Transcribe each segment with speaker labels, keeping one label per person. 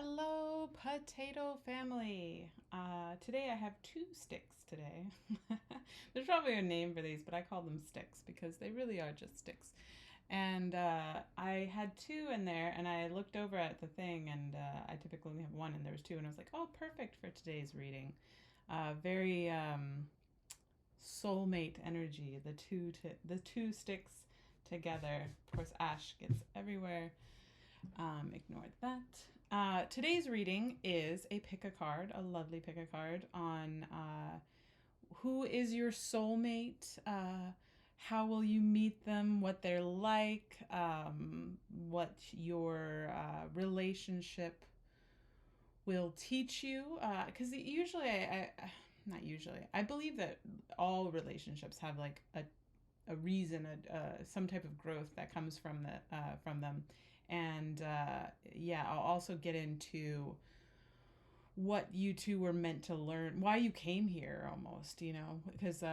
Speaker 1: Hello, potato family. Today I have two sticks today. There's probably a name for these, but I call them sticks because they really are just sticks. And I had two in there, and I looked over at the thing, and I typically only have one, and there was two, and I was like, oh, perfect for today's reading. Very soulmate energy. The two sticks together. Of course, ash gets everywhere. Ignore that. Today's reading is a pick a card, a lovely pick a card on who is your soulmate, how will you meet them, what they're like, what your relationship will teach you. Because usually, not usually, I believe that all relationships have like a reason, some type of growth that comes from them. And yeah, I'll also get into what you two were meant to learn, why you came here, almost, because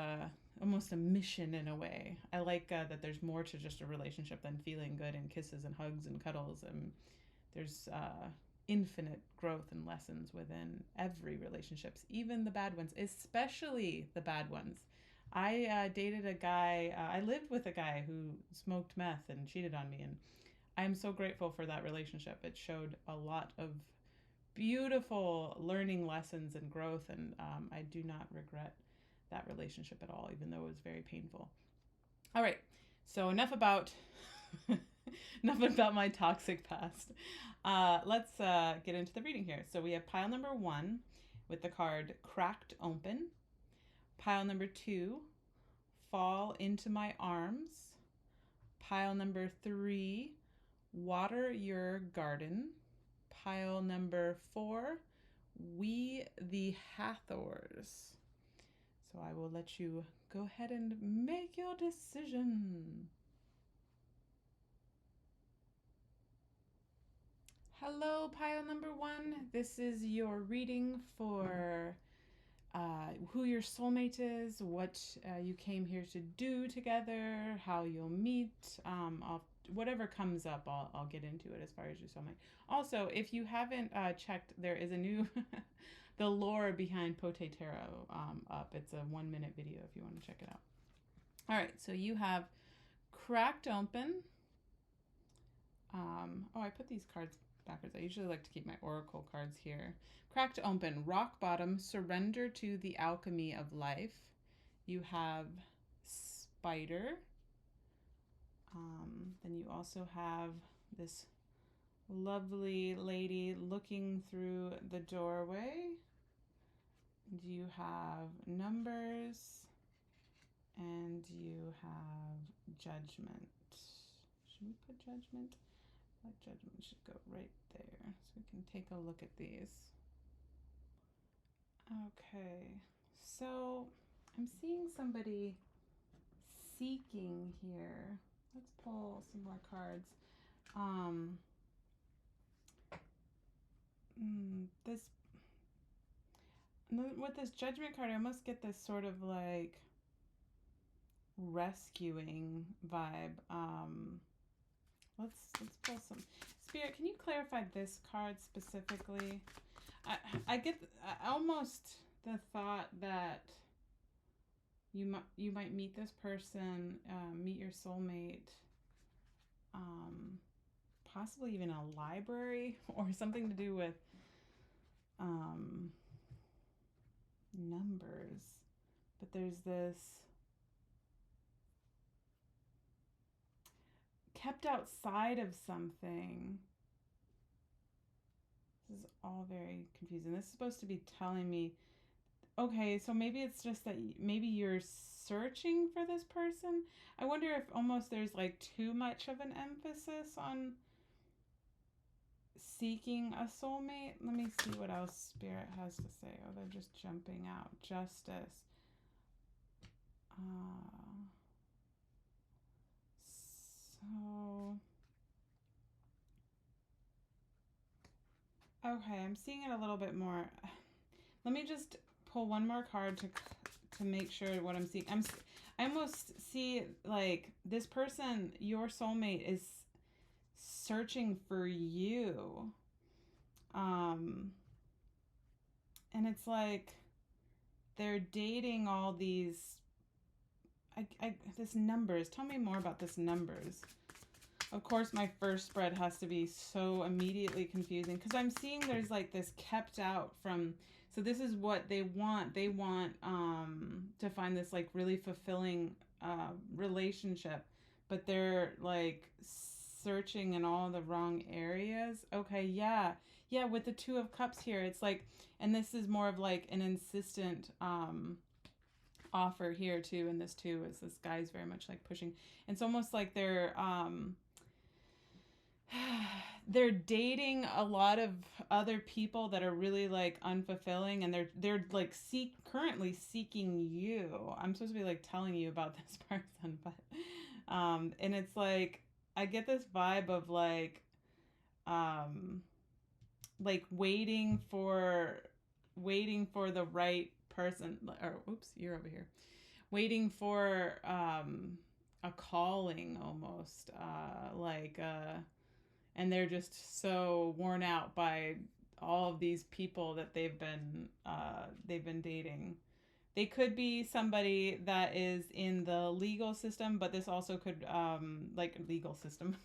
Speaker 1: almost a mission in a way. I like that there's more to just a relationship than feeling good and kisses and hugs and cuddles, and there's infinite growth and lessons within every relationships, even the bad ones, especially the bad ones. I dated a guy, I lived with a guy who smoked meth and cheated on me, and I'm so grateful for that relationship. It showed a lot of beautiful learning lessons and growth, and I do not regret that relationship at all, even though it was very painful. All right, so enough about enough about my toxic past. Let's get into the reading here. So we have pile number 1 with the card Cracked Open. Pile number 2, Fall into My Arms. Pile number 3, Water Your Garden. Pile number 4, We the Hathors. So I will let you go ahead and make your decision. Hello, pile number 1. This is your reading for who your soulmate is, what you came here to do together, how you'll meet. Whatever comes up, I'll get into it as far as your soulmate. Also, if you haven't checked, there is a new the lore behind Pote Tarot up. It's a 1-minute video if you want to check it out. All right, so you have Cracked Open. I put these cards backwards. I usually like to keep my oracle cards here. Cracked Open, Rock Bottom, Surrender to the Alchemy of Life. You have Spider. Then you also have this lovely lady looking through the doorway. You have Numbers, and you have Judgment. Should we put Judgment? I like Judgment should go right there, so we can take a look at these. Okay, so I'm seeing somebody seeking here. Let's pull some more cards. This with this Judgment card, I almost get this sort of like rescuing vibe. Let's pull some. Spirit, can you clarify this card specifically? I get almost the thought that you might meet this person, meet your soulmate, possibly even a library or something to do with numbers. But there's this kept outside of something. This is all very confusing. This is supposed to be telling me, okay, so maybe it's just that maybe you're searching for this person. I wonder if almost there's like too much of an emphasis on seeking a soulmate. Let me see what else Spirit has to say. Oh, they're just jumping out. Justice. So, okay, I'm seeing it a little bit more. Let me just pull one more card to make sure what I'm seeing. I almost see like this person, your soulmate, is searching for you. And it's like they're dating all these this numbers. Tell me more about this numbers. Of course, my first spread has to be so immediately confusing because I'm seeing there's like this kept out from. So this is what they want. They want to find this like really fulfilling relationship, but they're like searching in all the wrong areas. Okay, yeah, yeah. With the Two of Cups here, it's like, and this is more of like an insistent offer here too. And this too is this guy's very much like pushing. It's almost like they're dating a lot of other people that are really like unfulfilling, and they're like currently seeking you. I'm supposed to be like telling you about this person, but and it's like I get this vibe of like waiting for the right person, or oops, you're over here. Waiting for a calling almost, and they're just so worn out by all of these people that they've been dating. They could be somebody that is in the legal system, but this also could like legal system.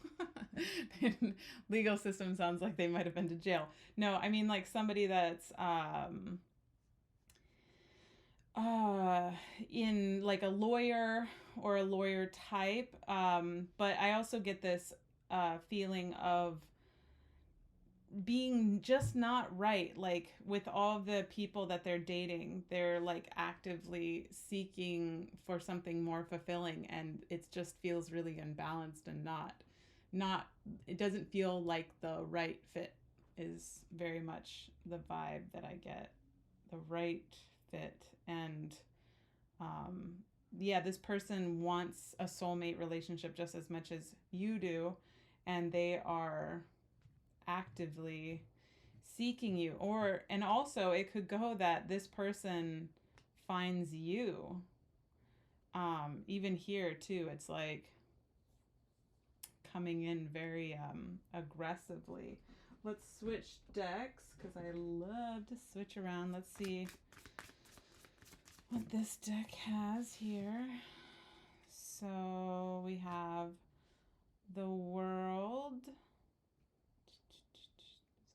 Speaker 1: Legal system sounds like they might have been to jail. No, I mean like somebody that's in like a lawyer or a lawyer type. But I also get this feeling of being just not right. Like with all the people that they're dating, they're like actively seeking for something more fulfilling, and it just feels really unbalanced and not it doesn't feel like the right fit is very much the vibe that I get. The right fit. And yeah, this person wants a soulmate relationship just as much as you do, and they are actively seeking you. And also it could go that this person finds you. Even here too, it's like coming in very aggressively. Let's switch decks because I love to switch around. Let's see what this deck has here. So we have the World. Does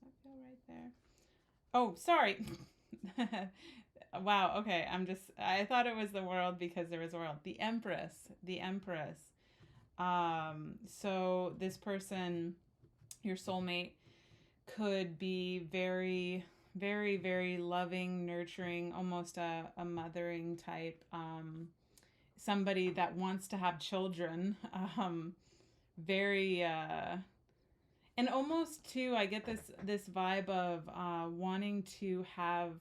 Speaker 1: that feel right there? Oh, sorry. Wow, okay. I thought it was the World because there was a World. The Empress. The Empress. So this person, your soulmate, could be very, very, very loving, nurturing, almost a mothering type. Somebody that wants to have children. Very, and almost too, I get this vibe of wanting to have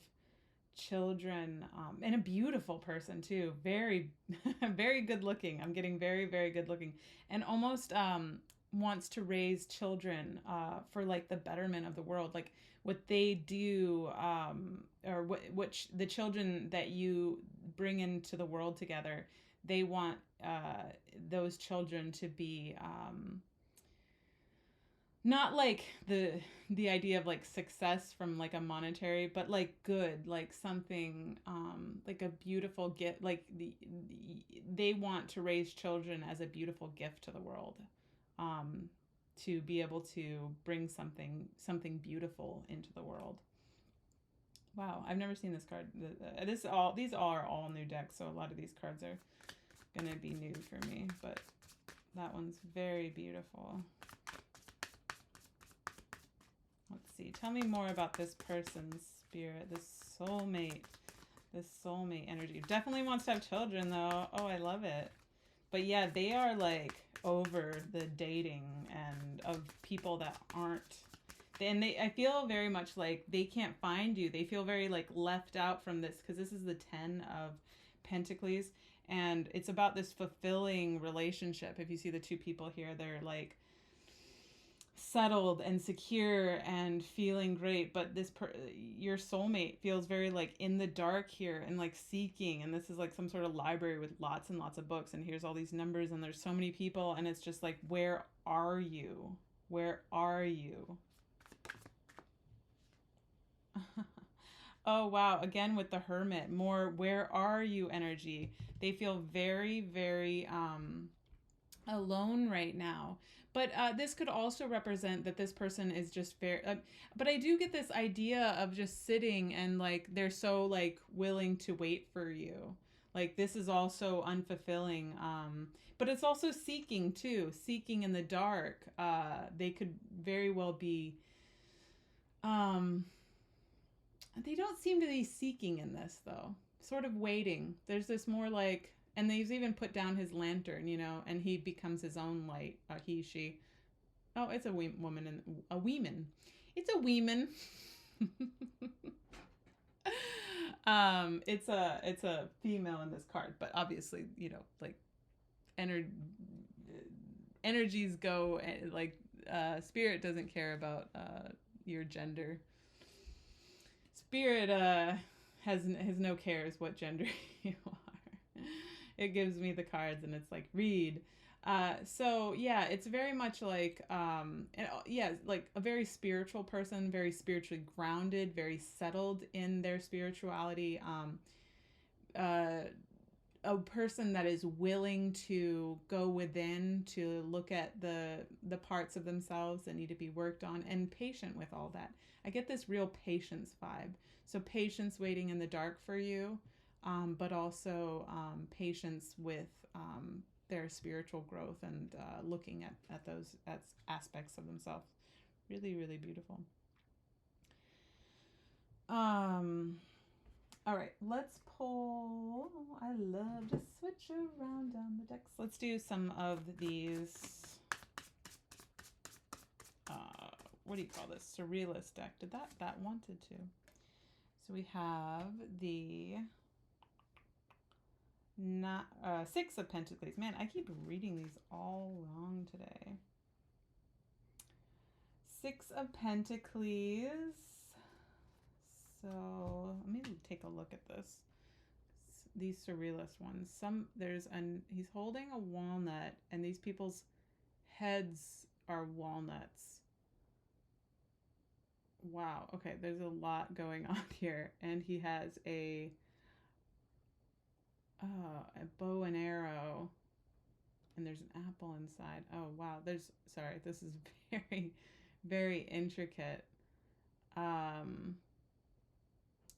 Speaker 1: children, and a beautiful person too. Very, very good looking. I'm getting very, very good looking, and almost wants to raise children for like the betterment of the world, like what they do, or what the children that you bring into the world together. They want those children to be not like the idea of like success from like a monetary, but like good, like something like a beautiful gift. Like they want to raise children as a beautiful gift to the world, to be able to bring something beautiful into the world. Wow, I've never seen this card. These are all new decks, so a lot of these cards are gonna be new for me, but that one's very beautiful. Let's see. Tell me more about this person's spirit, this soulmate energy. Definitely wants to have children, though. Oh, I love it. But yeah, they are like over the dating and of people that aren't. And I feel very much like they can't find you. They feel very like left out from this because this is the 10 of Pentacles, and it's about this fulfilling relationship. If you see the two people here, they're like settled and secure and feeling great, but your soulmate feels very like in the dark here and like seeking, and this is like some sort of library with lots and lots of books, and here's all these numbers and there's so many people, and it's just like, where are you? Oh, wow. Again, with the Hermit, more where are you energy. They feel very, very alone right now. But this could also represent that this person is just very. But I do get this idea of just sitting and like they're so like willing to wait for you. Like this is also unfulfilling. But it's also seeking too, seeking in the dark. They could very well be. Um, they don't seem to be seeking in this though. Sort of waiting. There's this more like, and they've even put down his lantern, you know, and he becomes his own light. He, she. Oh, it's a woman and a weeman. It's a weeman. It's a female in this card, but obviously, you know, like ener- energies go like spirit doesn't care about your gender. Spirit has no cares what gender you are. It gives me the cards and it's like read. So yeah, it's very much like yeah, like a very spiritual person, very spiritually grounded, very settled in their spirituality. Uh, a person that is willing to go within to look at the parts of themselves that need to be worked on, and patient with all that. I get this real patience vibe. So patience waiting in the dark for you, but also patience with their spiritual growth and looking at those aspects of themselves. Really, really beautiful. All right, let's pull. I love to switch around down the decks. Let's do some of these. What do you call this? Surrealist deck. Did that wanted to? So we have the not Six of Pentacles. Man, I keep reading these all wrong today. Six of Pentacles. So let me take a look at this. These surrealist ones. He's holding a walnut, and these people's heads are walnuts. Wow. Okay, there's a lot going on here, and he has a bow and arrow, and there's an apple inside. Oh wow. Sorry. This is very, very intricate.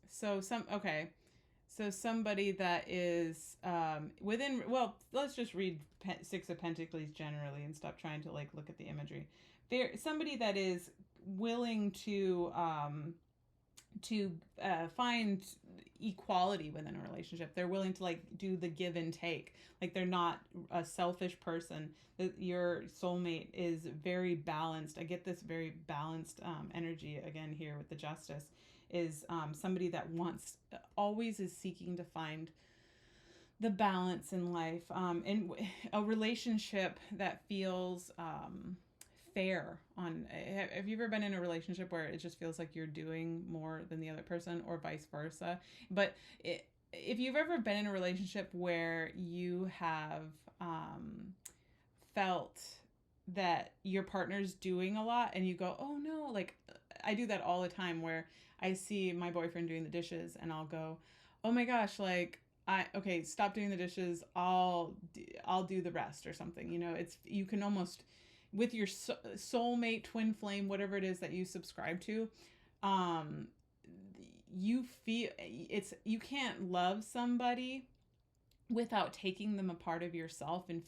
Speaker 1: So somebody that is within, well, let's just read Six of Pentacles generally and stop trying to like look at the imagery. Somebody that is willing to find equality within a relationship. They're willing to like do the give and take. Like they're not a selfish person. Your soulmate is very balanced. I get this very balanced energy again here with the Justice. Is somebody that always is seeking to find the balance in life, in a relationship that feels fair. Have you ever been in a relationship where it just feels like you're doing more than the other person, or vice versa? But if you've ever been in a relationship where you have felt that your partner's doing a lot and you go, oh no, like I do that all the time where I see my boyfriend doing the dishes and I'll go, oh my gosh, like okay, stop doing the dishes. I'll do the rest or something. You know, you can almost, with your soulmate, twin flame, whatever it is that you subscribe to, you feel you can't love somebody without taking them a part of yourself and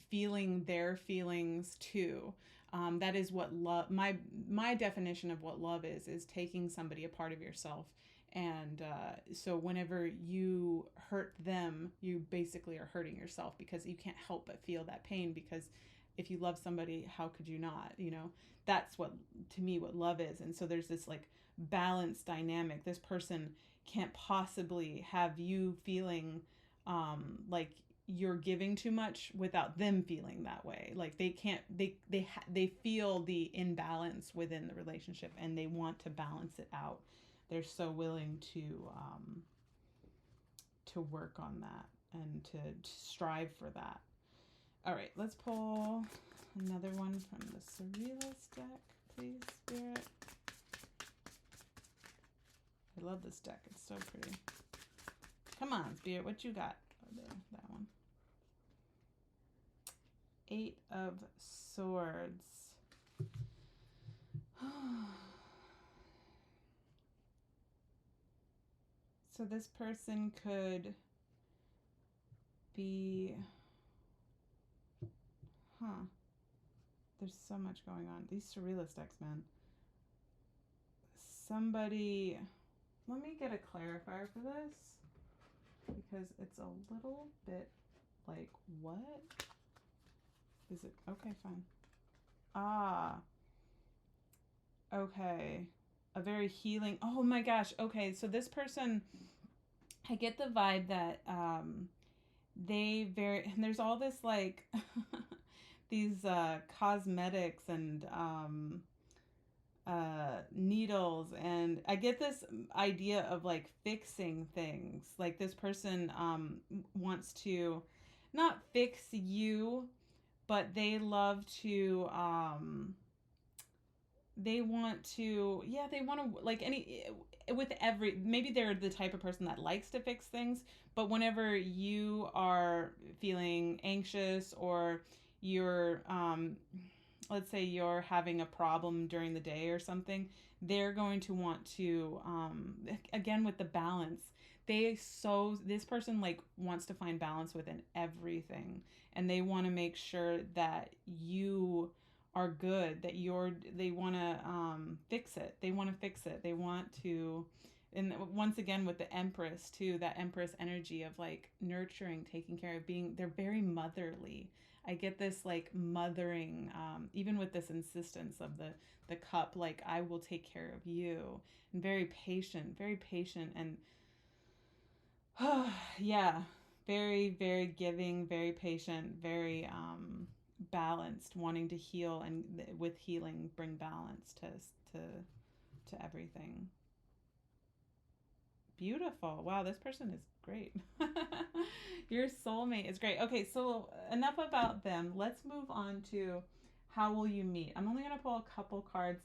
Speaker 1: feeling their feelings too. That is what love, my definition of what love is taking somebody a part of yourself. And so whenever you hurt them, you basically are hurting yourself, because you can't help but feel that pain, because if you love somebody, how could you not? You know, that's what, to me, what love is. And so there's this like balanced dynamic. This person can't possibly have you feeling like you're giving too much without them feeling that way. Like they can't, they feel the imbalance within the relationship and they want to balance it out. They're so willing to work on that and to strive for that. All right, let's pull another one from the Surrealist deck, please, Spirit. I I love this deck. It's so pretty. Come on, Spirit, what you got? Oh, there, that one. 8 of Swords. So this person could be, there's so much going on. These surrealist decks, man. Somebody, let me get a clarifier for this, because it's a little bit like, what? Is it? Okay, fine. Ah. Okay. A very healing. Oh my gosh. Okay, so this person, I get the vibe that and there's all this like these cosmetics and needles, and I get this idea of like fixing things. Like this person wants to not fix you, but they love to they want to like maybe they're the type of person that likes to fix things, but whenever you are feeling anxious or you're let's say you're having a problem during the day or something, they're going to want to again with the balance, this person like wants to find balance within everything, and they want to make sure that you are good, that they want to fix it. They want to, and once again with the Empress too, that Empress energy of like nurturing, taking care of, they're very motherly. I get this like mothering, even with this insistence of the cup, like I will take care of you, and very patient, and yeah, very, very giving, very patient, very balanced, wanting to heal, and with healing bring balance to everything. Beautiful. Wow, this person is great. Your soulmate is great. Okay, so enough about them. Let's move on to how will you meet. I'm only going to pull a couple cards,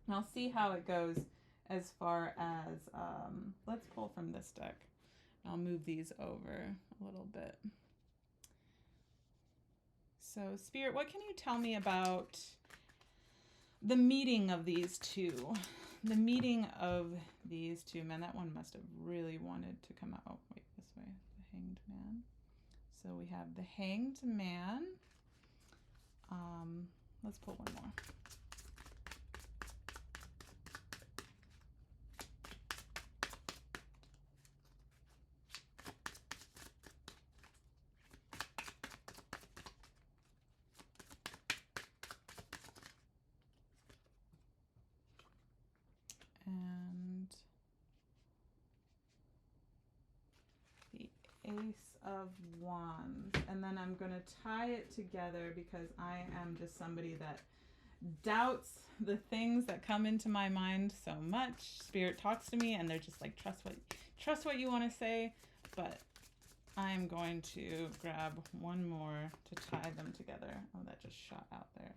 Speaker 1: and I'll see how it goes as far as, let's pull from this deck. I'll move these over a little bit. So, Spirit, what can you tell me about the meeting of these two? The meeting of these two. Man, that one must have really wanted to come out. Oh, wait, this way. The Hanged Man. So we have the Hanged Man. Let's pull one more. And the Ace of Wands. And then I'm going to tie it together because I am just somebody that doubts the things that come into my mind so much. Spirit talks to me and they're just like, trust what you want to say. But I'm going to grab one more to tie them together. Oh, that just shot out there.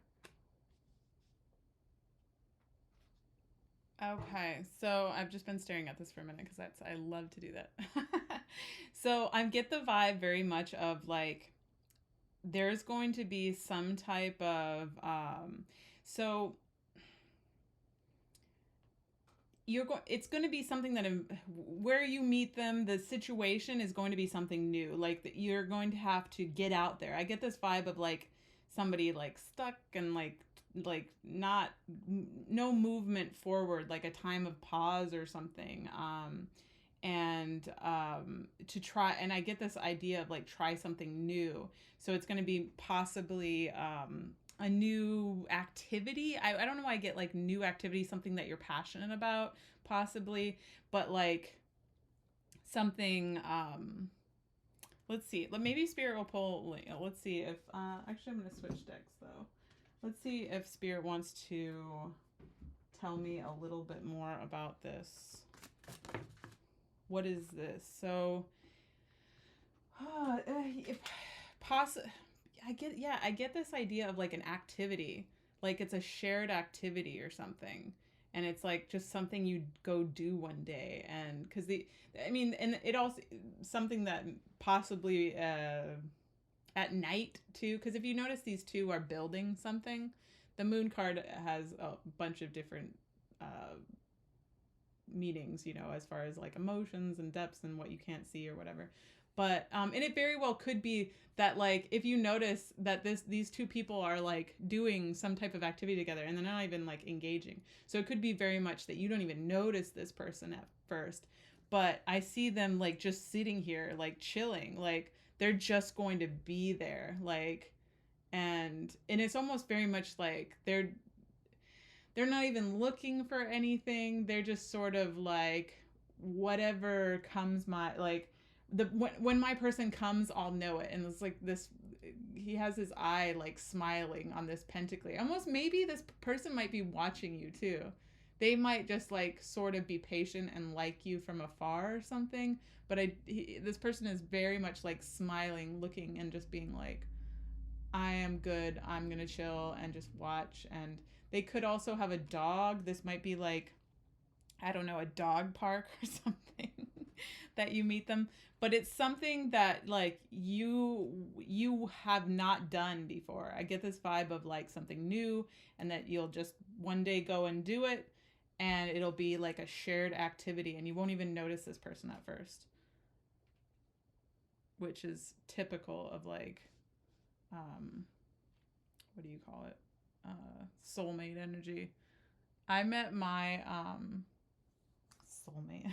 Speaker 1: Okay, so I've just been staring at this for a minute because I love to do that. So I get the vibe very much of like there's going to be some type of so it's going to be something that where you meet them, the situation is going to be something new. Like that you're going to have to get out there. I get this vibe of like somebody like stuck and like not no movement forward, like a time of pause or something, and to try, and I get this idea of like try something new. So it's going to be possibly a new activity. I don't know why I get like new activity, something that you're passionate about possibly, but like something let's see, maybe Spirit will pull, let's see if actually I'm going to switch decks though. Let's see if Spirit wants to tell me a little bit more about this. What is this? So, I get this idea of like an activity, like it's a shared activity or something. and it's like just something you go do one day. And because and it also something that possibly at night too, because if you notice these two are building something. The moon card has a bunch of different meanings, as far as like emotions and depths and what you can't see or whatever. But and it very well could be that, like, if you notice that these two people are like doing some type of activity together and they're not even like engaging. So it could be very much that you don't even notice this person at first. But I see them like just sitting here, like chilling, like they're just going to be there, like, and it's almost very much like they're not even looking for anything. They're just sort of like whatever comes my like when my person comes, I'll know it. And it's like this, he has his eye like smiling on this pentacle. Almost maybe this person might be watching you too. They might just like sort of be patient and like you from afar or something. But this person is very much like smiling, looking, and just being like, I am good. I'm going to chill and just watch. And they could also have a dog. This might be like, I don't know, a dog park or something that you meet them. But it's something that like you have not done before. I get this vibe of like something new, and that you'll just one day go and do it, and it'll be like a shared activity and you won't even notice this person at first, which is typical of like what do you call it? Soulmate energy. I met my soulmate.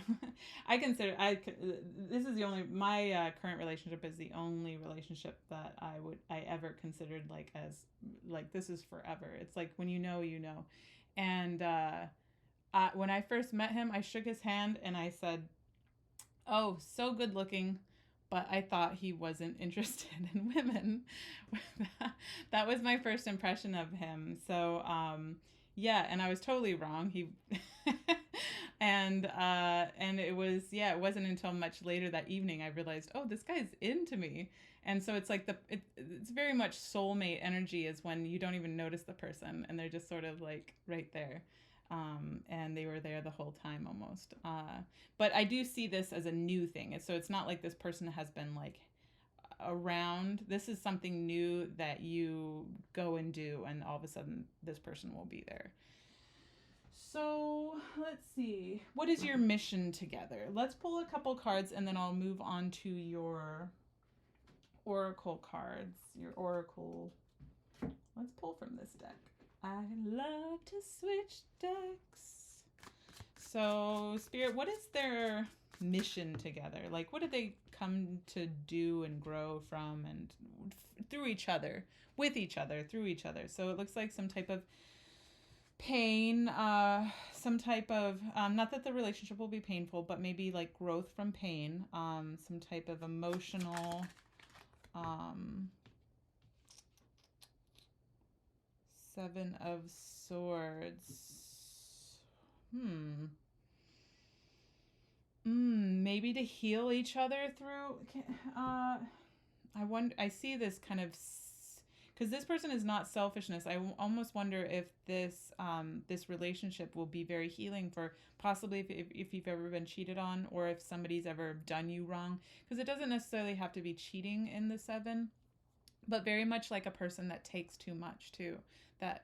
Speaker 1: This is the only, my current relationship is the only relationship that I ever considered like as like this is forever. It's like when you know, you know. And when I first met him, I shook his hand and I said, "Oh, so good looking." But I thought he wasn't interested in women. That was my first impression of him. So, yeah, and I was totally wrong. He and it was, yeah, it wasn't until much later that evening I realized, oh, this guy's into me. And so it's like it's very much soulmate energy, is when you don't even notice the person and they're just sort of like right there. And they were there the whole time almost. But I do see this as a new thing. So it's not like this person has been like around. This is something new that you go and do, and all of a sudden this person will be there. So let's see. What is your mission together? Let's pull a couple cards and then I'll move on to your oracle cards. Your oracle. Let's pull from this deck. I love to switch decks. So, Spirit, what is their mission together? Like, what did they come to do and grow from and through each other, with each other, through each other? So it looks like some type of pain, some type of, not that the relationship will be painful, but maybe like growth from pain, some type of emotional, Seven of Swords. Maybe to heal each other through. I see this kind of, because this person is not selfishness. I almost wonder if this relationship will be very healing for possibly if you've ever been cheated on, or if somebody's ever done you wrong. Because it doesn't necessarily have to be cheating in the seven, but very much like a person that takes too much too. That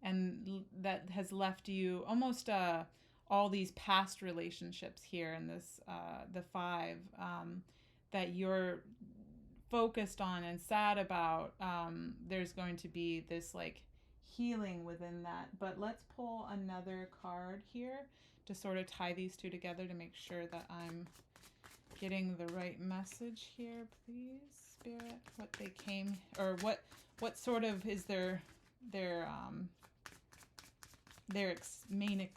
Speaker 1: and that has left you almost all these past relationships here in this the five that you're focused on and sad about. There's going to be this like healing within that. But let's pull another card here to sort of tie these two together to make sure that I'm getting the right message here, please, Spirit. What they came, or what sort of is their main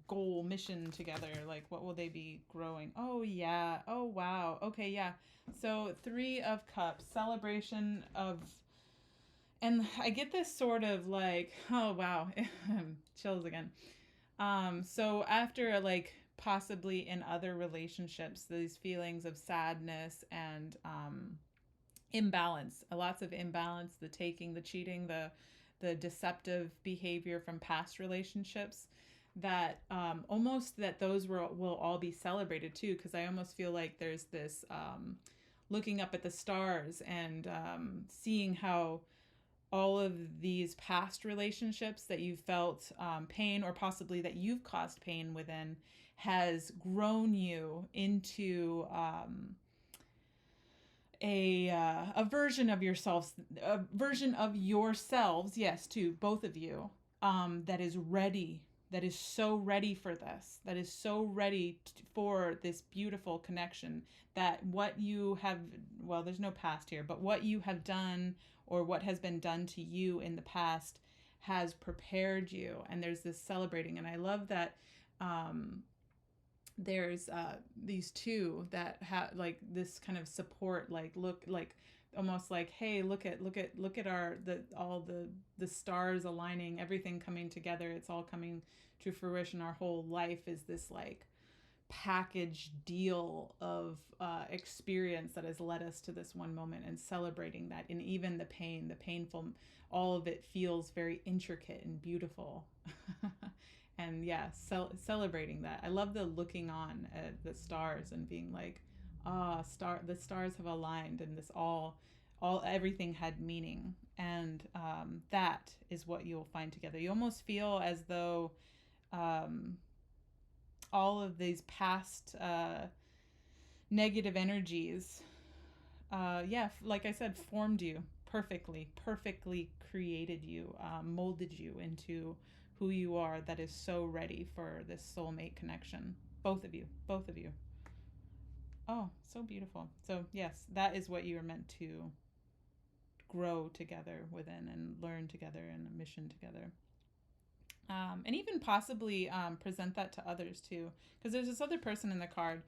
Speaker 1: goal, mission together? Like, what will they be growing? Oh yeah, oh wow, okay, yeah. So 3 of Cups, celebration of, and I get this sort of like, oh wow, chills again. So after like possibly in other relationships, these feelings of sadness and imbalance, lots of imbalance, the taking, the cheating, the deceptive behavior from past relationships, that almost that those will all be celebrated too, because I almost feel like there's this looking up at the stars and seeing how all of these past relationships that you felt pain, or possibly that you've caused pain within, has grown you into a version of yourselves, a version of yourselves, yes, to both of you, that is ready, that is so ready for this, that is so ready for this beautiful connection. That what you have, well, there's no past here, but what you have done or what has been done to you in the past has prepared you, and there's this celebrating. And I love that there's these two that have like this kind of support, like look, like almost like, hey, look at our all the stars aligning, everything coming together, it's all coming to fruition. Our whole life is this like package deal of experience that has led us to this one moment, and celebrating that. And even the pain, the painful, all of it feels very intricate and beautiful. And yeah, celebrating that. I love the looking on at the stars and being like, the stars have aligned, and this all everything had meaning. And that is what you'll find together. You almost feel as though all of these past negative energies, like I said, formed you perfectly created you, molded you into who you are, that is so ready for this soulmate connection. Both of you. Oh, so beautiful. So yes, that is what you are meant to grow together within and learn together and a mission together. And even possibly present that to others too, because there's this other person in the card,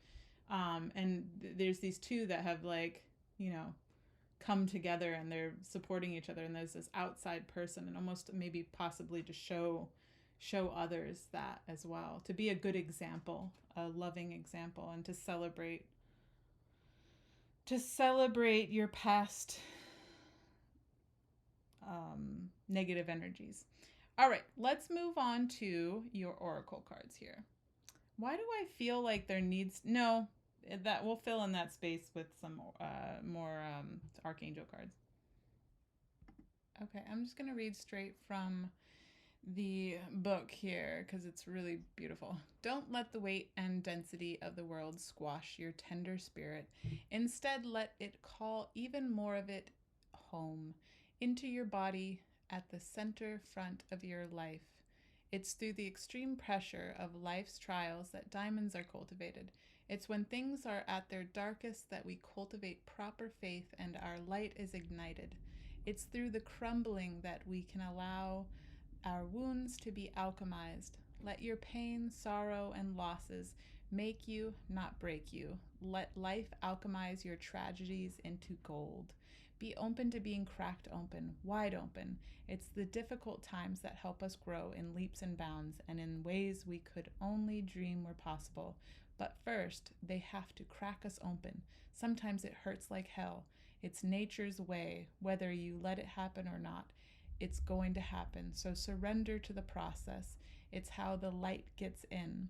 Speaker 1: and there's these two that have, like, come together and they're supporting each other, and there's this outside person, and almost maybe possibly to show others that as well, to be a good example, a loving example, and to celebrate your past negative energies. All right, let's move on to your oracle cards here. Why do I feel like there needs... No, that we'll fill in that space with some more archangel cards. Okay, I'm just going to read straight from the book here because it's really beautiful. Don't let the weight and density of the world squash your tender spirit. Instead, let it call even more of it home into your body at the center front of your life. It's through the extreme pressure of life's trials that diamonds are cultivated. It's when things are at their darkest that we cultivate proper faith and our light is ignited. It's through the crumbling that we can allow our wounds to be alchemized. Let your pain, sorrow, and losses make you, not break you. Let life alchemize your tragedies into gold. Be open to being cracked open, wide open. It's the difficult times that help us grow in leaps and bounds and in ways we could only dream were possible. But first, they have to crack us open. Sometimes it hurts like hell. It's nature's way, whether you let it happen or not. It's going to happen, so surrender to the process. It's how the light gets in.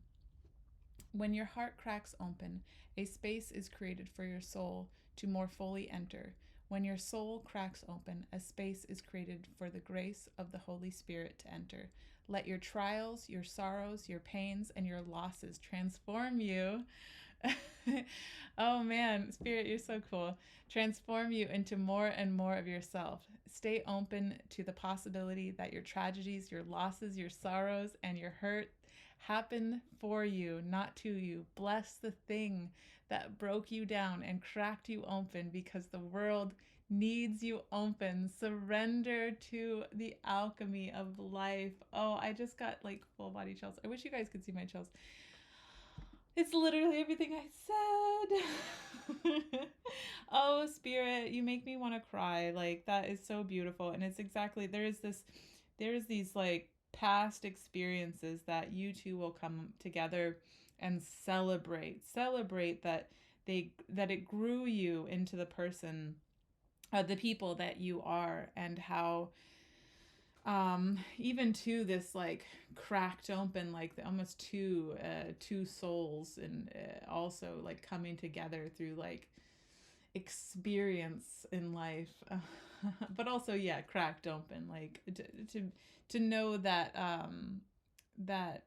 Speaker 1: When your heart cracks open, a space is created for your soul to more fully enter. When your soul cracks open, a space is created for the grace of the Holy Spirit to enter. Let your trials, your sorrows, your pains, and your losses transform you. Oh man, Spirit, you're so cool. Transform you into more and more of yourself. Stay open to the possibility that your tragedies, your losses, your sorrows, and your hurt happen for you, not to you. Bless the thing that broke you down and cracked you open, because the world needs you open. Surrender to the alchemy of life. Oh, I just got like full body chills. I wish you guys could see my chills. It's literally everything I said. Oh, Spirit, you make me want to cry. Like, that is so beautiful. And it's exactly, there's these like past experiences that you two will come together and celebrate that it grew you into the person, the people that you are, and how Even to this like cracked open, like almost two souls, and also like coming together through like experience in life. But also, yeah, cracked open, like to know that that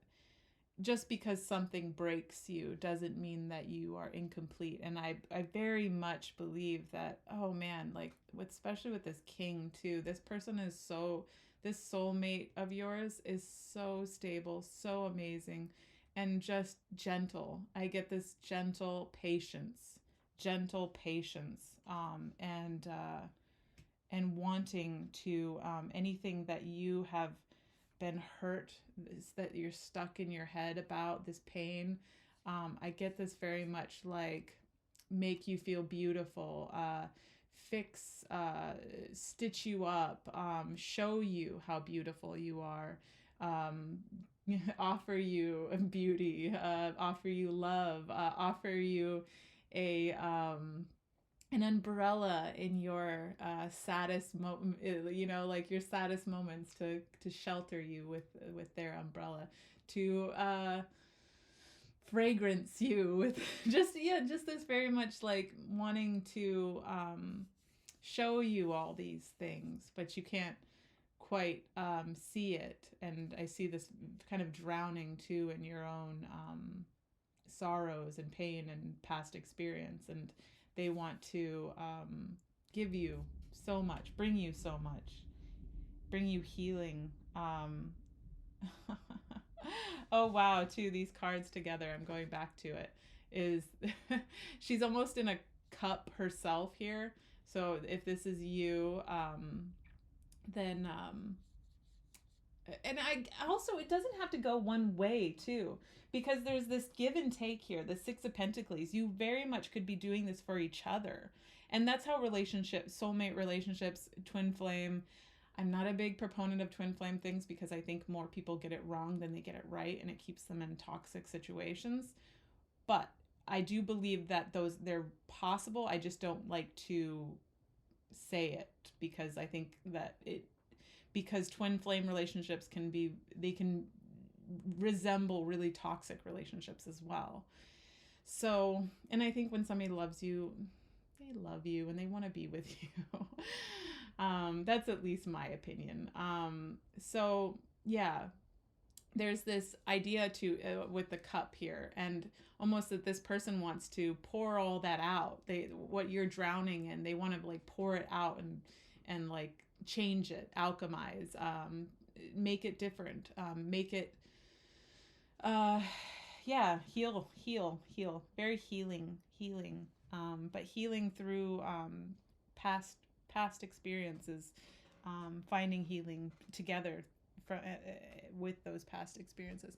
Speaker 1: just because something breaks you doesn't mean that you are incomplete. And I very much believe that, oh man, like especially with this king too, this person is so, this soulmate of yours is so stable, so amazing, and just gentle. I get this gentle patience, and wanting to, anything that you have been hurt, is that you're stuck in your head about this pain. I get this very much like make you feel beautiful, fix, stitch you up, show you how beautiful you are, um, offer you beauty, offer you love, offer you a an umbrella in your saddest moment, like your saddest moments, to shelter you with their umbrella, to fragrance you with just this very much like wanting to show you all these things, but you can't quite see it. And I see this kind of drowning too in your own sorrows and pain and past experience, and they want to give you so much, bring you so much, bring you healing. Oh wow, too, these cards together, I'm going back to it, is she's almost in a cup herself here. So if this is you, then and I also, it doesn't have to go one way too, because there's this give and take here. The Six of Pentacles, you very much could be doing this for each other, and that's how relationships, soulmate relationships, twin flame. I'm not a big proponent of twin flame things because I think more people get it wrong than they get it right, and it keeps them in toxic situations. But I do believe that they're possible. I just don't like to say it, because I think that because twin flame relationships can resemble really toxic relationships as well. So, and I think when somebody loves you, they love you and they want to be with you. That's at least my opinion. So yeah, there's this idea to with the cup here, and almost that this person wants to pour all that out. What you're drowning in, they want to like pour it out, and like change it, alchemize, make it different, make it yeah, heal, very healing, but healing through past experiences, finding healing together with those past experiences.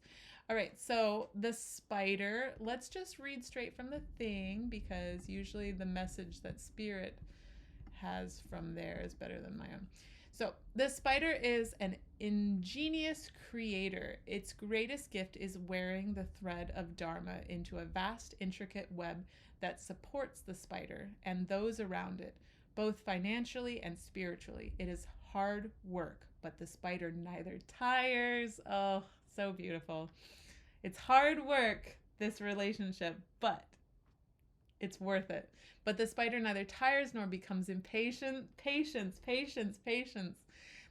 Speaker 1: All right, so the spider, let's just read straight from the thing, because usually the message that spirit has from there is better than my own. So the spider is an ingenious creator. Its greatest gift is wearing the thread of Dharma into a vast, intricate web that supports the spider and those around it, both financially and spiritually. It is hard work, but the spider neither tires. Oh, so beautiful. It's hard work, this relationship, but it's worth it. But the spider neither tires nor becomes impatient. Patience.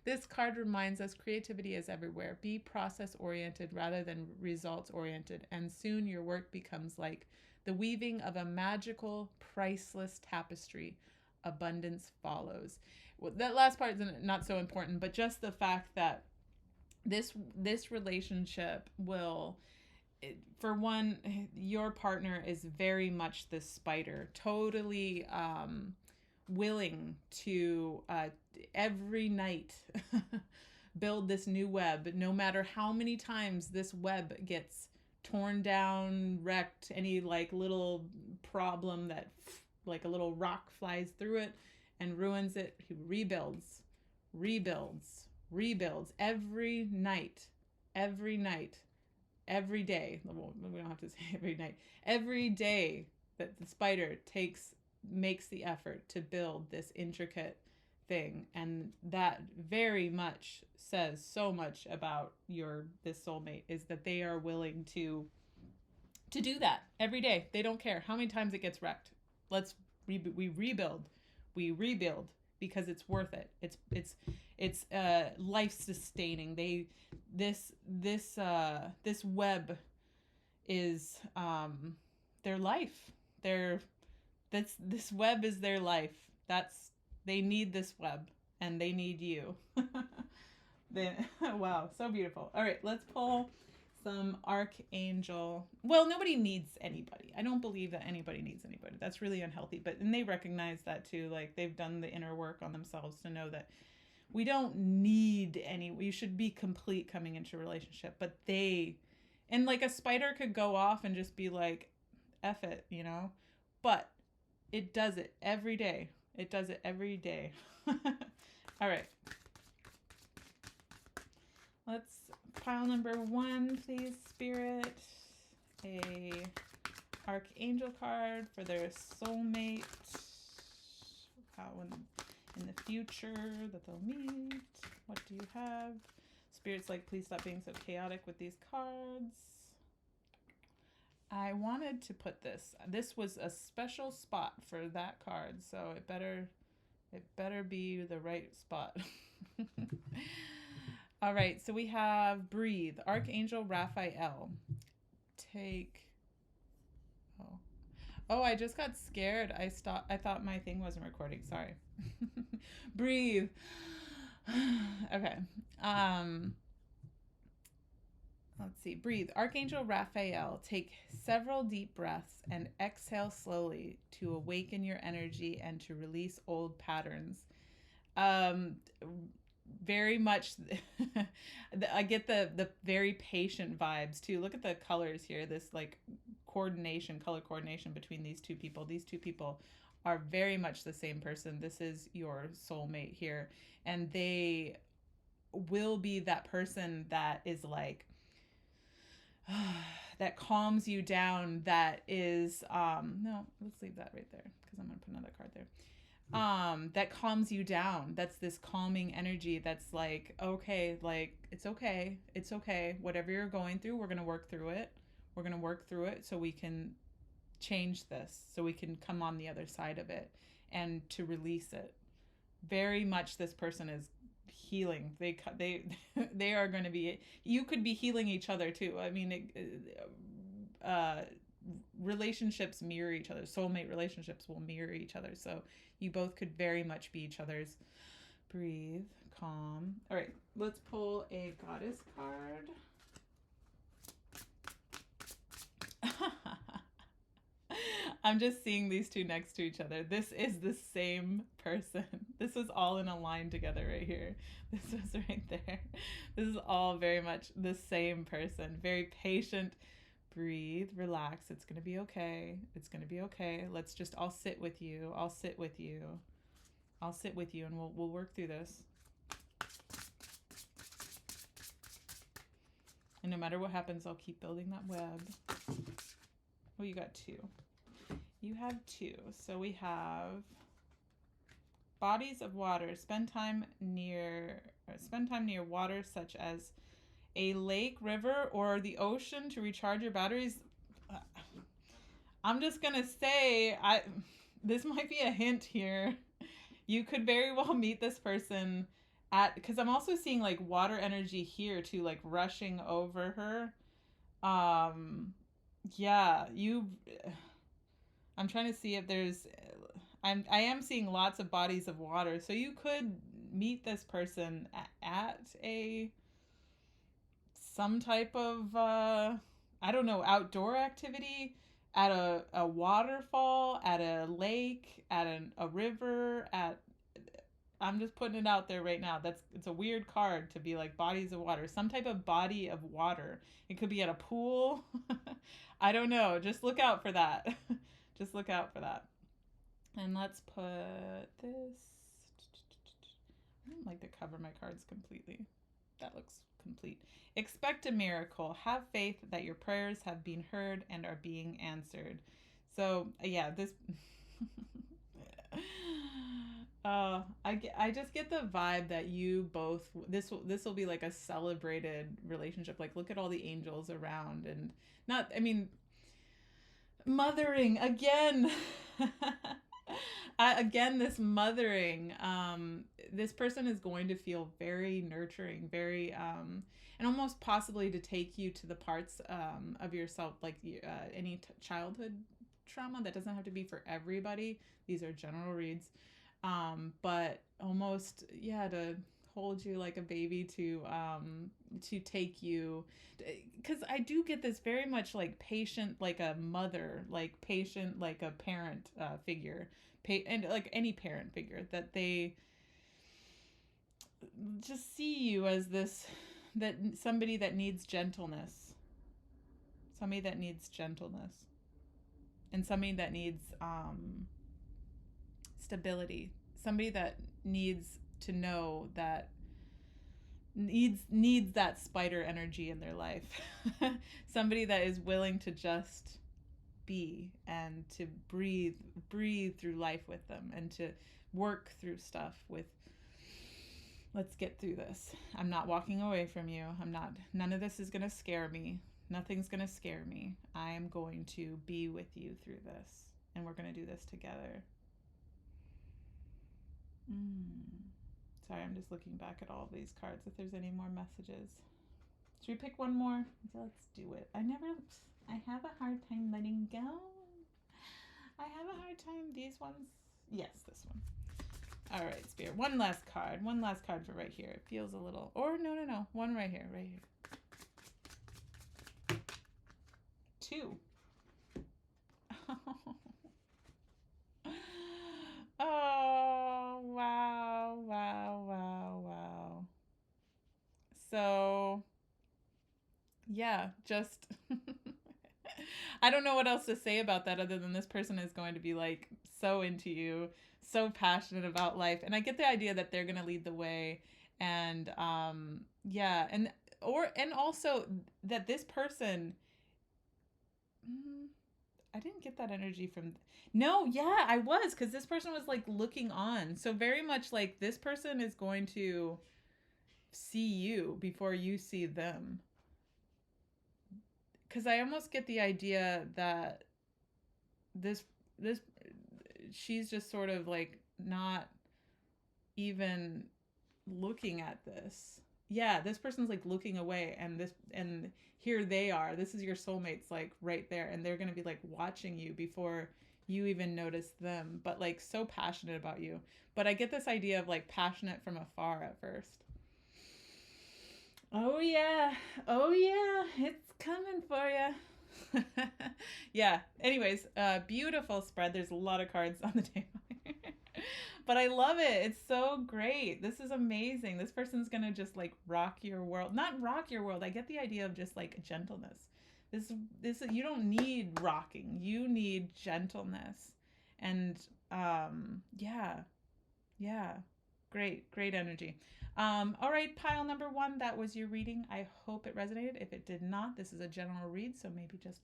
Speaker 1: This card reminds us creativity is everywhere. Be process-oriented rather than results-oriented, and soon your work becomes like the weaving of a magical, priceless tapestry. Abundance follows. Well, that last part is not so important, but just the fact that this relationship will, for one, your partner is very much this spider, totally willing to every night build this new web, no matter how many times this web gets torn down, wrecked, any like little problem that like a little rock flies through it and ruins it. He rebuilds every night, every day. Well, we don't have to say every night. Every day that the spider makes the effort to build this intricate thing, and that very much says so much about this soulmate, is that they are willing to do that every day. They don't care how many times it gets wrecked. We rebuild because it's worth it. It's life sustaining. This web is their life. This web is their life. They need this web, and they need you. Wow, so beautiful. All right, let's pull some archangel. Well, nobody needs anybody. I don't believe that anybody needs anybody. That's really unhealthy. And they recognize that too. Like, they've done the inner work on themselves to know that we don't need any. We should be complete coming into a relationship. But and like a spider could go off and just be like, F it, you know? But it does it every day. It does it every day. All right. Let's pile number 1, please, Spirit. A archangel card for their soulmate. How in the future that they'll meet. What do you have? Spirit's like, please stop being so chaotic with these cards. I wanted to put this. This was a special spot for that card, so it better be the right spot. All right, so we have Breathe, Archangel Raphael. Oh, I just got scared. I thought my thing wasn't recording. Sorry. Breathe. Okay. Let's see. Breathe. Archangel Raphael, take several deep breaths and exhale slowly to awaken your energy and to release old patterns. Very much, I get the very patient vibes too. Look at the colors here. This like color coordination between these two people. These two people are very much the same person. This is your soulmate here. And they will be that person that is like, that calms you down, that is no, let's leave that right there because I'm gonna put another card there. That calms you down. That's this calming energy that's like, okay, like it's okay, whatever you're going through, we're gonna work through it so we can change this, so we can come on the other side of it and to release it. Very much this person is healing. They are going to be, you could be healing each other too. I mean, relationships mirror each other. Soulmate relationships will mirror each other. So you both could very much be each other's. Breathe, calm. All right, let's pull a goddess card. I'm just seeing these two next to each other. This is the same person. This was all in a line together right here. This was right there. This is all very much the same person. Very patient. Breathe, relax. It's going to be okay. It's going to be okay. Let's just all sit with you. I'll sit with you. I'll sit with you and we'll work through this. And no matter what happens, I'll keep building that web. Oh, you got 2. You have 2. So we have bodies of water. Spend time near water such as a lake, river, or the ocean to recharge your batteries. I'm just going to say, this might be a hint here. You could very well meet this person because I'm also seeing like water energy here too, like rushing over her. Yeah, I'm trying to see if there's, I am seeing lots of bodies of water. So you could meet this person at some type of, I don't know, outdoor activity, at a waterfall, at a lake, at a river, I'm just putting it out there right now. It's a weird card to be like bodies of water, some type of body of water. It could be at a pool. I don't know. Just look out for that. Just look out for that. And let's put this. I don't like to cover my cards completely. That looks complete. Expect a miracle. Have faith that your prayers have been heard and are being answered. So yeah, this I just get the vibe that you both, this will be like a celebrated relationship. Like, look at all the angels around, and not, I mean, mothering again. Again, this mothering. This person is going to feel very nurturing, very, and almost possibly to take you to the parts of yourself, like any childhood trauma. That doesn't have to be for everybody. These are general reads, but almost, yeah, to hold you like a baby, to take you, because I do get this very much like patient, like a mother, like patient, like a parent figure, and like any parent figure, that they just see you as this, that somebody that needs gentleness, somebody that needs gentleness, and somebody that needs stability, somebody that needs to know that needs that spider energy in their life. Somebody that is willing to just be, and to breathe through life with them, and to work through stuff with, let's get through this. I'm not walking away from you. None of this is going to scare me. Nothing's going to scare me. I am going to be with you through this, and we're going to do this together. Sorry, I'm just looking back at all of these cards, if there's any more messages. Should we pick one more? Let's do it. I have a hard time letting go. I have a hard time. These ones? Yes, this one. All right, Spirit. One last card. One last card for right here. It feels a little... Or no. One right here. Right here. 2. Oh, wow. So, yeah, just... I don't know what else to say about that, other than this person is going to be like so into you, so passionate about life. And I get the idea that they're going to lead the way. And yeah, and also that this person, I didn't get that energy from... No, yeah, I was, because this person was like looking on. So very much like this person is going to see you before you see them. Because I almost get the idea that this she's just sort of like not even looking at this. Yeah, this person's like looking away, and here they are. This is your soulmates, like right there, and they're gonna be like watching you before you even notice them, but like so passionate about you. But I get this idea of like passionate from afar at first. Oh yeah, it's coming for you. Yeah. Anyways, beautiful spread. There's a lot of cards on the table. But I love it. It's so great. This is amazing. This person's going to just like rock your world. Not rock your world. I get the idea of just like gentleness. This you don't need rocking. You need gentleness. And yeah. Great energy. All right, pile number 1, that was your reading. I hope it resonated. If it did not, this is a general read, so maybe just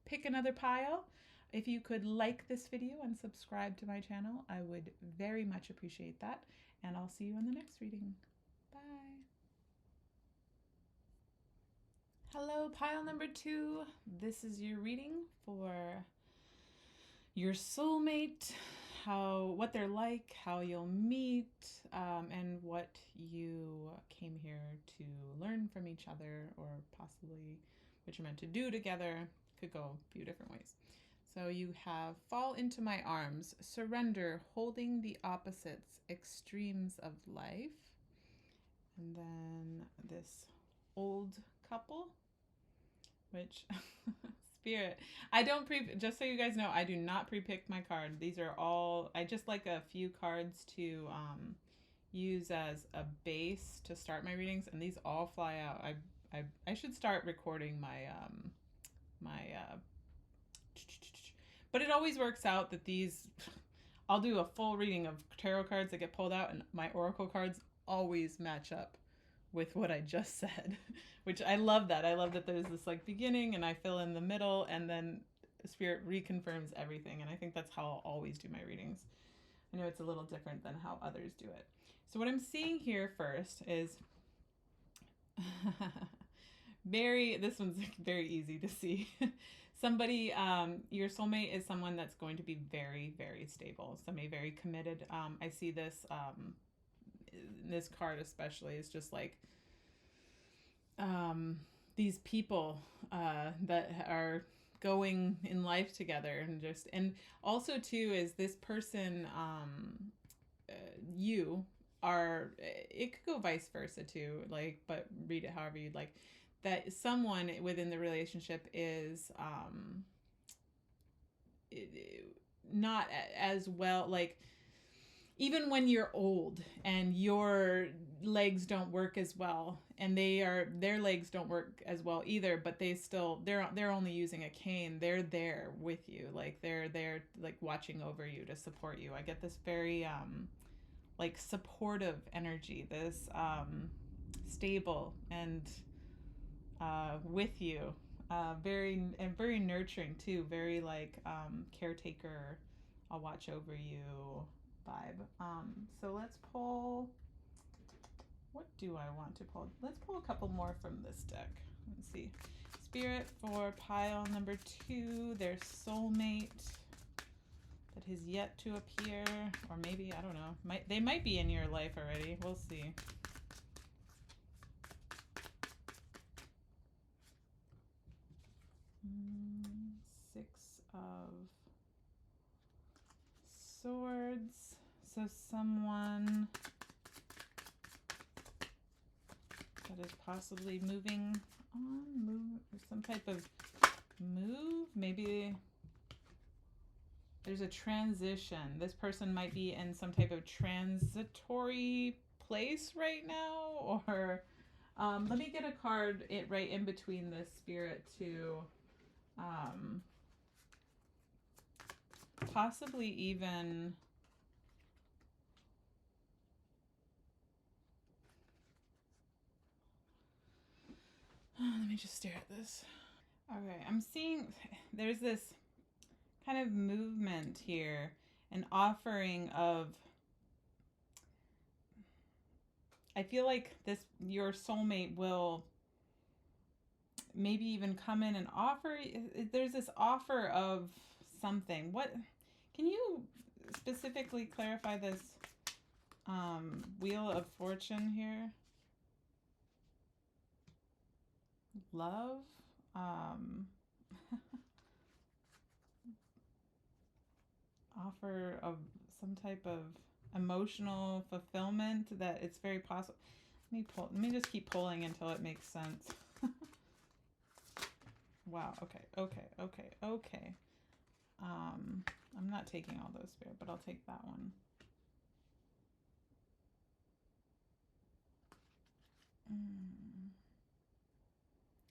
Speaker 1: pick another pile. If you could like this video and subscribe to my channel, I would very much appreciate that. And I'll see you in the next reading. Bye. Hello, pile number 2. This is your reading for your soulmate. What they're like, how you'll meet, and what you came here to learn from each other, or possibly what you're meant to do together. Could go a few different ways. So you have fall into my arms, surrender, holding the opposites, extremes of life. And then this old couple, which... Spirit. I don't just so you guys know, I do not pre-pick my card. These are all, I just like a few cards to use as a base to start my readings, and these all fly out. I should start recording my but it always works out that these, I'll do a full reading of tarot cards that get pulled out, and my oracle cards always match up with what I just said, which I love that. I love that there's this like beginning, and I fill in the middle, and then Spirit reconfirms everything. And I think that's how I'll always do my readings. I know it's a little different than how others do it. So what I'm seeing here first is this one's very easy to see. Somebody, your soulmate is someone that's going to be very, very stable. Somebody very committed. I see this, this card especially is just like, these people, that are going in life together, and also too is this person, you are, it could go vice versa too, like, but read it however you'd like, that someone within the relationship is not as well, like, even when you're old and your legs don't work as well, and their legs don't work as well either, but they're only using a cane, they're there with you, like they're there, like watching over you to support you. I get this very like supportive energy, this stable and with you, very nurturing too, very like caretaker, I'll watch over you vibe. So let's pull, what do I want to pull? Let's pull a couple more from this deck. Let's see. Spirit for pile number 2, their soulmate that has yet to appear, or maybe, I don't know, they might be in your life already. We'll see. Six of Swords. So someone that is possibly moving on, some type of move. Maybe there's a transition. This person might be in some type of transitory place right now, or let me get a card right in between this spirit to possibly even let me just stare at this. Okay, I'm seeing there's this kind of movement here, an offering of, I feel like your soulmate will maybe even come in and offer, there's this offer of something. What, can you specifically clarify this Wheel of Fortune here? Love, offer of some type of emotional fulfillment, that it's very possible. Let me just keep pulling until it makes sense. Wow, okay. I'm not taking all those, Spirit, but I'll take that one.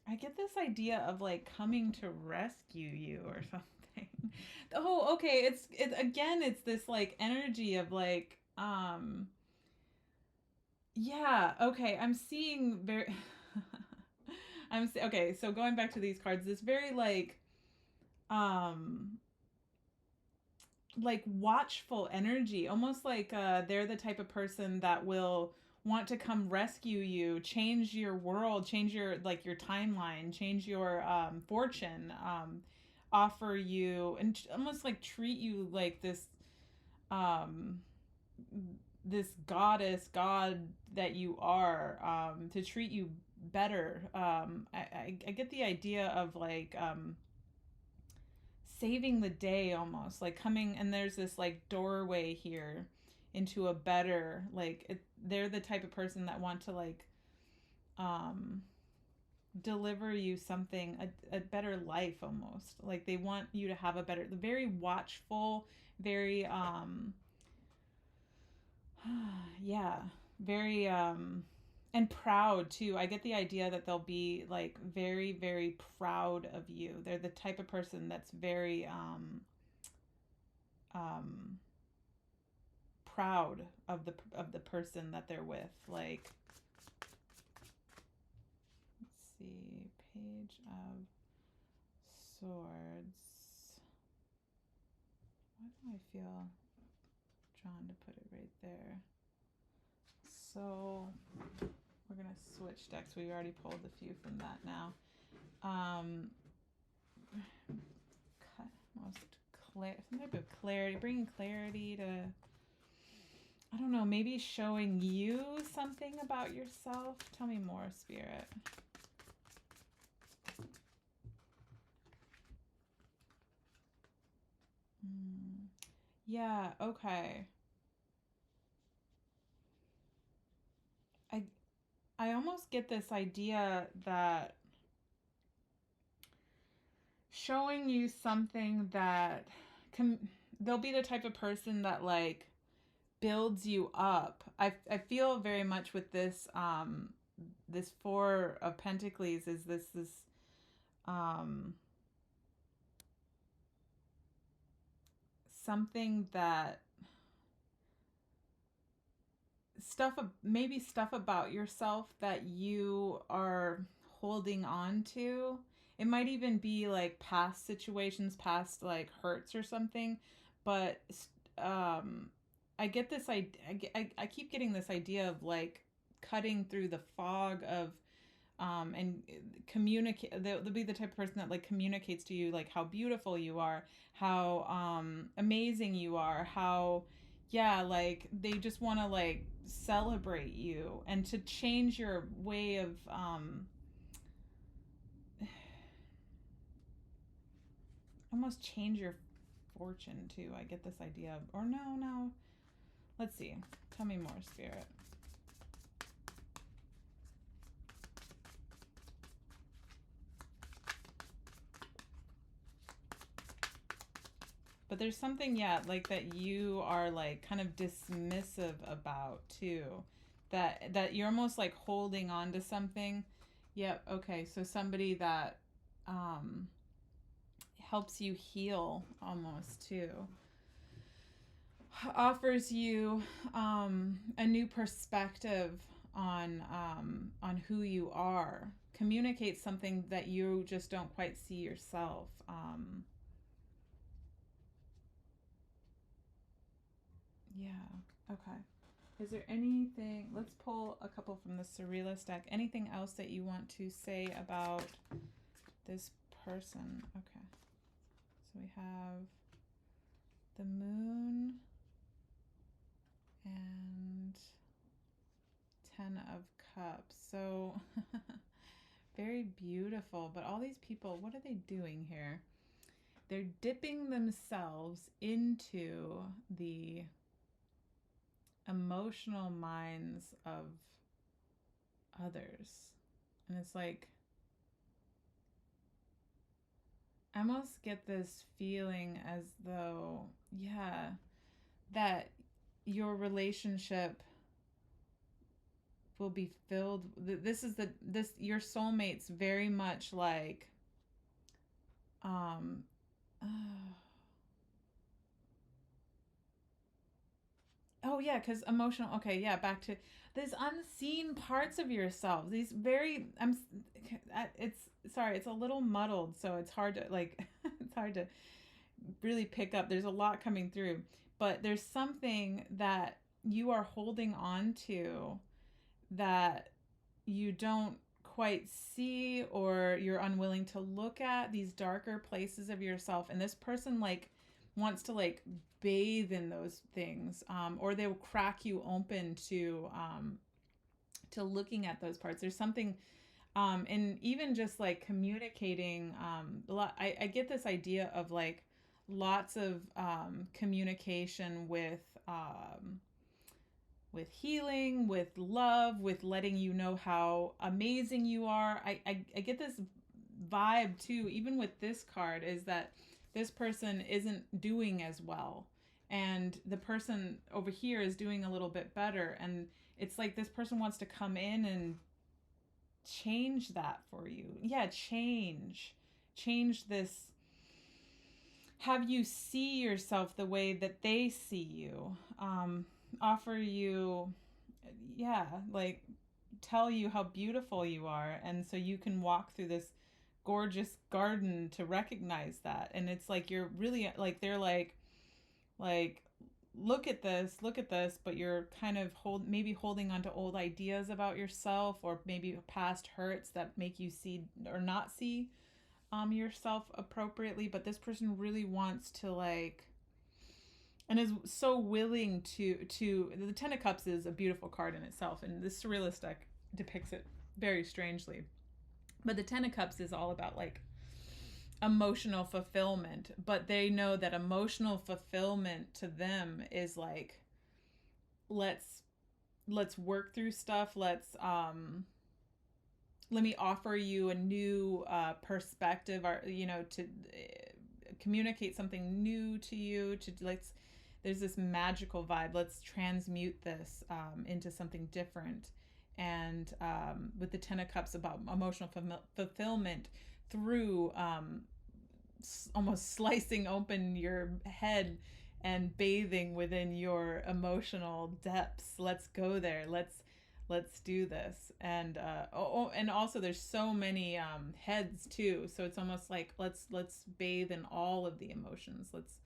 Speaker 1: I get this idea of like coming to rescue you or something. Oh, okay. It's again, it's this like energy of like, yeah, okay. I'm seeing very, okay. So going back to these cards, this very like watchful energy, almost like they're the type of person that will want to come rescue you, change your world, change your like your timeline, change your fortune, offer you and almost like treat you like this this god that you are, to treat you better. I get the idea of like saving the day, almost like coming, and there's this like doorway here into a better, like they're the type of person that want to like deliver you something, a better life, almost like they want you to have a better, very watchful, very yeah, very and proud too. I get the idea that they'll be like very, very proud of you. They're the type of person that's very proud of the person that they're with. Like, let's see, Page of Swords. Why do I feel drawn to put it right there. So we're going to switch decks. We already pulled a few from that now. Some type of clarity, bringing clarity to, I don't know, maybe showing you something about yourself. Tell me more, Spirit. Yeah, okay. I almost get this idea that showing you something that they'll be the type of person that like builds you up. I feel very much with this this Four of Pentacles is this something that maybe stuff about yourself that you are holding on to. It might even be like past situations, past like hurts or something, but I get this I keep getting this idea of like cutting through the fog of and communicate. They'll be the type of person that like communicates to you like how beautiful you are, how amazing you are, how like they just want to like celebrate you and to change your way of almost change your fortune too. I get this idea of, or no. Let's see. Tell me more, Spirit. But there's something, yeah, like that you are like kind of dismissive about too. That you're almost like holding on to something. Yep, okay. So somebody that helps you heal almost too. Offers you a new perspective on who you are. Communicates something that you just don't quite see yourself. Yeah. Okay. Is there anything? Let's pull a couple from the Surrealist deck. Anything else that you want to say about this person? Okay. So we have the Moon and 10 of Cups. So very beautiful. But all these people, what are they doing here? They're dipping themselves into the emotional minds of others. And it's like, I almost get this feeling as though, yeah, that your relationship will be filled. Your soulmate's very much like, oh yeah, because emotional. Okay, yeah, back to these unseen parts of yourself. These very, it's sorry, it's a little muddled, so it's hard to like, it's hard to really pick up. There's a lot coming through, but there's something that you are holding on to that you don't quite see, or you're unwilling to look at these darker places of yourself, and this person like wants to like bathe in those things, or they will crack you open to looking at those parts. There's something and even just like communicating a lot. I get this idea of like lots of communication with healing, with love, with letting you know how amazing you are. I get this vibe too, even with this card, is that this person isn't doing as well. And the person over here is doing a little bit better. And it's like this person wants to come in and change that for you. Yeah, change this. Have you see yourself the way that they see you. Offer you, yeah, like tell you how beautiful you are, and so you can walk through this gorgeous garden to recognize that. And it's like you're really like, they're like look at this, but you're kind of maybe holding on to old ideas about yourself, or maybe past hurts that make you see or not see yourself appropriately. But this person really wants to, like, and is so willing to the Ten of Cups is a beautiful card in itself, and this Surrealist deck depicts it very strangely. But the Ten of Cups is all about, like, emotional fulfillment, but they know that emotional fulfillment to them is like, let's work through stuff, let's let me offer you a new perspective, or, you know, to communicate something new to you, to there's this magical vibe, let's transmute this into something different. And with the Ten of Cups, about emotional fulfillment through almost slicing open your head and bathing within your emotional depths. Let's go there. Let's do this. And and also there's so many heads too. So it's almost like let's bathe in all of the emotions. Let's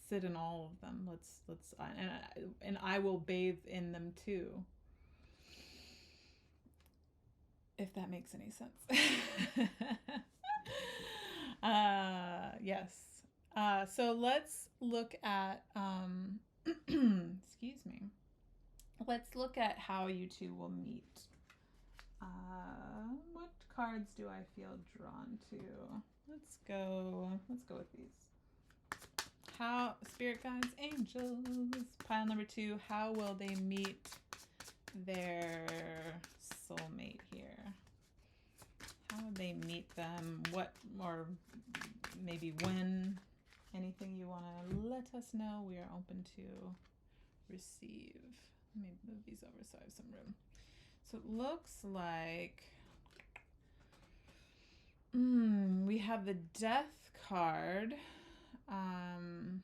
Speaker 1: sit in all of them. Let's and I will bathe in them too. If that makes any sense. Yes. So let's look at, excuse me. Let's look at how you two will meet. What cards do I feel drawn to? Let's go with these. How, Spirit Guides, Angels, pile number 2, how will they meet their soulmate here? How would they meet them? What, or maybe when? Anything you want to let us know, we are open to receive. Let me move these over so I have some room. So it looks like we have the Death card. And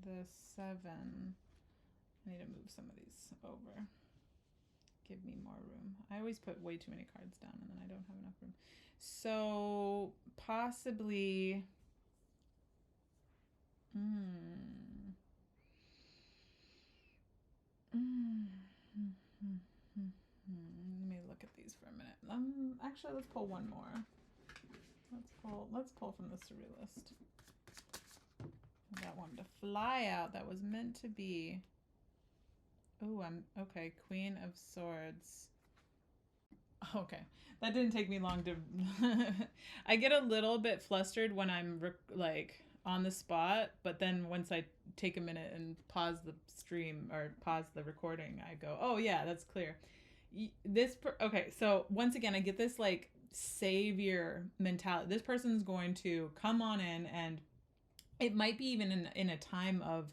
Speaker 1: the 7. I need to move some of these over. Give me more room. I always put way too many cards down and then I don't have enough room. So possibly let me look at these for a minute. Actually, let's pull one more. Let's pull from the Surrealist. That one to fly out. That was meant to be. Oh, okay. Queen of Swords. Okay, that didn't take me long to. I get a little bit flustered when I'm like on the spot, but then once I take a minute and pause the stream or pause the recording, I go, oh yeah, that's clear. Okay, so once again, I get this like savior mentality. This person's going to come on in, and it might be even in a time of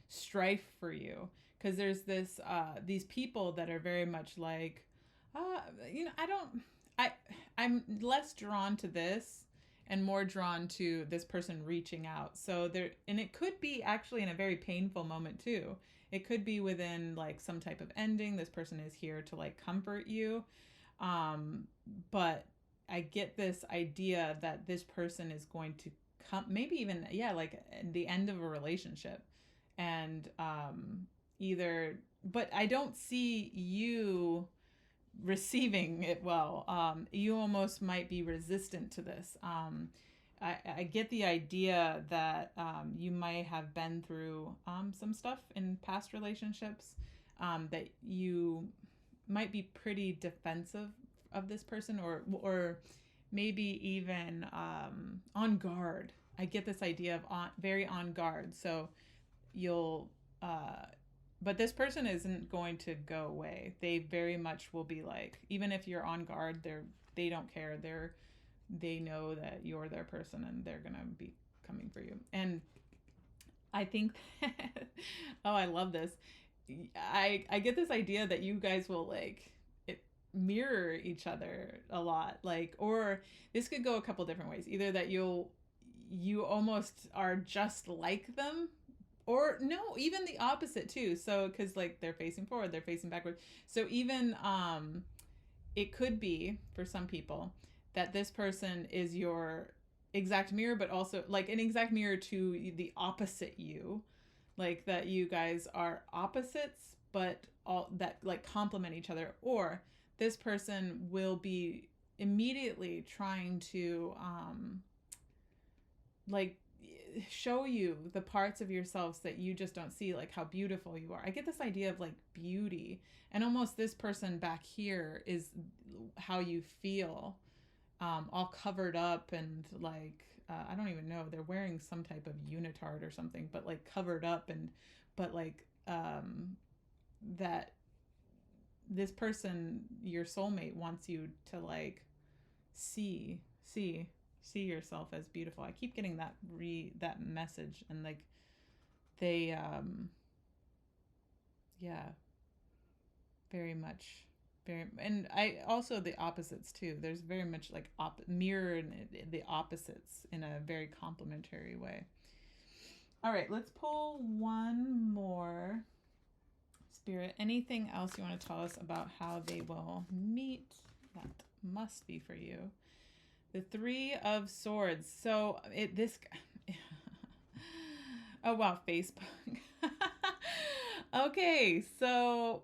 Speaker 1: strife for you, because there's this these people that are very much like, you know, I'm less drawn to this and more drawn to this person reaching out. So there, and it could be actually in a very painful moment too. It could be within like some type of ending. This person is here to like comfort you. But I get this idea that this person is going to come, maybe even, yeah, like the end of a relationship. And either, but I don't see you receiving it well. You almost might be resistant to this. I get the idea that you might have been through some stuff in past relationships, that you might be pretty defensive of this person, or maybe even on guard. I get this idea of very on guard. So you'll but this person isn't going to go away. They very much will be like, even if you're on guard, they don't care. They know that you're their person and they're gonna be coming for you. And I think oh, I love this. I get this idea that you guys will like mirror each other a lot, like, or this could go a couple different ways. Either that you almost are just like them, or no, even the opposite too. So because like they're facing forward, they're facing backward. So even it could be for some people that this person is your exact mirror, but also like an exact mirror to the opposite you, like that you guys are opposites, but all that like complement each other. Or this person will be immediately trying to like show you the parts of yourselves that you just don't see, like how beautiful you are. I get this idea of like beauty, and almost this person back here is how you feel, all covered up and like I don't even know, they're wearing some type of unitard or something, but like covered up, and but like that this person, your soulmate, wants you to like see yourself as beautiful. I keep getting that message, and like they yeah, very much, very. And I also the opposites too, there's very much like mirror and the opposites in a very complimentary way. All right, let's pull one more. Spirit, anything else you want to tell us about how they will meet? That must be for you. The Three of Swords. So this oh wow, Facebook. Okay, so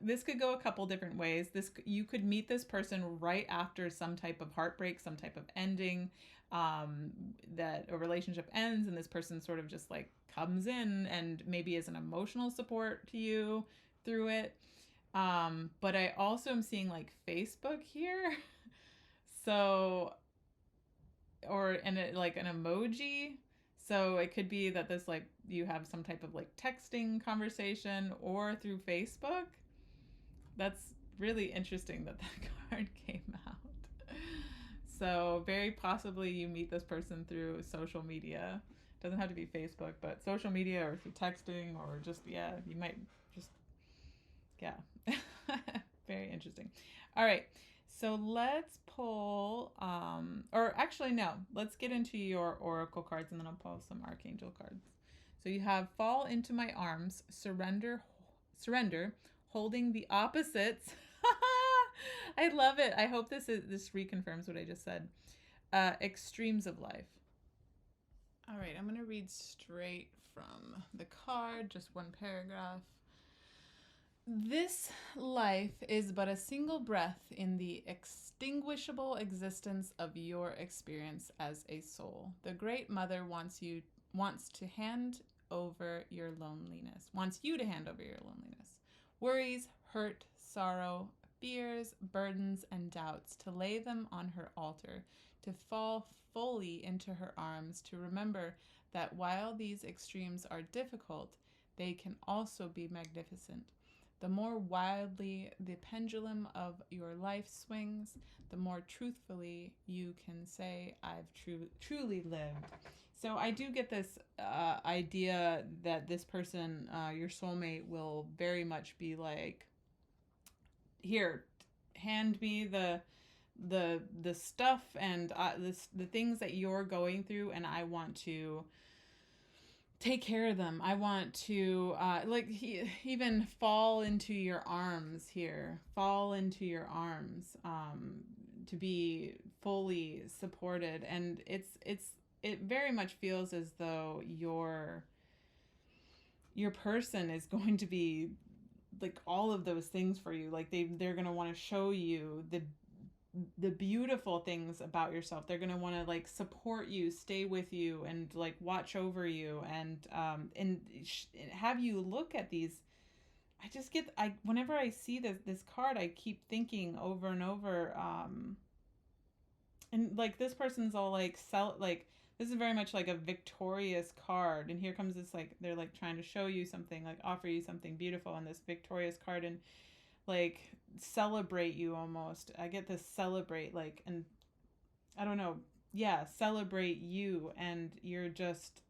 Speaker 1: this could go a couple different ways. You could meet this person right after some type of heartbreak, some type of ending, that a relationship ends, and this person sort of just like comes in and maybe is an emotional support to you through it. But I also am seeing like Facebook here. So, like an emoji. So it could be that this like you have some type of like texting conversation or through Facebook. That's really interesting that card came out. So very possibly you meet this person through social media. Doesn't have to be Facebook, but social media or through texting, or just, yeah, you might just, yeah. Very interesting. All right. So let's pull, or actually, no, let's get into your oracle cards, and then I'll pull some archangel cards. So you have fall into my arms, surrender, holding the opposites. I love it. I hope this reconfirms what I just said. Extremes of life. All right, I'm going to read straight from the card, just one paragraph. This life is but a single breath in the extinguishable existence of your experience as a soul. The Great Mother wants you to hand over your loneliness. Worries, hurt, sorrow, fears, burdens, and doubts, to lay them on her altar, to fall fully into her arms, to remember that while these extremes are difficult, they can also be magnificent. The more wildly the pendulum of your life swings, the more truthfully you can say, I've truly lived. So I do get this idea that this person, your soulmate, will very much be like, here, hand me the stuff and the things that you're going through, and I want to take care of them. I want to even fall into your arms here. Fall into your arms, to be fully supported. And it very much feels as though your person is going to be like all of those things for you. Like they're going to want to show you the beautiful things about yourself. They're going to want to like support you, stay with you, and like watch over you, and have you look at these. Whenever I see this card, I keep thinking over and over, and like this person's all like this is very much like a victorious card, and here comes this, like they're like trying to show you something, like offer you something beautiful on this victorious card, and like celebrate you almost. I get this celebrate, like, and I don't know, yeah, celebrate you, and you're just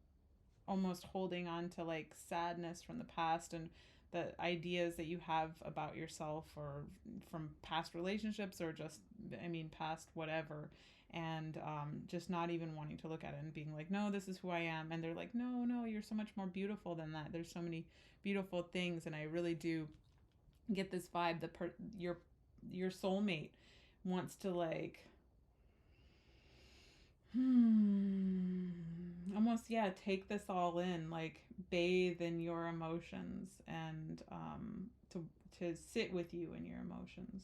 Speaker 1: almost holding on to like sadness from the past, and the ideas that you have about yourself, or from past relationships, or just, I mean, past whatever, and just not even wanting to look at it and being like, no, this is who I am. And they're like, no, you're so much more beautiful than that. There's so many beautiful things. And I really do get this vibe that your soulmate wants to like almost, yeah, take this all in, like bathe in your emotions, and to sit with you in your emotions,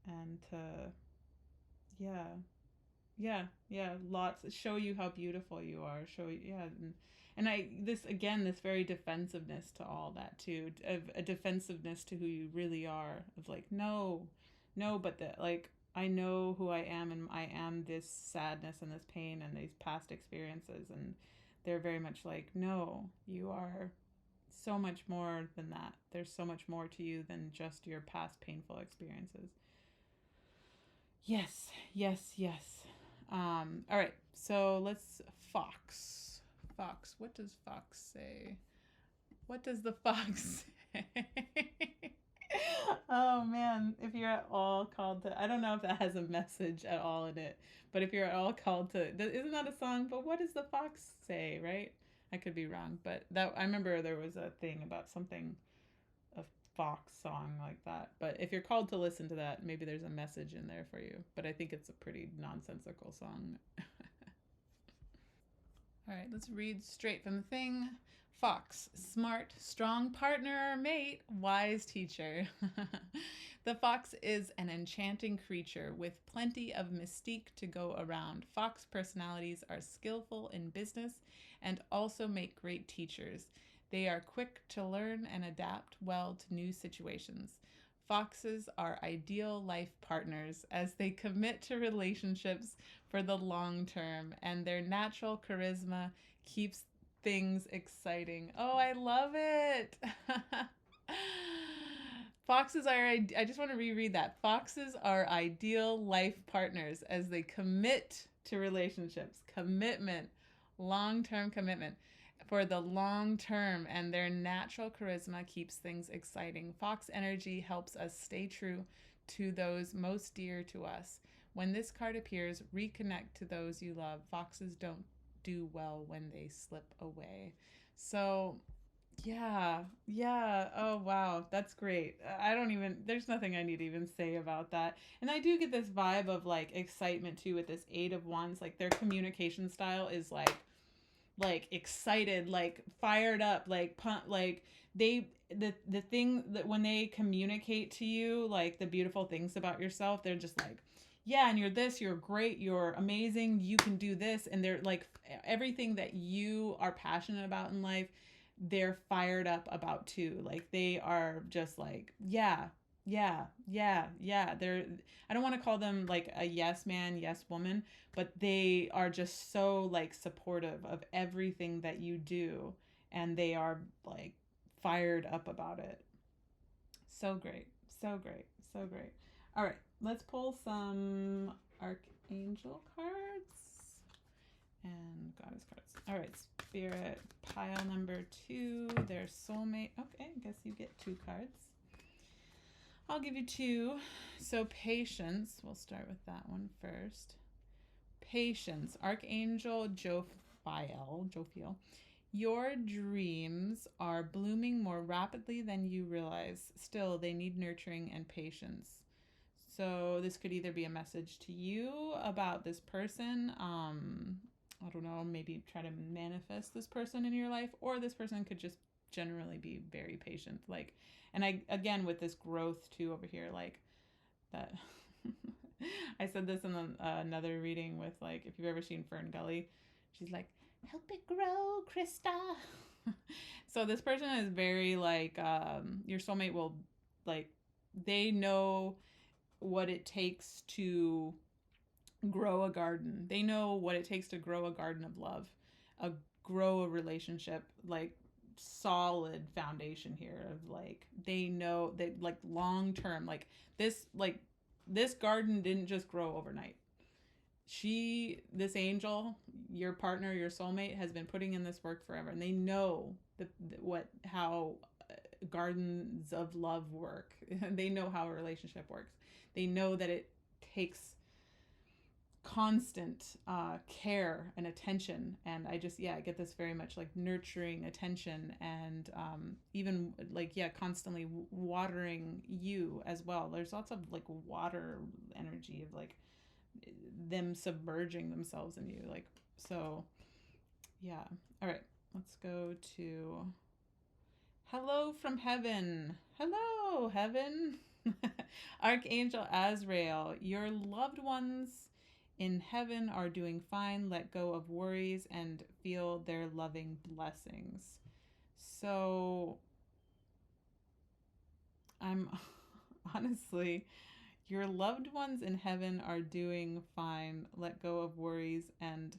Speaker 1: and to, yeah, yeah, lots, show you how beautiful you are, show you, yeah. And I, this again, this very defensiveness to all that too, of a defensiveness to who you really are, of like, no, no, but that, like, I know who I am, and I am this sadness and this pain and these past experiences, and they're very much like, no, you are so much more than that. There's so much more to you than just your past painful experiences. Yes, yes, yes. All right, so let's Fox. Fox. What does Fox say? What does the fox say? Oh man, if you're at all called to, I don't know if that has a message at all in it, but if you're at all called to, isn't that a song? But what does the fox say, right? I could be wrong, but that, I remember there was a thing about something, a fox song like that. But if you're called to listen to that, maybe there's a message in there for you. But I think it's a pretty nonsensical song. All right, let's read straight from the thing. Fox, smart, strong partner or mate, wise teacher. The fox is an enchanting creature with plenty of mystique to go around. Fox personalities are skillful in business and also make great teachers. They are quick to learn and adapt well to new situations. Foxes are ideal life partners as they commit to relationships for the long term, and their natural charisma keeps things exciting. Oh, I love it. Foxes are, I just want to reread that. Foxes are ideal life partners as they commit to relationships, commitment, long term commitment for the long term, and their natural charisma keeps things exciting. Fox energy helps us stay true to those most dear to us. When this card appears, reconnect to those you love. Foxes don't do well when they slip away. So, yeah, yeah. Oh, wow. That's great. I don't even, there's nothing I need to even say about that. And I do get this vibe of like excitement too with this Eight of Wands. Like their communication style is like excited, like fired up, like pump, like they, the thing that when they communicate to you like the beautiful things about yourself, they're just like, yeah, and you're this, you're great, you're amazing, you can do this, and they're like everything that you are passionate about in life, they're fired up about too. Like they are just like, yeah, yeah, yeah, yeah. They're, I don't want to call them like a yes man, yes woman, but they are just so like supportive of everything that you do, and they are like fired up about it. So great, so great, so great. All right, let's pull some archangel cards and goddess cards. All right, spirit pile number 2, their soulmate. Okay, I guess you get 2 cards. I'll give you 2. So patience, we'll start with that one first. Patience, Archangel Jophiel. Your dreams are blooming more rapidly than you realize. Still, they need nurturing and patience. So this could either be a message to you about this person. I don't know, maybe try to manifest this person in your life, or this person could just generally be very patient. Like, and I, again, with this growth too over here, like that. I said this in another reading with, like, if you've ever seen Fern Gully, she's like, help it grow, Krista. So this person is very like, your soulmate will, like, they know what it takes to grow a garden. They know what it takes to grow a garden of love, grow a relationship, like solid foundation here of like, they know that like long term, like this garden didn't just grow overnight. This angel, your partner, your soulmate, has been putting in this work forever, and they know how gardens of love work. They know how a relationship works. They know that it takes constant care and attention. And I just, I get this very much like nurturing attention, and even like, constantly watering you as well. There's lots of like water energy of like them submerging themselves in you. Like, so yeah. All right, let's go to hello from heaven. Hello, heaven. Archangel Azrael, your loved ones in heaven are doing fine. Let go of worries and feel their loving blessings. So I'm honestly, your loved ones in heaven are doing fine. Let go of worries and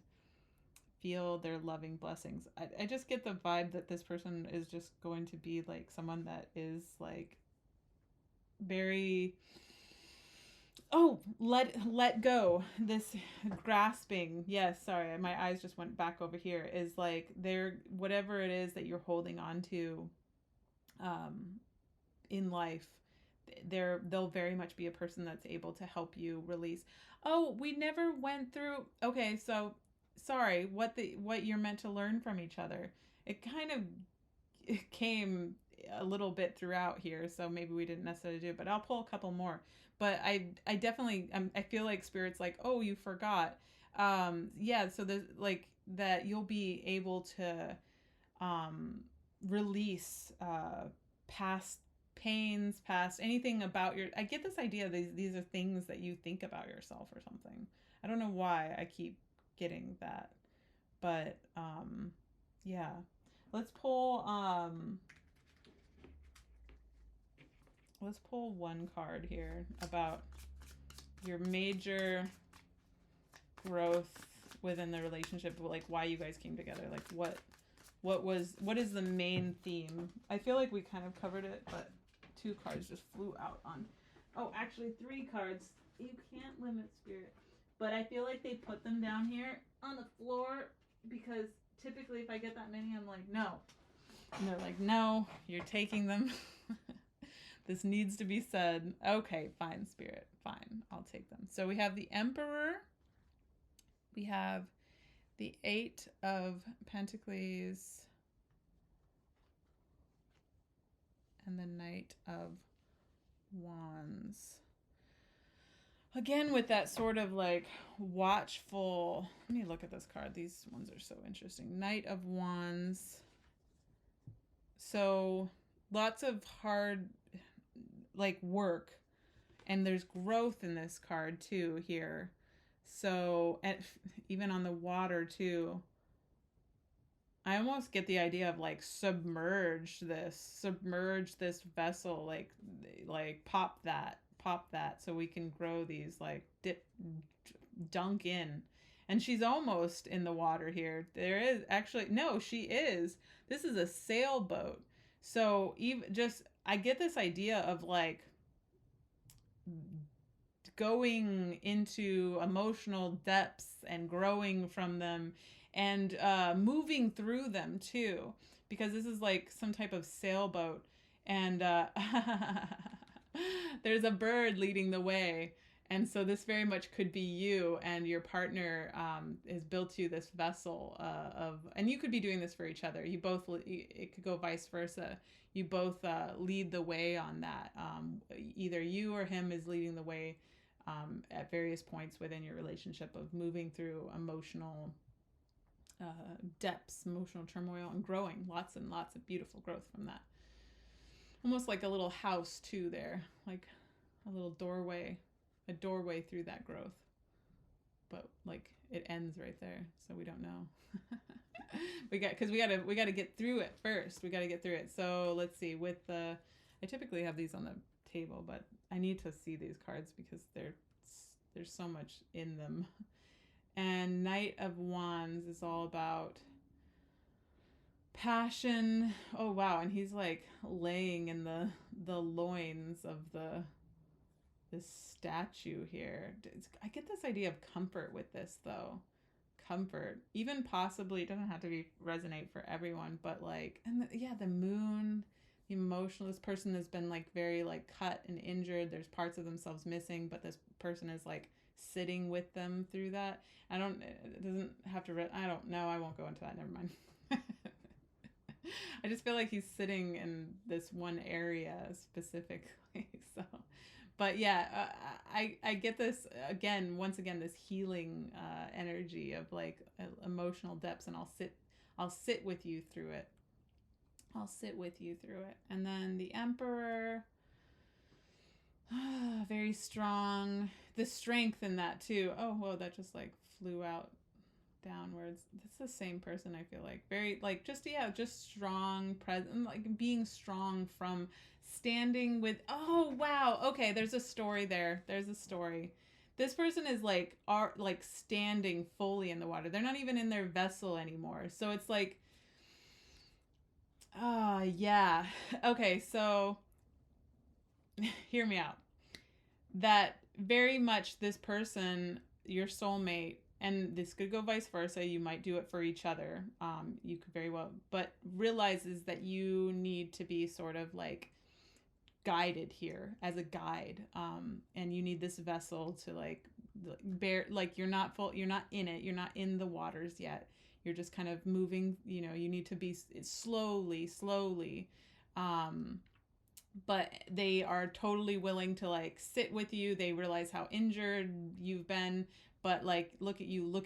Speaker 1: feel their loving blessings. I just get the vibe that this person is just going to be like someone that is like very let go. This grasping, yes, sorry, my eyes just went back over here, is like they're, whatever it is that you're holding on to in life, they'll very much be a person that's able to help you release. Oh, we never went through, okay, so sorry, what you're meant to learn from each other. It kind of came a little bit throughout here, so maybe we didn't necessarily do it, but I'll pull a couple more. But I definitely, I feel like Spirit's like, oh, you forgot. So there's like that you'll be able to release past pains, past anything about your, I get this idea these are things that you think about yourself or something. I don't know why I keep getting that, but yeah. Let's pull one card here about your major growth within the relationship, like why you guys came together, like what is the main theme. I feel like we kind of covered it, but 2 cards just flew out on, oh, actually 3 cards. You can't limit Spirit, but I feel like they put them down here on the floor because typically if I get that many, I'm like, no. And they're like, no, you're taking them. This needs to be said. Okay, fine, Spirit. Fine, I'll take them. So we have the Emperor. We have the 8 of Pentacles. And the Knight of Wands. Again, with that sort of like watchful, let me look at this card. These ones are so interesting. Knight of Wands. So lots of hard like work, and there's growth in this card too here. So even on the water too, I almost get the idea of like submerge this vessel, like pop that so we can grow these, like dunk in. And she's almost in the water here. There is actually, no, she is. This is a sailboat. So even just, I get this idea of like going into emotional depths and growing from them and moving through them too, because this is like some type of sailboat, and there's a bird leading the way. And so this very much could be you, and your partner has built you this vessel and you could be doing this for each other. You both, it could go vice versa. You both lead the way on that. Either you or him is leading the way at various points within your relationship of moving through emotional depths, emotional turmoil, and growing. Lots and lots of beautiful growth from that. Almost like a little house too there, like a little doorway. A doorway through that growth, but like it ends right there, so we don't know. we got to get through it first. We got to get through it. So let's see. With the, I typically have these on the table, but I need to see these cards because there's so much in them. And Knight of Wands is all about passion. Oh wow, and he's like laying in the loins of this statue here. I get this idea of comfort with this though. Comfort, even possibly, it doesn't have to resonate for everyone, but like, and the moon, the emotional, this person has been like very like cut and injured. There's parts of themselves missing, but this person is like sitting with them through that. It doesn't have to, I don't know. I won't go into that. Never mind. I just feel like he's sitting in this one area specifically. So, but yeah, I get this again, once again, this healing energy of like emotional depths, and I'll sit with you through it. I'll sit with you through it. And then the Emperor, very strong. The strength in that too. Oh, whoa, that just like flew out downwards. That's the same person, I feel like. Very like just strong present, like being strong from standing with. Oh wow, okay, there's a story there. There's a story. This person is like standing fully in the water. They're not even in their vessel anymore. So it's like yeah. Okay, so hear me out. That very much this person, your soulmate, and this could go vice versa. You might do it for each other. You could very well, but realizes that you need to be sort of like guided here as a guide. And you need this vessel to like bear, like you're not in it. You're not in the waters yet. You're just kind of moving, you need to be slowly. But they are totally willing to like sit with you. They realize how injured you've been, but like look at you,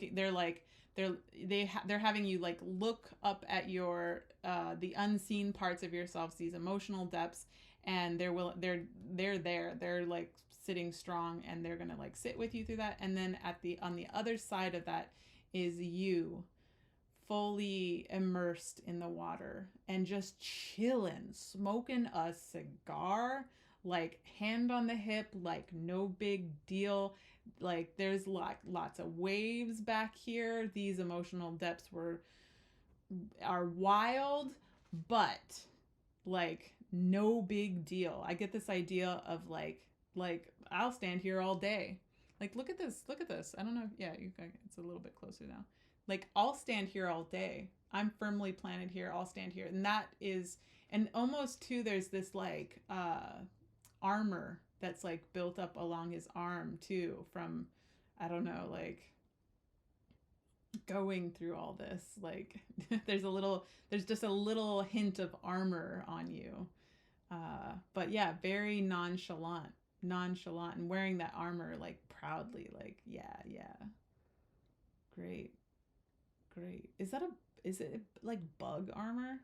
Speaker 1: they're having you like look up at your the unseen parts of yourselves, these emotional depths, and they're like sitting strong, and they're gonna like sit with you through that. And then on the other side of that is you, fully immersed in the water and just chilling, smoking a cigar, like hand on the hip, like no big deal. Like there's lots of waves back here. These emotional depths are wild, but like no big deal. I get this idea of like I'll stand here all day. Like look at this. I don't know. Yeah, it's a little bit closer now. Like I'll stand here all day. I'm firmly planted here. I'll stand here. And that is, and almost too, there's this like armor that's like built up along his arm too from, I don't know, like going through all this. Like there's just a little hint of armor on you. But yeah, very nonchalant and wearing that armor like proudly, like, yeah. Great. Is it like bug armor?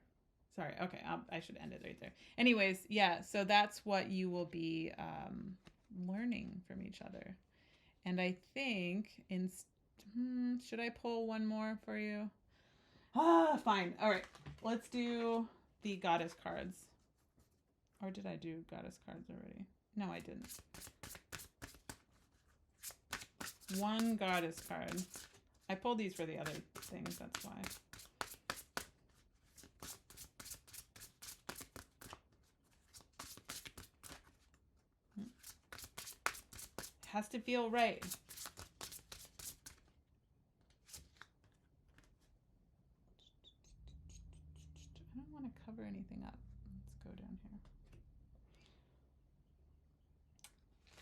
Speaker 1: Sorry. Okay. I should end it right there. Anyways, yeah. So that's what you will be learning from each other. And I think should I pull one more for you? Fine. All right. Let's do the goddess cards. Or did I do goddess cards already? No, I didn't. One goddess card. I pulled these for the other things, that's why. It has to feel right. I don't want to cover anything up. Let's go down here.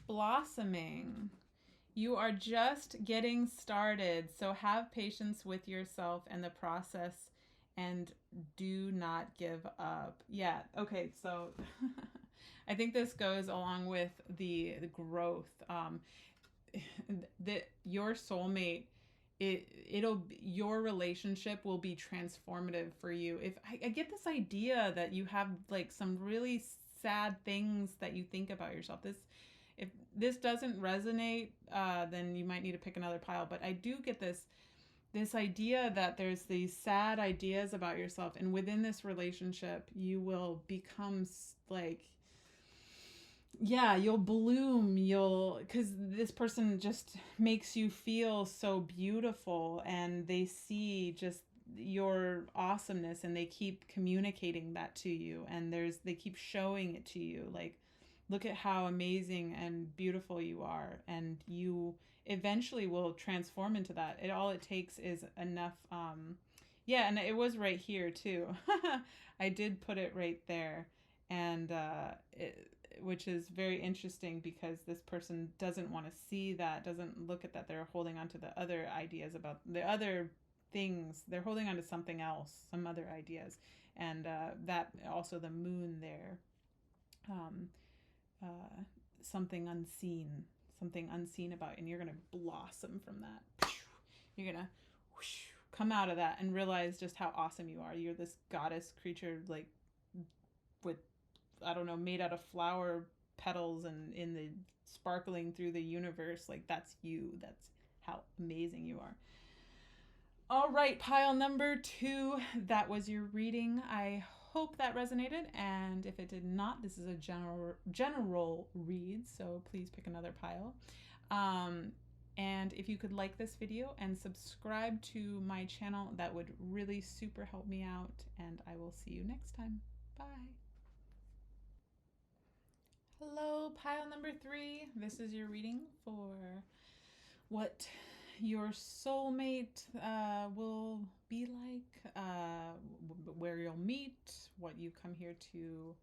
Speaker 1: Blossoming. You are just getting started, so have patience with yourself and the process, and do not give up. Yeah, okay, so I think this goes along with the growth. Your soulmate, your relationship will be transformative for you. If I get this idea that you have like some really sad things that you think about yourself. If this doesn't resonate, then you might need to pick another pile. But I do get this idea that there's these sad ideas about yourself, and within this relationship, you will become like, yeah, you'll bloom. Because this person just makes you feel so beautiful, and they see just your awesomeness, and they keep communicating that to you, and they keep showing it to you, like, look at how amazing and beautiful you are, and you eventually will transform into that. All it takes is enough. Yeah, and it was right here too. I did put it right there, and which is very interesting because this person doesn't want to see that, doesn't look at that. They're holding on to the other ideas about the other things. They're holding on to something else, some other ideas. And that also the moon there, something unseen about, and you're going to blossom from that. You're going to come out of that and realize just how awesome you are. You're this goddess creature, like with, I don't know, made out of flower petals and in the sparkling through the universe. Like that's you. That's how amazing you are. All right, pile number 2. That was your reading. I hope that resonated, and if it did not, this is a general read, so please pick another pile. And if you could like this video and subscribe to my channel, that would really super help me out, and I will see you next time. Bye. Hello, pile number 3. This is your reading for what your soulmate will be like, where you'll meet, what you come here to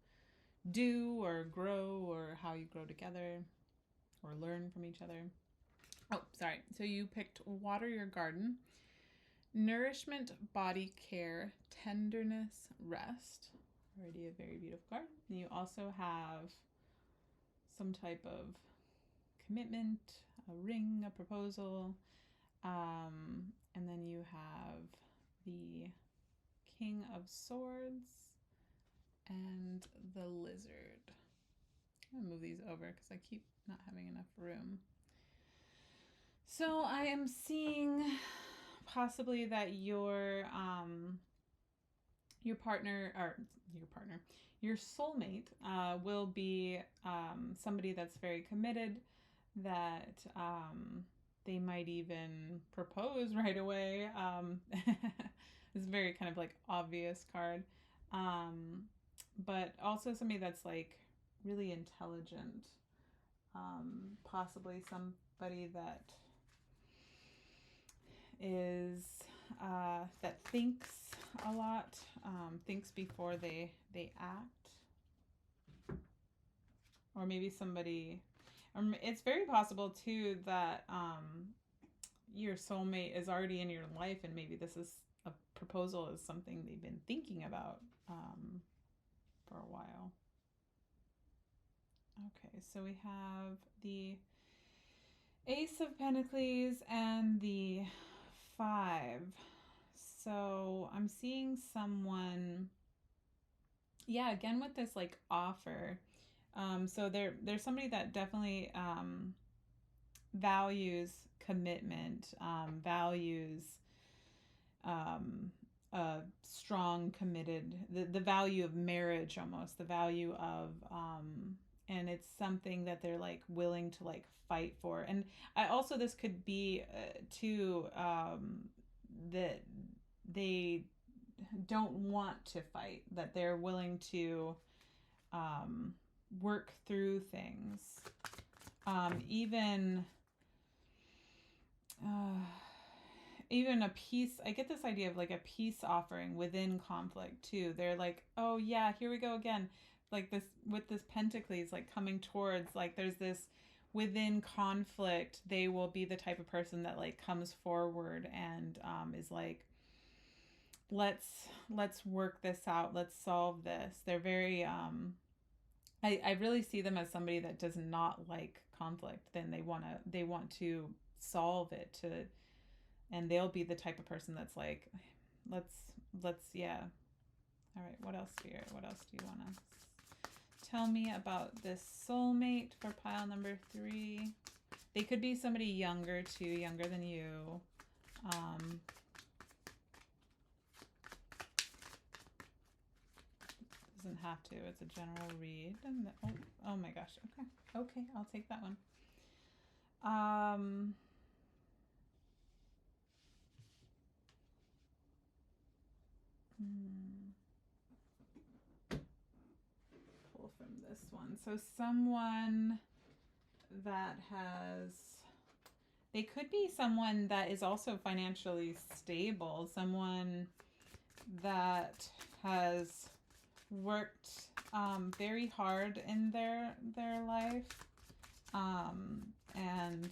Speaker 1: do or grow, or how you grow together or learn from each other. Oh, sorry. So you picked water your garden, nourishment, body care, tenderness, rest. Already a very beautiful card. And you also have some type of commitment, a ring, a proposal. And then you have the King of Swords and the Lizard. I'm gonna move these over because I keep not having enough room. So I am seeing possibly that your soulmate will be somebody that's very committed, that they might even propose right away. It's a very kind of like obvious card. But also somebody that's like really intelligent. Possibly somebody that is that thinks a lot, thinks before they act. Or maybe somebody, it's very possible too that your soulmate is already in your life, and maybe this is a proposal is something they've been thinking about for a while. Okay, so we have the Ace of Pentacles and the 5. So I'm seeing someone, yeah, again with this like offer. So there's somebody that definitely values commitment, values a strong committed, the value of marriage, almost the value of and it's something that they're like willing to like fight for. And I also, this could be too that they don't want to fight, that they're willing to work through things, even a peace. I get this idea of like a peace offering within conflict too. They're like, oh yeah, here we go again, like this with this Pentacles, like coming towards, like there's this within conflict, they will be the type of person that like comes forward and is like, let's work this out, let's solve this. They're very I really see them as somebody that does not like conflict. Then they want to solve it, and they'll be the type of person that's like, let's yeah. All right, what else do you want to tell me about this soulmate for pile number 3? They could be somebody younger too, younger than you. Doesn't have to. It's a general read. And oh my gosh. Okay, I'll take that one. Pull from this one. So someone that they could be someone that is also financially stable, someone that has worked very hard in their life. And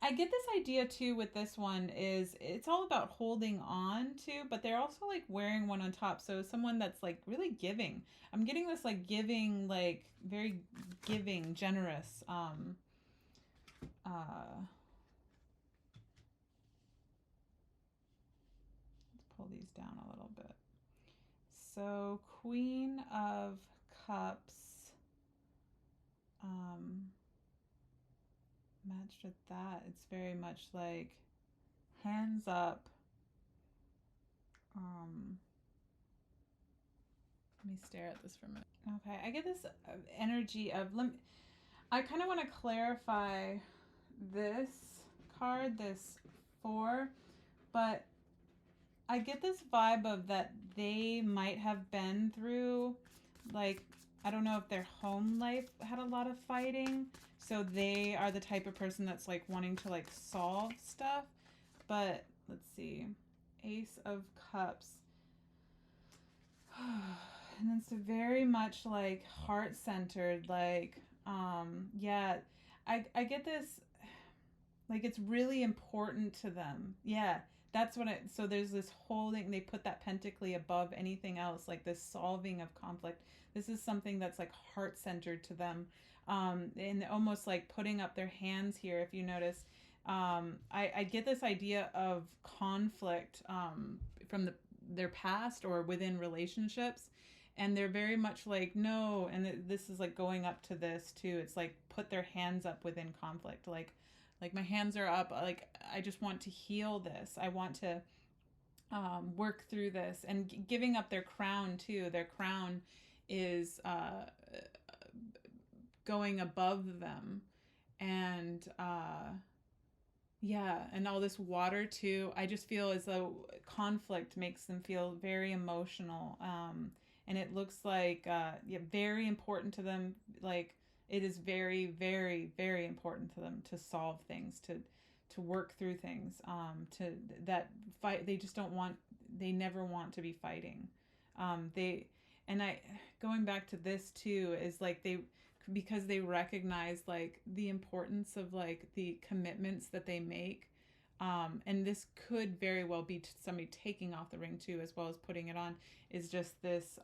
Speaker 1: I get this idea too with this one is it's all about holding on to, but they're also like wearing one on top. So someone that's like really giving. I'm getting this like giving, like very giving, generous. Let's pull these down a little bit. So Queen of Cups. Matched with that, it's very much like hands up. Let me stare at this for a minute. Okay, I get this energy of, I kind of want to clarify this card, this 4, but I get this vibe of that they might have been through, like, I don't know if their home life had a lot of fighting, so they are the type of person that's like wanting to like solve stuff. But let's see, Ace of Cups. And it's very much like heart-centered, like, yeah, I get this, like it's really important to them. Yeah, that's what it, so there's this holding, they put that pentacly above anything else, like this solving of conflict. This is something that's like heart-centered to them. And almost like putting up their hands here, if you notice. I get this idea of conflict from their past or within relationships, and they're very much like, no, and this is like going up to this too. It's like put their hands up within conflict, like my hands are up, like I just want to heal this. I want to work through this, and giving up their crown too. Their crown is going above them, and yeah, and all this water too. I just feel as though conflict makes them feel very emotional, and it looks like yeah, very important to them. Like it is very, very, very important to them to solve things, to work through things, to that fight. They just don't want. They never want to be fighting. They and I going back to this too is like they, because they recognize like the importance of like the commitments that they make, and this could very well be somebody taking off the ring too as well as putting it on, is just this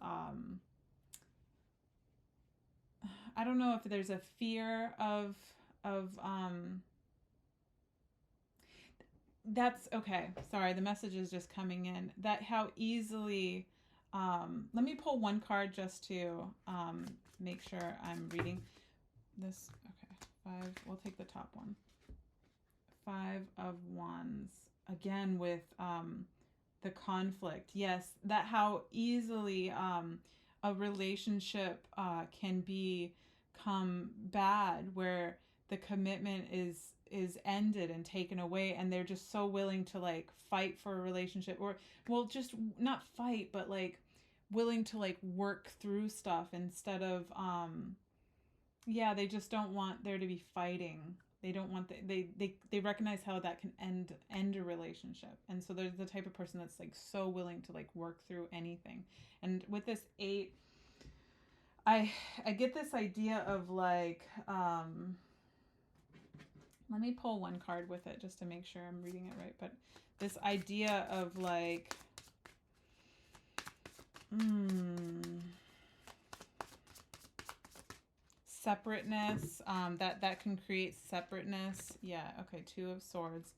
Speaker 1: I don't know if there's a fear of that's okay, sorry, the message is just coming in that how easily let me pull one card just to make sure I'm reading this. Okay, 5, we'll take the top one. 5 of Wands, again with the conflict. Yes, that how easily a relationship can become bad, where the commitment is ended and taken away, and they're just so willing to like fight for a relationship, or well, just not fight, but like willing to like work through stuff instead of yeah, they just don't want there to be fighting. They don't want they recognize how that can end a relationship, and so they're the type of person that's like so willing to like work through anything. And with this 8, I get this idea of like let me pull one card with it just to make sure I'm reading it right, but this idea of like separateness, that can create separateness. Yeah, okay, 2 of Swords.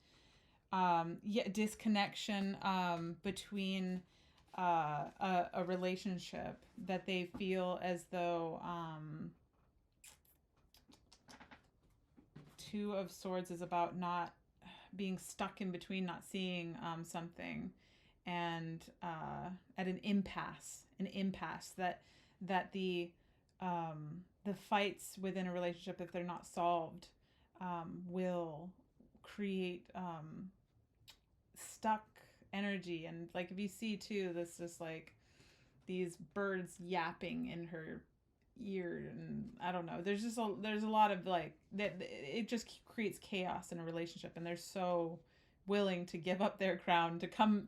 Speaker 1: Yeah, disconnection between a relationship, that they feel as though 2 of Swords is about not being stuck in between, not seeing something, and at an impasse that the fights within a relationship, if they're not solved, will create stuck energy. And like if you see too, this just like these birds yapping in her ear, and I don't know, there's a lot of like that, it just creates chaos in a relationship, and they're so willing to give up their crown to come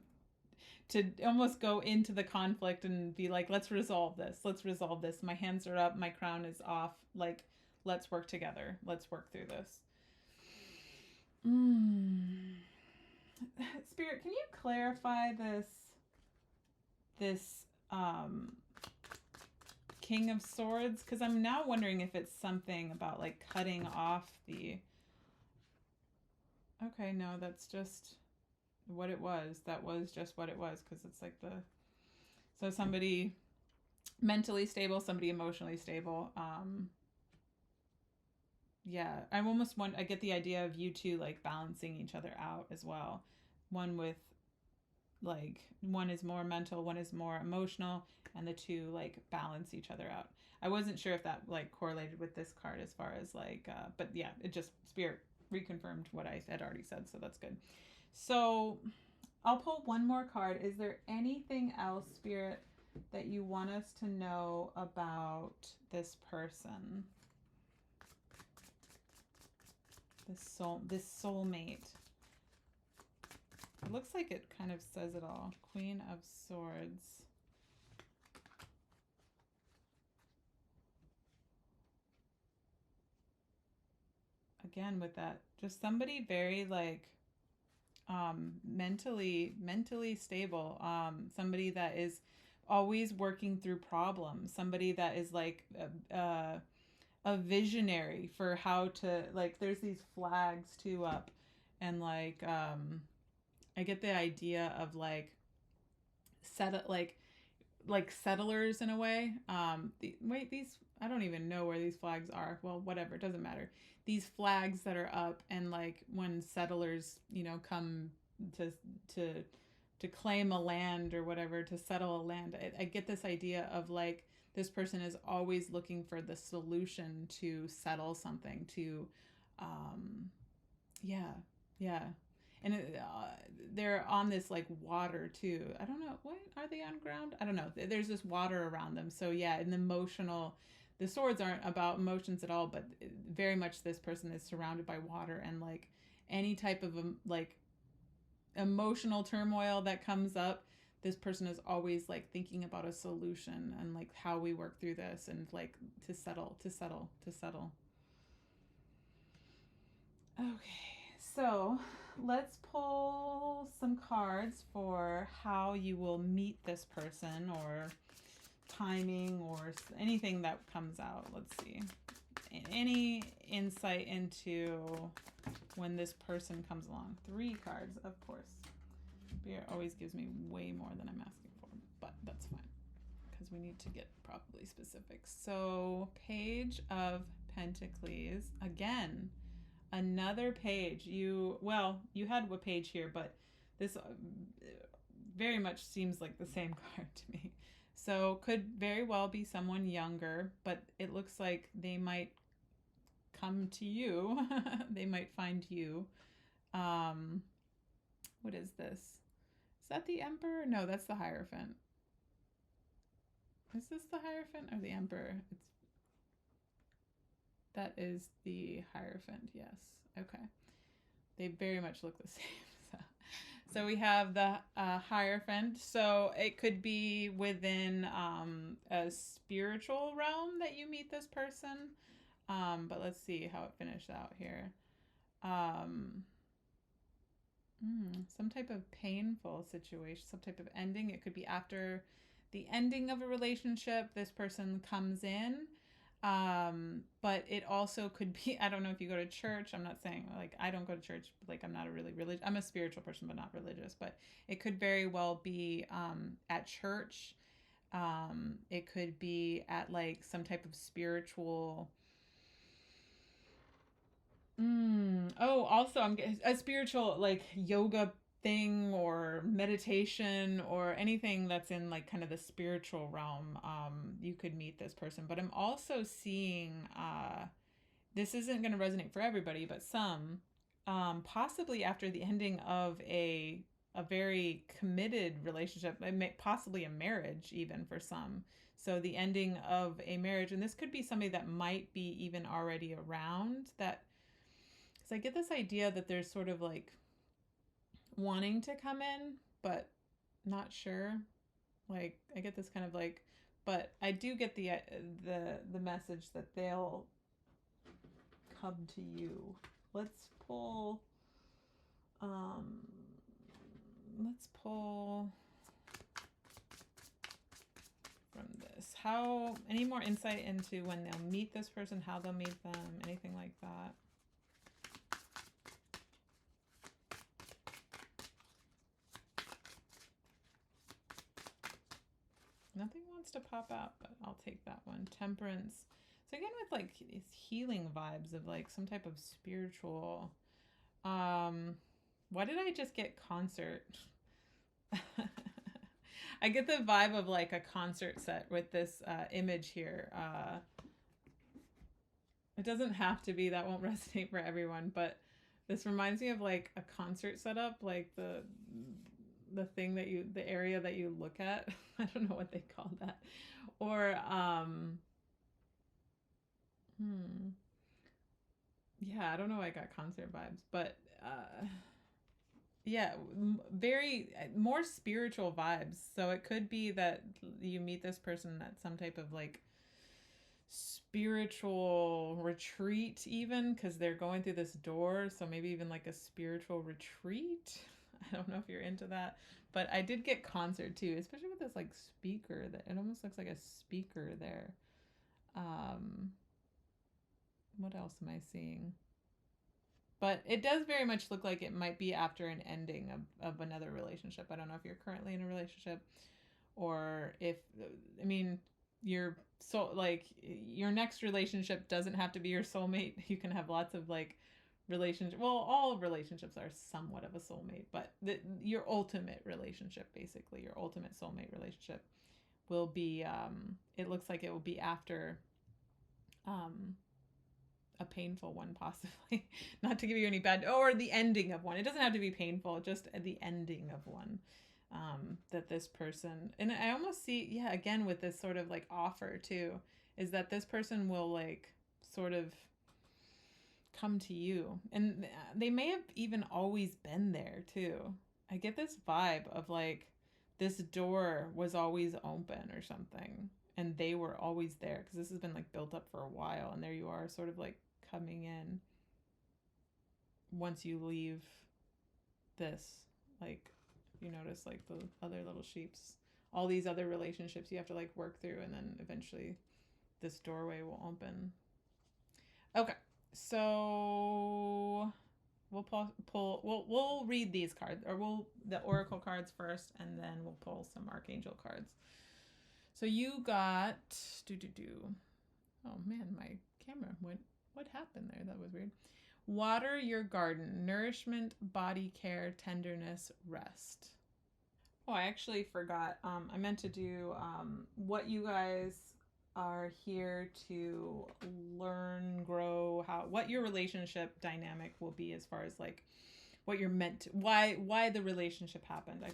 Speaker 1: to almost go into the conflict and be like, let's resolve this. Let's resolve this. My hands are up. My crown is off. Like, let's work together. Let's work through this. Spirit, can you clarify this King of Swords? Because I'm now wondering if it's something about like cutting off the... Okay, no, that's just what it was. That was just what it was, because it's like the... So somebody mentally stable, somebody emotionally stable. Yeah, I get the idea of you two like balancing each other out as well. One with like, one is more mental, one is more emotional, and the two like balance each other out. I wasn't sure if that like correlated with this card as far as like, but yeah, it just, Spirit reconfirmed what I had already said, so that's good. So I'll pull one more card. Is there anything else, Spirit, that you want us to know about this person? This soulmate. It looks like it kind of says it all. Queen of Swords. Again, with that, just somebody very like mentally stable. Somebody that is always working through problems. Somebody that is like a visionary for how to, like, there's these flags too up, and like I get the idea of like settlers in a way. These, I don't even know where these flags are. Well, whatever, it doesn't matter. These flags that are up, and like when settlers, you know, come to claim a land or whatever, to settle a land. I get this idea of like this person is always looking for the solution to settle something, to yeah. And they're on this like water too. I don't know, what are they on ground? I don't know. There's this water around them. So yeah, and the swords aren't about emotions at all, but very much this person is surrounded by water, and like any type of like emotional turmoil that comes up, this person is always like thinking about a solution and like how we work through this, and like to settle. Okay, so let's pull some cards for how you will meet this person, or timing, or anything that comes out. Let's see. Any insight into when this person comes along? 3 cards, of course. Spirit always gives me way more than I'm asking for, but that's fine, because we need to get probably specific. So, Page of Pentacles. Again, another page. You had a page here, but this very much seems like the same card to me. So could very well be someone younger, but it looks like they might come to you. They might find you. What is this? Is that the Emperor? No, that's the Hierophant. Is this the Hierophant or the Emperor? That is the Hierophant, yes. Okay. They very much look the same. So we have the Hierophant. So it could be within a spiritual realm that you meet this person. But let's see how it finished out here. Some type of painful situation, some type of ending. It could be after the ending of a relationship, this person comes in. But it also could be, I don't know if you go to church. I'm not saying like I don't go to church, like I'm not a really religious, I'm a spiritual person, but not religious. But it could very well be at church. It could be at like some type of spiritual. Also, I'm getting a spiritual like yoga thing, or meditation, or anything that's in like kind of the spiritual realm. You could meet this person, but I'm also seeing this isn't going to resonate for everybody, but some possibly after the ending of a very committed relationship, possibly a marriage even for some. So the ending of a marriage, and this could be somebody that might be even already around that. So I get this idea that there's sort of like wanting to come in, but not sure. Like, I get this kind of like, but I do get the message that they'll come to you. Let's pull um let's pull from this. How, any more insight into when they'll meet this person, how they'll meet them, anything like that? Nothing wants to pop out, but I'll take that one. Temperance. So again, with like these healing vibes of like some type of spiritual. Why did I just get concert? I get the vibe of like a concert set with this image here. It doesn't have to be, that won't resonate for everyone, but this reminds me of like a concert setup, like the thing that you, the area that you look at. I don't know what they call that. Or yeah, I don't know why I got concert vibes, but yeah, very more spiritual vibes. So it could be that you meet this person at some type of like spiritual retreat, even because they're going through this door. So maybe even like a spiritual retreat. I don't know if you're into that, but I did get concert too, especially with this like speaker that it almost looks like a speaker there. What else am I seeing? But it does very much look like it might be after an ending of another relationship. I don't know if you're currently in a relationship, or if, I mean, your soul, like your next relationship doesn't have to be your soulmate. You can have lots of like relationship. Well, all relationships are somewhat of a soulmate, but your ultimate relationship, basically your ultimate soulmate relationship, will be. It looks like it will be after. A painful one, possibly. Not to give you any bad, or the ending of one. It doesn't have to be painful, just the ending of one. That this person, and I almost see, yeah, again with this sort of like offer too, is that this person will like sort of come to you, and they may have even always been there too. I get this vibe of like this door was always open or something, and they were always there because this has been like built up for a while, and there you are sort of like coming in once you leave this, like, if you notice like the other little sheeps, all these other relationships you have to like work through, and then eventually this doorway will open. Okay, so we'll we'll read these cards, or we'll the oracle cards first, and then we'll pull some archangel cards. So you got oh man, my camera went, what happened there? That was weird. Water your garden, nourishment, body care, tenderness, rest. Oh, I actually forgot. I meant to do what you guys are here to learn, grow, how, what your relationship dynamic will be, as far as like what you're meant to, why the relationship happened. I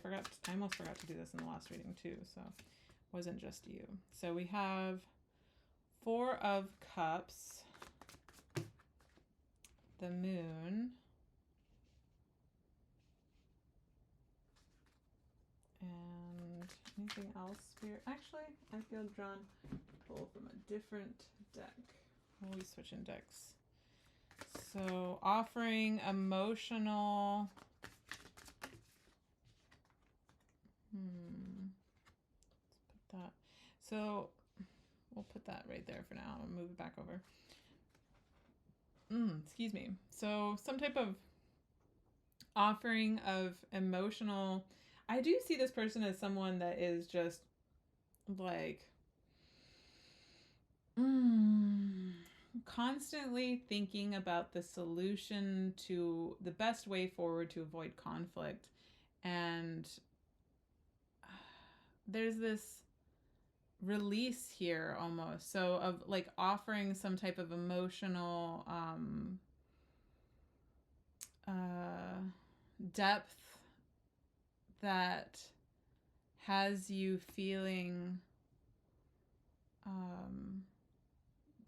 Speaker 1: almost forgot to do this in the last reading too, so it wasn't just you. So we have 4 of Cups, the Moon, and anything else? Actually, I feel drawn to pull from a different deck. Always switching decks. So offering emotional. Let's put that. So we'll put that right there for now. I'll move it back over. Excuse me. So some type of offering of emotional. I do see this person as someone that is just like constantly thinking about the solution, to the best way forward to avoid conflict. And there's this release here almost, so of like offering some type of emotional depth that has you feeling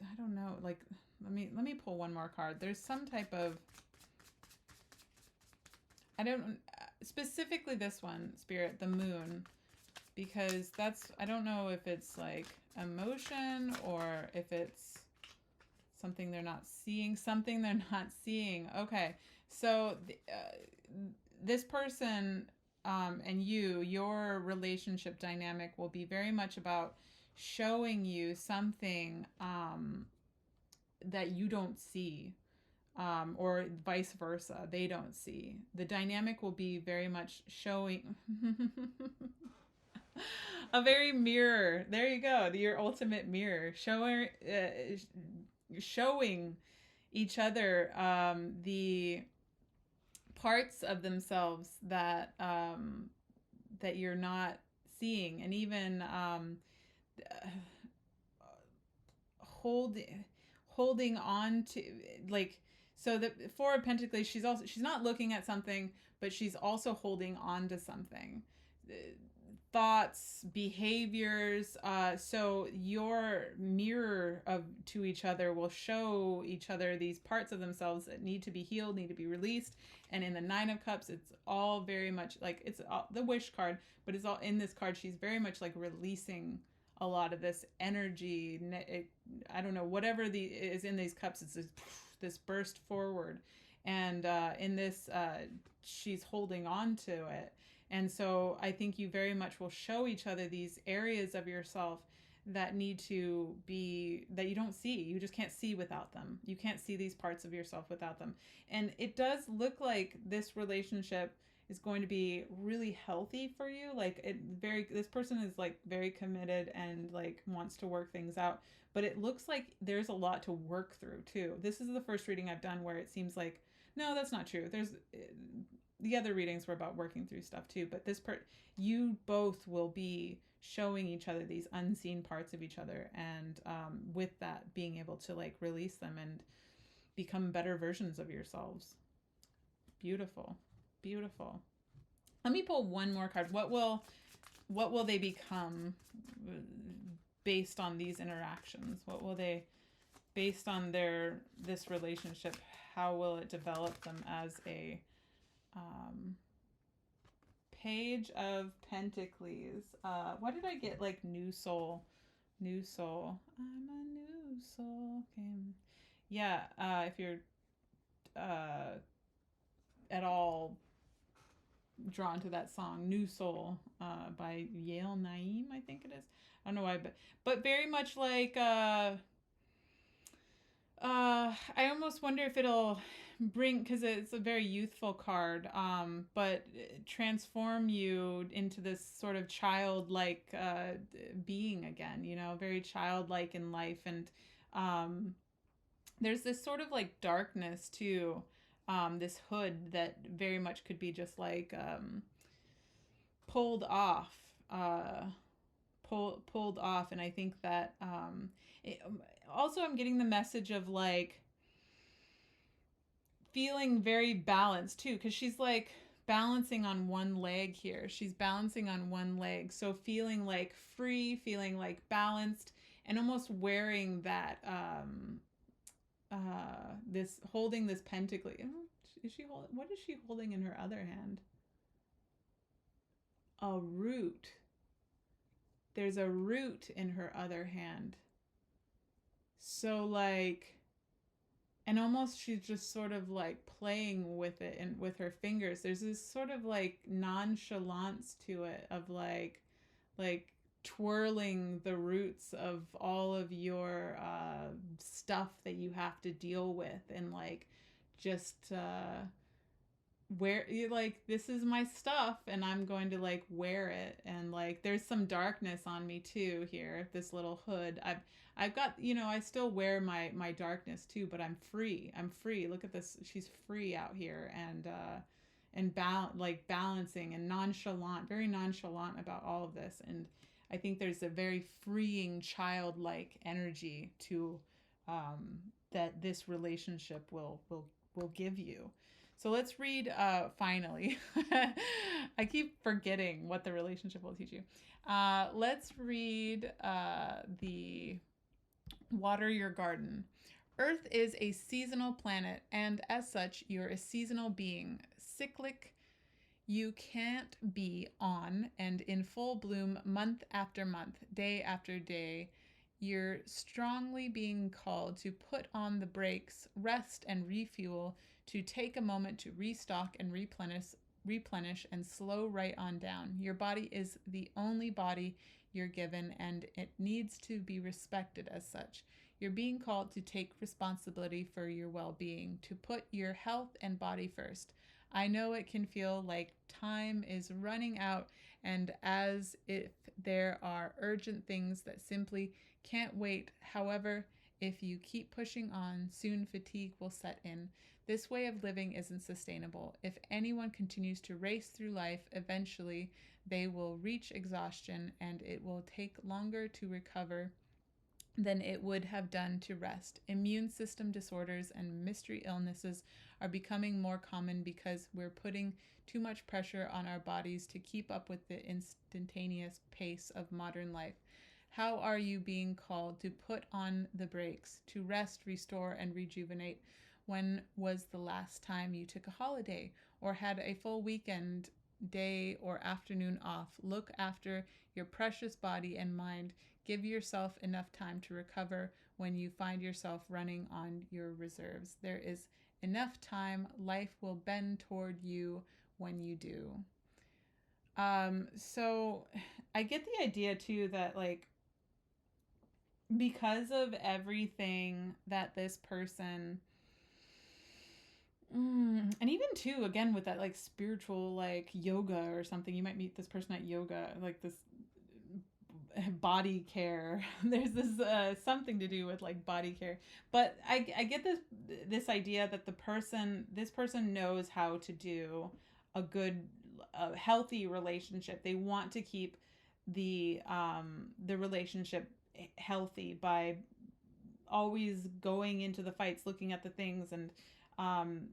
Speaker 1: I don't know, like, let me pull one more card. There's some type of, specifically this one, Spirit, the moon, because that's, I don't know if it's like emotion or if it's something they're not seeing. Something they're not seeing. Okay, so this person and your relationship dynamic will be very much about showing you something that you don't see, or vice versa, they don't see. The dynamic will be very much showing a very mirror. There you go, your ultimate mirror, showing each other the parts of themselves that that you're not seeing, and even holding on to, like, so the Four of Pentacles, she's not looking at something, but she's also holding on to something, thoughts, behaviors. So your mirror to each other will show each other these parts of themselves that need to be healed, need to be released. And in the Nine of Cups, it's all very much like, it's the wish card, but it's all in this card. She's very much like releasing a lot of this energy. I don't know, whatever is in these cups, it's this burst forward. And in this, she's holding on to it. And so I think you very much will show each other these areas of yourself that need to be, that you don't see. You just can't see without them. You can't see these parts of yourself without them. And it does look like this relationship is going to be really healthy for you. Like, this person is like very committed and like wants to work things out. But it looks like there's a lot to work through too. This is the first reading I've done where it seems like, no, that's not true. The other readings were about working through stuff too, but you both will be showing each other these unseen parts of each other, and with that, being able to like release them and become better versions of yourselves. Beautiful, beautiful. Let me pull one more card. What will they become based on these interactions? What will they, based on this relationship, how will it develop them as a Page of Pentacles? Why did I get like new soul? New soul. I'm a new soul. Okay. Yeah, if you're at all drawn to that song, New Soul, by Yale Naeem, I think it is. I don't know why, but very much like I almost wonder if it'll bring, because it's a very youthful card, but transform you into this sort of childlike being again, very childlike in life. And there's this sort of like darkness too, this hood that very much could be just like pulled off, pulled off. And I think that also I'm getting the message of like feeling very balanced too, because she's like balancing on one leg here. She's balancing on one leg. So feeling like free, feeling like balanced, and almost wearing that, holding this pentacle. What is she holding in her other hand? A root. There's a root in her other hand. So like, and almost she's just sort of like playing with it and with her fingers. There's this sort of like nonchalance to it of like twirling the roots of all of your stuff that you have to deal with, and like just where you like, this is my stuff and I'm going to like wear it. And like there's some darkness on me too here, this little hood. I've got, I still wear my darkness too, but I'm free. Look at this. She's free out here, and balancing and nonchalant, very nonchalant about all of this. And I think there's a very freeing childlike energy to that this relationship will give you. So let's read finally. I keep forgetting what the relationship will teach you. Let's read the Water Your Garden. Earth is a seasonal planet, and as such, you're a seasonal being. Cyclic, You can't be on and in full bloom month after month, day after day. You're strongly being called to put on the brakes, rest and refuel, to take a moment to restock and replenish and slow right on down. Your body is the only body you're given, and it needs to be respected as such. You're being called to take responsibility for your well-being, to put your health and body first. I know it can feel like time is running out, and as if there are urgent things that simply can't wait. However, if you keep pushing on, soon fatigue will set in. This way of living isn't sustainable. If anyone continues to race through life, eventually they will reach exhaustion, and it will take longer to recover than it would have done to rest. Immune system disorders and mystery illnesses are becoming more common because we're putting too much pressure on our bodies to keep up with the instantaneous pace of modern life. How are you being called to put on the brakes, to rest, restore, and rejuvenate? When was the last time you took a holiday or had a full weekend, day, or afternoon off? Look after your precious body and mind. Give yourself enough time to recover when you find yourself running on your reserves. There is enough time. Life will bend toward you when you do. So I get the idea too that, like, because of everything that this person, and even too, again, with that like spiritual, like yoga or something, you might meet this person at yoga, like this body care. There's this something to do with like body care, but I get this idea that this person knows how to do a good, healthy relationship. They want to keep the relationship healthy by always going into the fights, looking at the things, and um,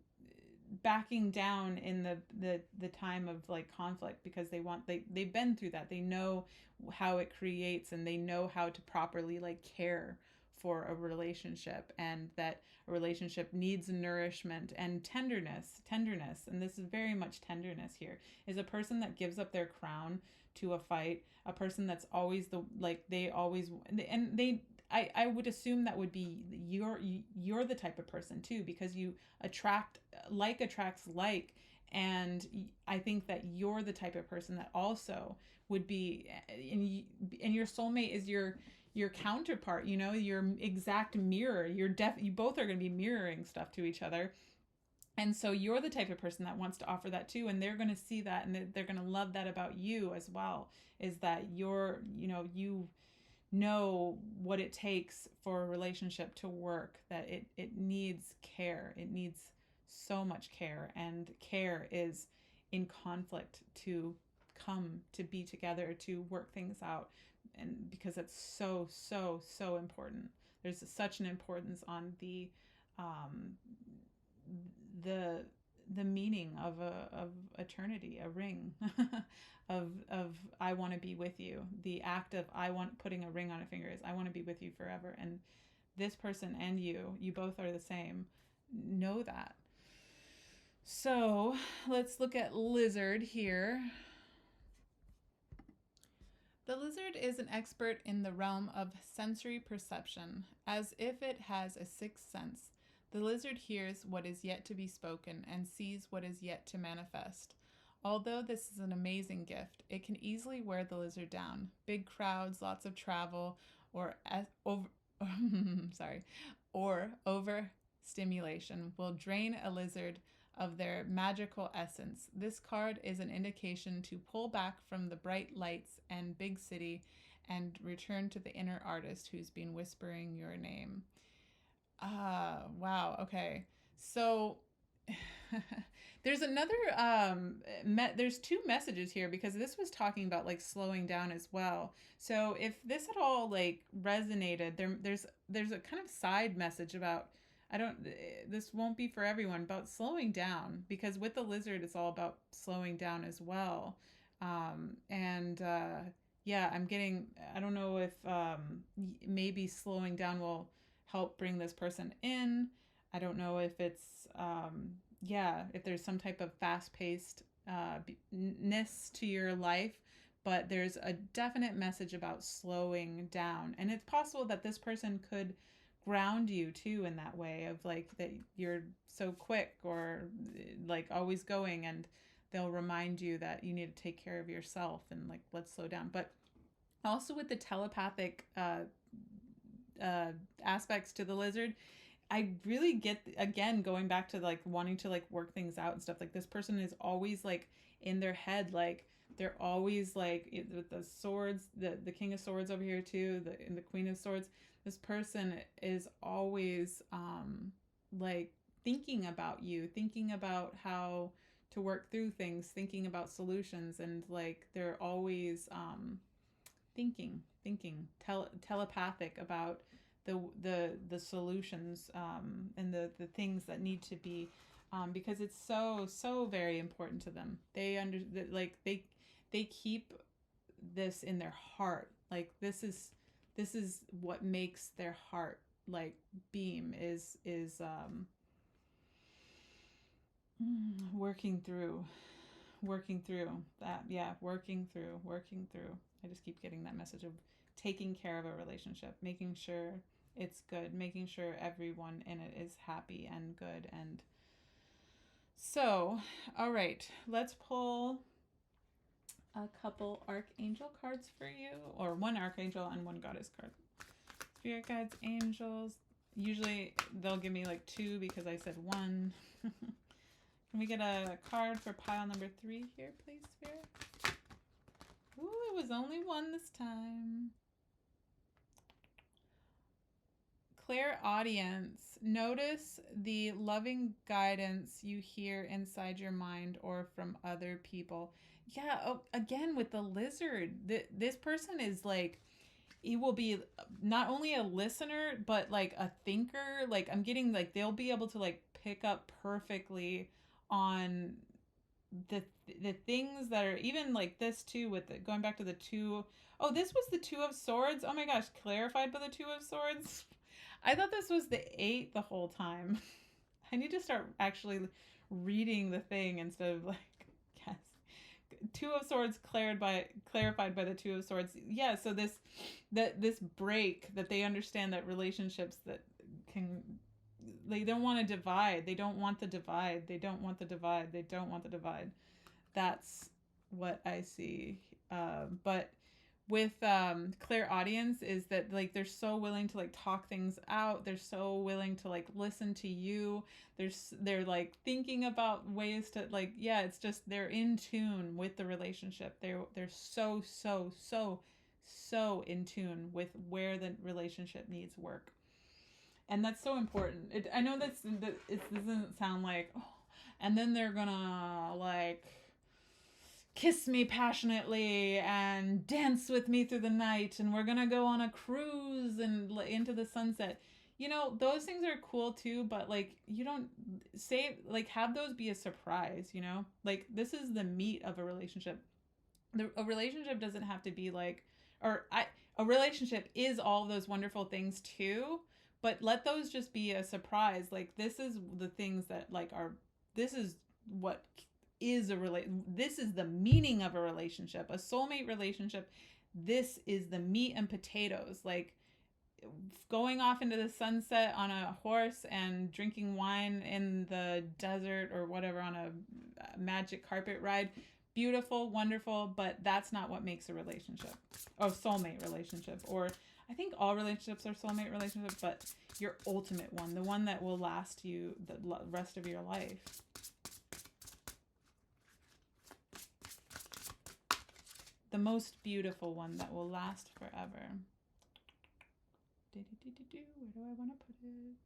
Speaker 1: backing down in the time of like conflict, because they've been through that. They know how it creates, and they know how to properly like care for a relationship, and that a relationship needs nourishment and tenderness. And this is very much tenderness here. Is a person that gives up their crown to a fight, a person that's always they always, and they, I would assume that would be you're the type of person too, because you attract, like attracts like, and I think that you're the type of person that also would be, and your soulmate is your counterpart, your exact mirror. You both are going to be mirroring stuff to each other. And so you're the type of person that wants to offer that too, and they're going to see that, and they're going to love that about you as well, is that you know what it takes for a relationship to work, that it needs care. It needs so much care, and care is in conflict to come to be together, to work things out, and because it's so so so important. There's such an importance on um the meaning of eternity, a ring, of I want to be with you. The act of putting a ring on a finger is I want to be with you forever. And this person and you both are the same. Know that. So let's look at lizard here. The lizard is an expert in the realm of sensory perception, as if it has a sixth sense. The lizard hears what is yet to be spoken and sees what is yet to manifest. Although this is an amazing gift, it can easily wear the lizard down. Big crowds, lots of travel, or overstimulation will drain a lizard of their magical essence. This card is an indication to pull back from the bright lights and big city and return to the inner artist who's been whispering your name. Wow. Okay. So there's another there's two messages here, because this was talking about like slowing down as well. So if this at all like resonated, there's a kind of side message about, this won't be for everyone, about slowing down, because with the lizard it's all about slowing down as well. Yeah, I don't know if maybe slowing down will help bring this person in. I don't know if it's if there's some type of fast-paced ness to your life, but there's a definite message about slowing down. And it's possible that this person could ground you too in that way of like that you're so quick or like always going, and they'll remind you that you need to take care of yourself and like let's slow down. But also with the telepathic aspects to the lizard, I really get, again, going back to like wanting to like work things out and stuff, like this person is always like in their head, like they're always like with the swords, the king of swords over here too, and the queen of swords. This person is always like thinking about you, thinking about how to work through things, thinking about solutions, and like they're always thinking telepathic about the solutions, and the things that need to be, because it's so very important to them. Like they keep this in their heart. Like this is what makes their heart like beam is working through that. Yeah, working through. I just keep getting that message of taking care of a relationship, making sure it's good, making sure everyone in it is happy and good. And so, all right, let's pull a couple archangel cards for you, or one archangel and one goddess card. Spirit guides, angels. Usually they'll give me like 2 because I said 1. Can we get a card for pile number 3 here, please, Spirit? Ooh, it was only 1 this time. Clairaudience. Notice the loving guidance you hear inside your mind or from other people. Yeah, oh, again, with the lizard, this person is like, he will be not only a listener, but like a thinker. Like I'm getting like they'll be able to like pick up perfectly on the things that are even like this too, with the, going back to the 2. Oh, this was the 2 of swords. Oh my gosh, clarified by the 2 of swords. I thought this was the 8 the whole time. I need to start actually reading the thing instead of like, yes. 2 of swords clarified by the 2 of swords. Yeah, so this break, that they understand that relationships that can, they don't want to divide. They don't want the divide. They don't want the divide. They don't want the divide. That's what I see. But with clairaudience is that like they're so willing to like talk things out. They're so willing to like listen to you. They're like thinking about ways to like, yeah, it's just they're in tune with the relationship. They're so in tune with where the relationship needs work. And that's so important. I know it doesn't sound like, oh, and then they're gonna like kiss me passionately and dance with me through the night, and we're gonna go on a cruise and into the sunset. You know, those things are cool too, but like you don't say, like, have those be a surprise, you know? Like this is the meat of a relationship. A relationship doesn't have to be like, a relationship is all those wonderful things too, but let those just be a surprise. Like this is the things that like this is what is this is the meaning of a relationship, a soulmate relationship. This is the meat and potatoes, like going off into the sunset on a horse and drinking wine in the desert or whatever on a magic carpet ride. Beautiful, wonderful, but that's not what makes a relationship or soulmate relationship. Or I think all relationships are soulmate relationships, but your ultimate one, the one that will last you the rest of your life. The most beautiful one that will last forever. Where do I want to put it?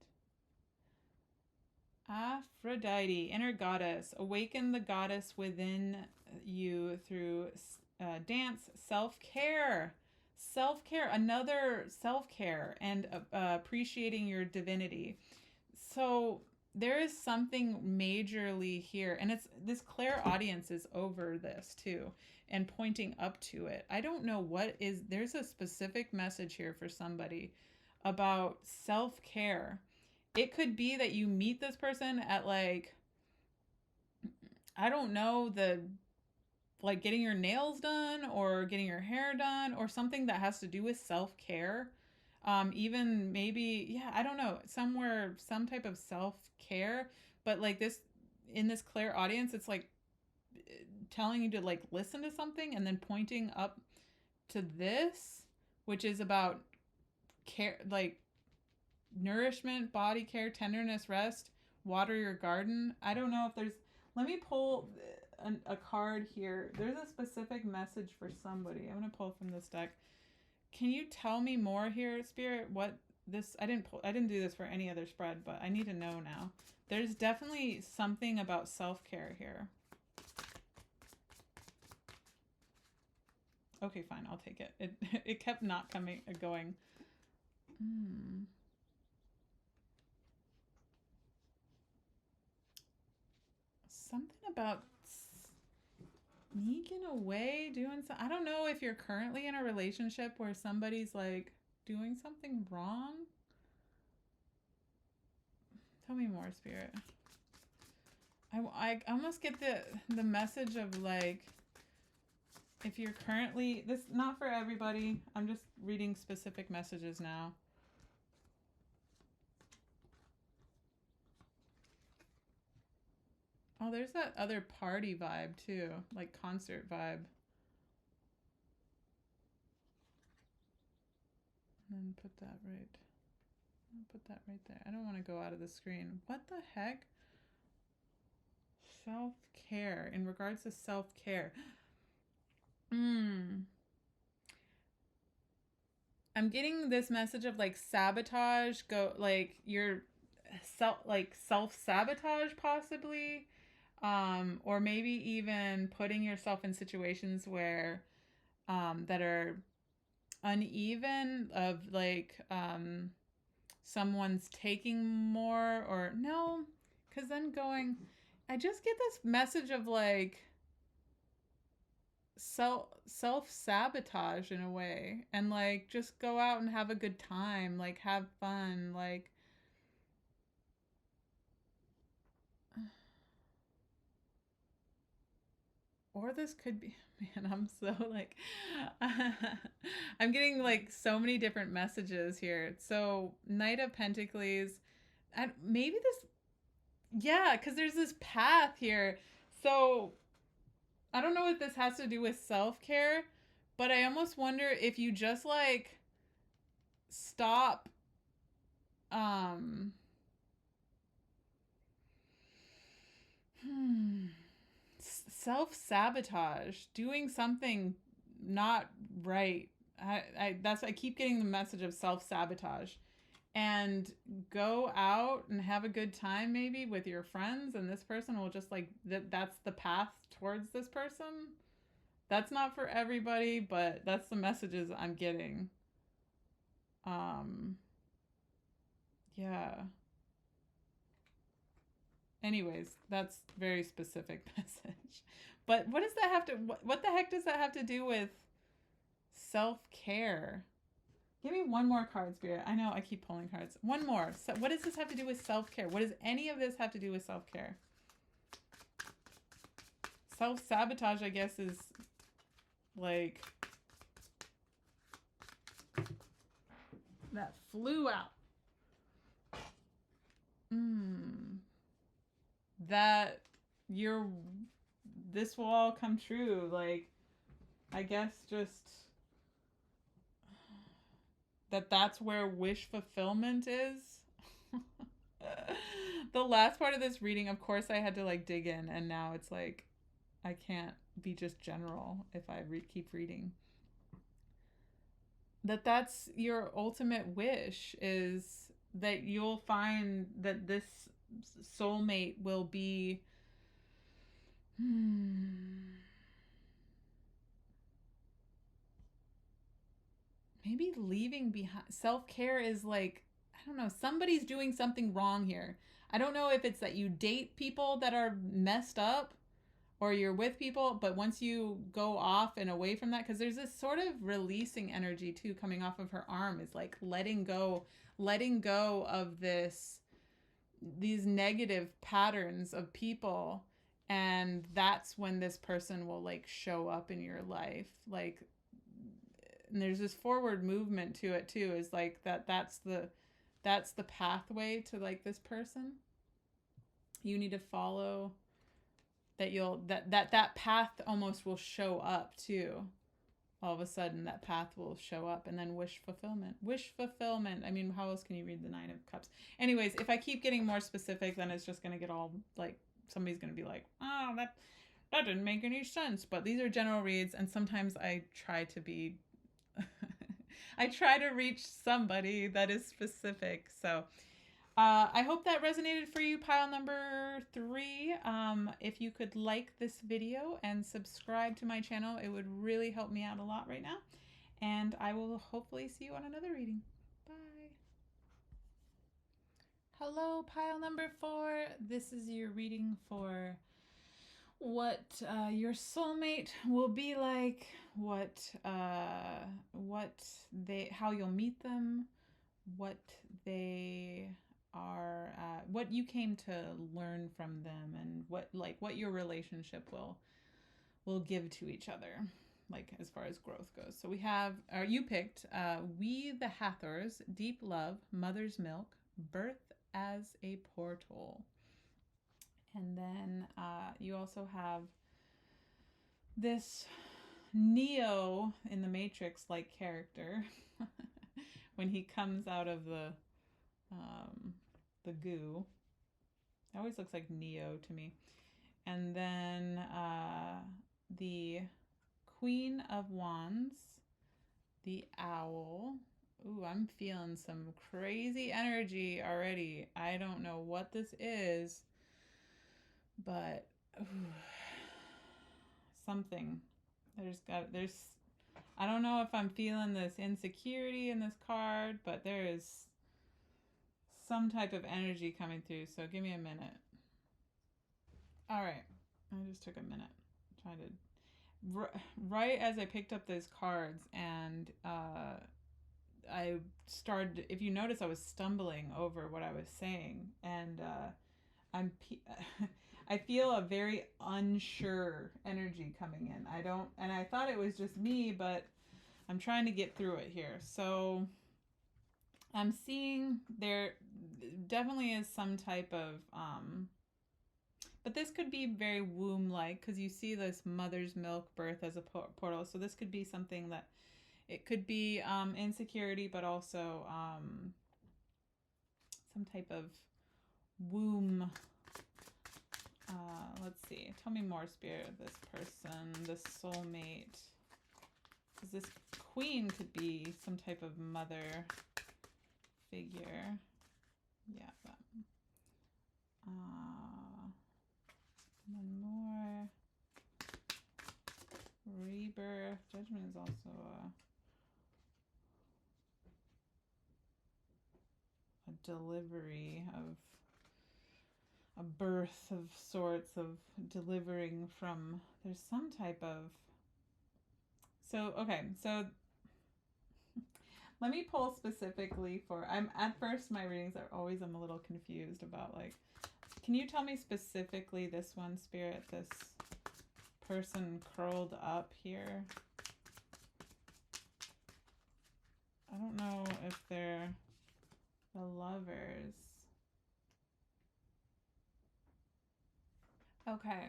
Speaker 1: Aphrodite, inner goddess. Awaken the goddess within you through dance, self-care. Another self-care, and appreciating your divinity. So there is something majorly here, and it's this clairaudience is over this too, and pointing up to it. I don't know what is, there's a specific message here for somebody about self-care. It could be that you meet this person at like, I don't know, the like getting your nails done or getting your hair done or something that has to do with self-care. Even maybe, yeah, I don't know, somewhere, some type of self-care. But like this, in this Claire audience, it's like telling you to like listen to something and then pointing up to this, which is about care, like nourishment, body care, tenderness, rest, water your garden. I don't know if there's, let me pull a card here. There's a specific message for somebody. I'm going to pull from this deck. Can you tell me more here, Spirit? What this, I didn't do this for any other spread, but I need to know now. There's definitely something about self-care here. Okay, fine, I'll take it. It kept not going. Something about sneaking away, doing I don't know if you're currently in a relationship where somebody's like doing something wrong. Tell me more, Spirit. I almost get the message of like, if you're currently, this not for everybody, I'm just reading specific messages now. Oh, there's that other party vibe too, like concert vibe. And then put that right. I'll put that right there. I don't want to go out of the screen. What the heck? Self-care. In regards to self-care. I'm getting this message of like sabotage, go like your self-sabotage possibly. Or maybe even putting yourself in situations where that are uneven, of like someone's taking more, or no, because then going, I just get this message of like self-sabotage in a way, and like just go out and have a good time, like have fun, like or this could be, man, I'm so like I'm getting like so many different messages here. So Knight of Pentacles, and maybe this, yeah, because there's this path here. So I don't know what this has to do with self-care, but I almost wonder if you just like stop self-sabotage, doing something not right. I keep getting the message of self-sabotage, and go out and have a good time maybe with your friends, and this person will just like that's the path towards this person. That's not for everybody, but that's the messages I'm getting. Yeah. Anyways, that's very specific message. But what does that have to, what the heck does that have to do with self-care? Give me one more card, Spirit. I know I keep pulling cards. One more. So what does this have to do with self-care? What does any of this have to do with self-care? Self-sabotage, I guess, is like that flew out. That this will all come true. Like, I guess just that's where wish fulfillment is. The last part of this reading, of course, I had to like dig in, and now it's like I can't be just general if I keep reading. That's your ultimate wish, is that you'll find that this soulmate will be maybe leaving behind. Self-care is like, I don't know, somebody's doing something wrong here. I don't know if it's that you date people that are messed up, or you're with people, but once you go off and away from that, because there's this sort of releasing energy too coming off of her arm, is like letting go of these negative patterns of people, And that's when this person will like show up in your life. Like, and there's this forward movement to it too, is like that's the pathway to like this person. You need to follow that. That path almost will show up too. All of a sudden that path will show up, and then wish fulfillment. I mean, how else can you read the Nine of Cups? Anyways, if I keep getting more specific, then it's just going to get all like, somebody's going to be like, oh, that didn't make any sense. But these are general reads, and sometimes I try to be I try to reach somebody that is specific. So I hope that resonated for you, pile number 3. If you could like this video and subscribe to my channel, it would really help me out a lot right now. And I will hopefully see you on another reading. Bye. Hello, pile number 4. This is your reading for what your soulmate will be like, how you'll meet them, what they are, what you came to learn from them, and what your relationship will give to each other, like as far as growth goes. So we have, or you picked, We the Hathors, Deep Love, Mother's Milk, Birth as a Portal. And then you also have this Neo in the Matrix like character when he comes out of the goo. It always looks like Neo to me. And then the Queen of Wands, the Owl. Ooh, I'm feeling some crazy energy already. I don't know what this is, but something. I don't know if I'm feeling this insecurity in this card, but there is some type of energy coming through, so give me a minute. All right, I just took a minute trying to, right as I picked up those cards, and I started, if you notice, I was stumbling over what I was saying, and I feel a very unsure energy coming in. And I thought it was just me, but I'm trying to get through it here. So I'm seeing there definitely is some type of, but this could be very womb-like, because you see this mother's milk, birth as a portal. So this could be something that, it could be insecurity, but also some type of womb. Let's see. Tell me more, Spirit, of this person, this soulmate. Because this queen could be some type of mother figure. Yeah, that. One more. Rebirth. Judgment is also a delivery of a birth of sorts, of delivering from, there's some type of, so okay, so let me pull specifically for, at first my readings are always, I'm a little confused about, like, can you tell me specifically this one, Spirit, this person curled up here? I don't know if they're the lovers. Okay,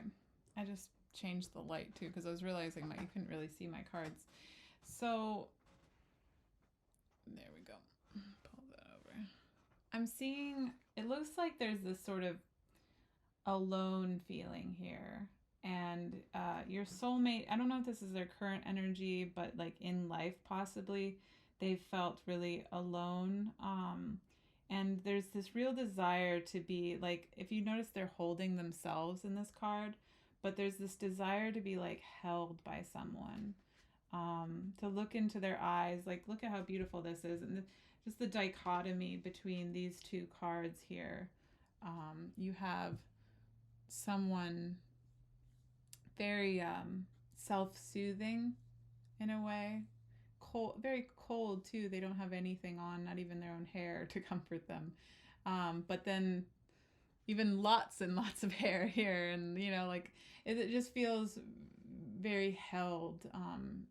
Speaker 1: I just changed the light too, because I was realizing that you couldn't really see my cards. So there we go. Pull that over. I'm seeing, it looks like there's this sort of alone feeling here. And your soulmate, I don't know if this is their current energy, but like in life possibly, they felt really alone. And there's this real desire to be, like, if you notice, they're holding themselves in this card, but there's this desire to be like held by someone, to look into their eyes, like, look at how beautiful this is. And just the dichotomy between these two cards here. You have someone very self-soothing in a way, cold, very cold too. They don't have anything on, not even their own hair to comfort them. But then even lots and lots of hair here, and you know, like it just feels very held,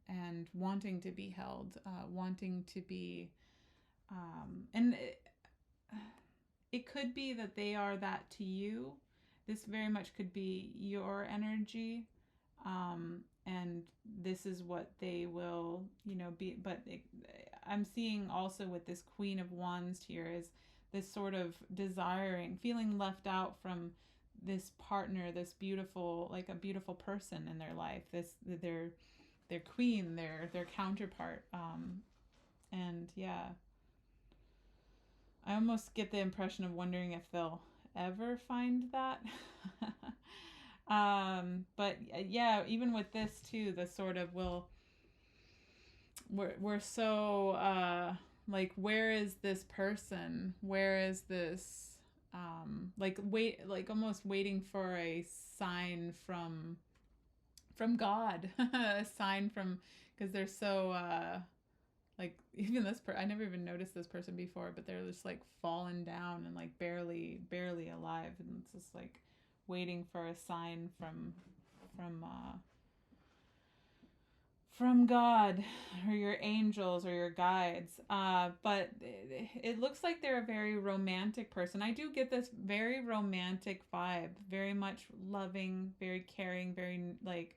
Speaker 1: and wanting to be held, wanting to be, and it could be that they are that to you. This very much could be your energy, and this is what they will, you know, be. But I'm seeing also with this Queen of Wands here is this sort of desiring, feeling left out from this partner, this beautiful, like a beautiful person in their life, this their queen, their counterpart, and yeah, I almost get the impression of wondering if they'll ever find that. But yeah, even with this too, the sort of we're so like, where is this person? Where is this, like almost waiting for a sign from God, a sign from, because they're so like, even I never even noticed this person before, but they're just like fallen down and like barely alive, and it's just like waiting for a sign from God or your angels or your guides. But it looks like they're a very romantic person. I do get this very romantic vibe, very much loving, very caring, very like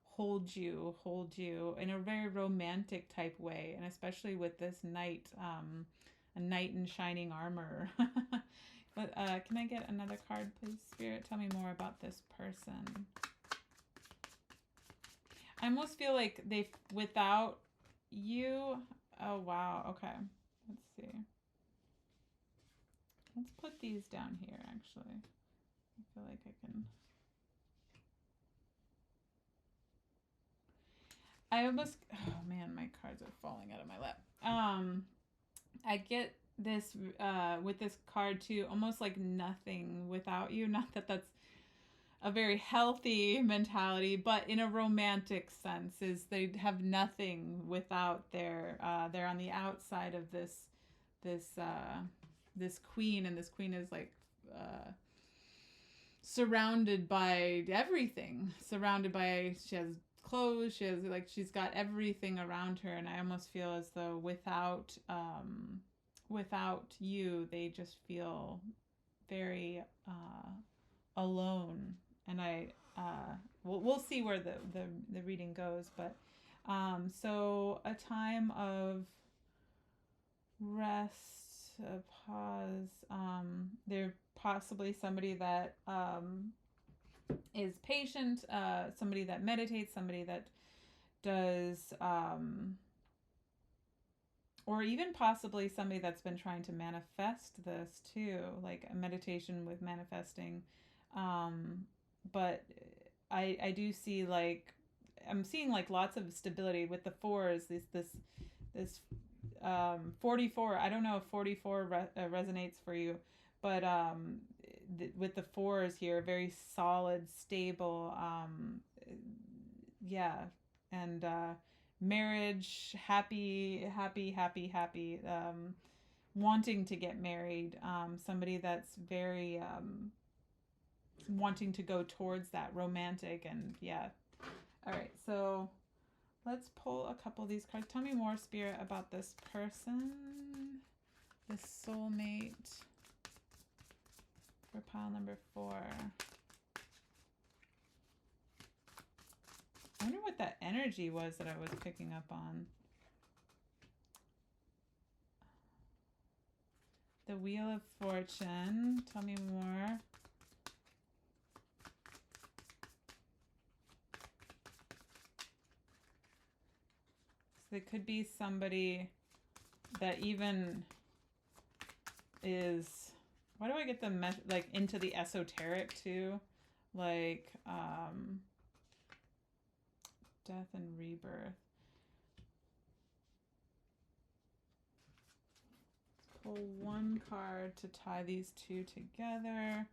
Speaker 1: hold you in a very romantic type way, and especially with this knight, a knight in shining armor. But can I get another card, please, Spirit? Tell me more about this person. I almost feel like they, without you, oh wow, okay. Let's see. Let's put these down here, actually. I feel like I can. I almost, oh man, my cards are falling out of my lap. I get this, with this card too, almost like nothing without you. Not that that's a very healthy mentality, but in a romantic sense, is they have nothing without they're on the outside of this queen, and this queen is like surrounded by everything, she has clothes, she's got everything around her, and I almost feel as though without you, they just feel very alone. And we'll see where the reading goes, but so a time of rest, a pause. They're possibly somebody that is patient, somebody that meditates, somebody that does, or even possibly somebody that's been trying to manifest this too, like a meditation with manifesting. But I do see, like, I'm seeing like lots of stability with the fours. This 44. I don't know if 44 resonates for you, but with the fours here, very solid, stable. Yeah, and marriage, happy. Wanting to get married. Somebody that's very wanting to go towards that romantic, and yeah. All right, so let's pull a couple of these cards. Tell me more, Spirit, about this person, this soulmate, for pile number 4. I wonder what that energy was that I was picking up on. The Wheel of Fortune. Tell me more. So it could be somebody that even is, why do I get the like into the esoteric too? Like death and rebirth. Let's pull one card to tie these two together.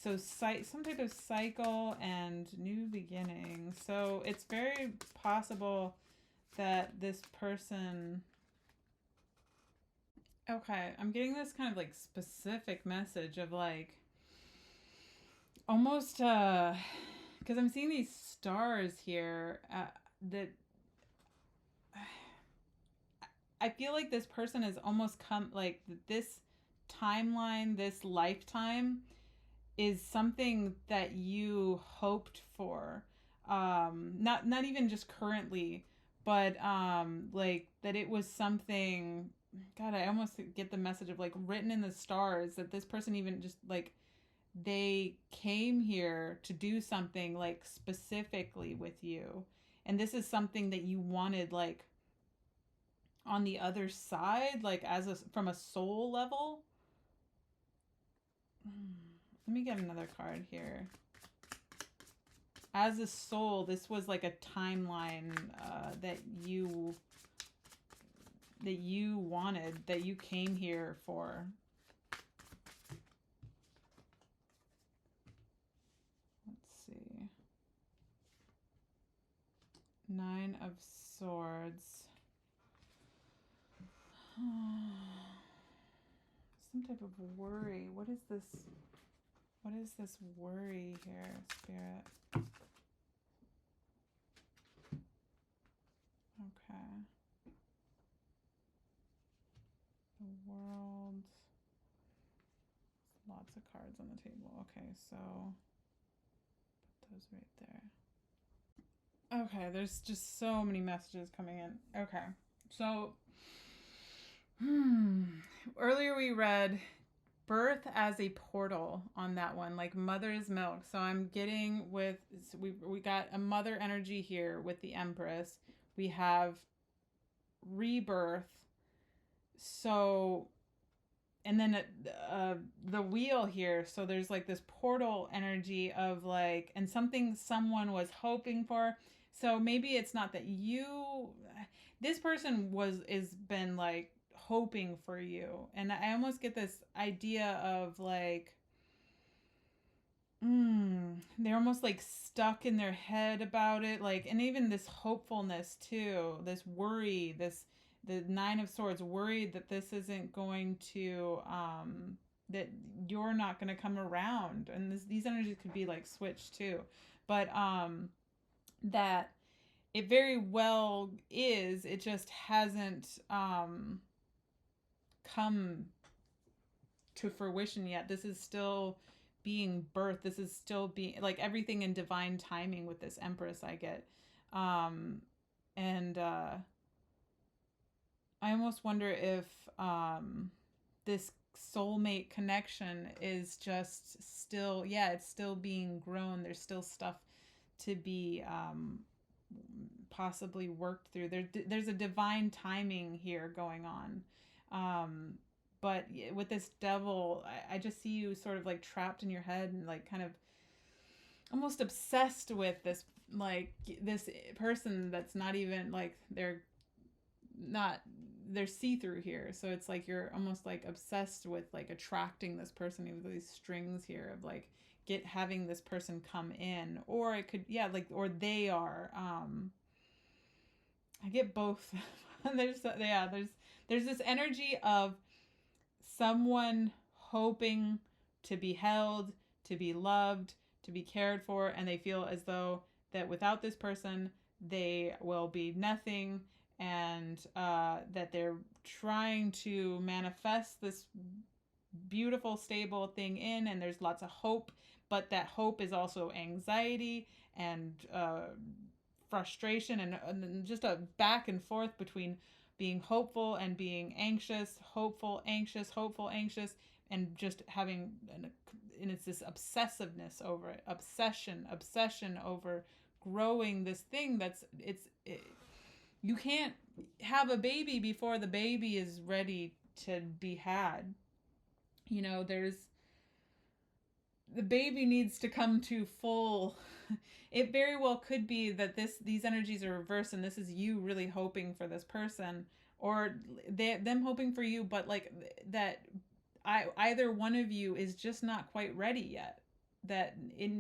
Speaker 1: So some type of cycle and new beginning. So it's very possible that this person, okay, I'm getting this kind of like specific message of like, almost because I'm seeing these stars here that I feel like this person has almost come, like this timeline, this lifetime is something that you hoped for. Not even just currently, but like that it was something. God, I almost get the message of like written in the stars that this person even just like they came here to do something like specifically with you, and this is something that you wanted like on the other side, like as a from a soul level. Let me get another card here. As a soul, this was like a timeline that you wanted, that you came here for. Let's see. Nine of Swords. Some type of worry. What is this? What is this worry here, Spirit? Okay. The World. Lots of cards on the table. Okay, so put those right there. Okay, there's just so many messages coming in. Okay, so earlier we read birth as a portal on that one, like mother's milk. So I'm getting with, we got a mother energy here with the Empress. We have rebirth. So, and then the wheel here. So there's like this portal energy of like, and something someone was hoping for. So maybe it's not that this person is been like hoping for you. And I almost get this idea of like, they're almost like stuck in their head about it. Like, and even this hopefulness too, this worry, the Nine of Swords, worried that this isn't going to, that you're not going to come around. And these energies could be like switched too. But, that it very well is, it just hasn't, come to fruition yet. This is still being birthed. This is still being like everything in divine timing with this Empress I get. And I almost wonder if this soulmate connection is just still, yeah, it's still being grown. There's still stuff to be possibly worked through. There's a divine timing here going on. But with this devil, I just see you sort of like trapped in your head and like kind of almost obsessed with this, like this person that's not even like they're see-through here. So it's like you're almost like obsessed with like attracting this person with these strings here of like having this person come in, or it could, yeah, like, or they are, I get both. There's this energy of someone hoping to be held, to be loved, to be cared for, and they feel as though that without this person they will be nothing, and that they're trying to manifest this beautiful stable thing in, and there's lots of hope, but that hope is also anxiety and frustration, and just a back and forth between being hopeful and being anxious, hopeful, anxious, hopeful, anxious, and just having and it's this obsessiveness over it, obsession over growing this thing that's you can't have a baby before the baby is ready to be had. You know, the baby needs to come to full. It very well could be that these energies are reversed, and this is you really hoping for this person, or them hoping for you, but like that either one of you is just not quite ready yet. That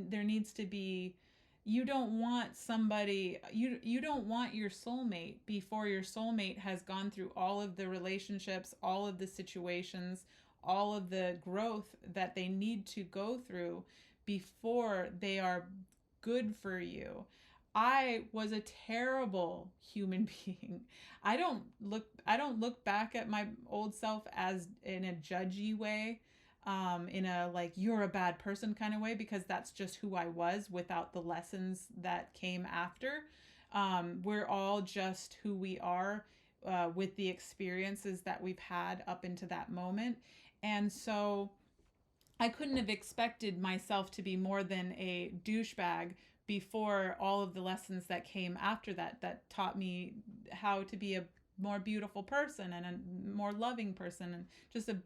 Speaker 1: there needs to be, you don't want somebody, you don't want your soulmate before your soulmate has gone through all of the relationships, all of the situations, all of the growth that they need to go through before they are good for you. I was a terrible human being. I don't look back at my old self as in a judgy way, in a like you're a bad person kind of way, because that's just who I was without the lessons that came after. We're all just who we are, with the experiences that we've had up into that moment. And so I couldn't have expected myself to be more than a douchebag before all of the lessons that came after that, that taught me how to be a more beautiful person and a more loving person, and just a,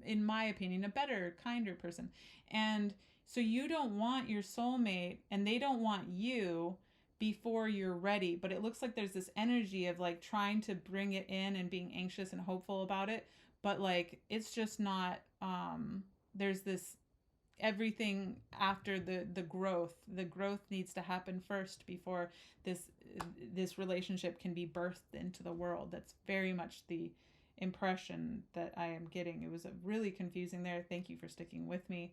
Speaker 1: in my opinion, a better, kinder person. And so you don't want your soulmate and they don't want you before you're ready. But it looks like there's this energy of like trying to bring it in and being anxious and hopeful about it. But like, it's just not, there's this everything after the growth needs to happen first before this relationship can be birthed into the world. That's very much the impression that I am getting. It was a really confusing there. Thank you for sticking with me.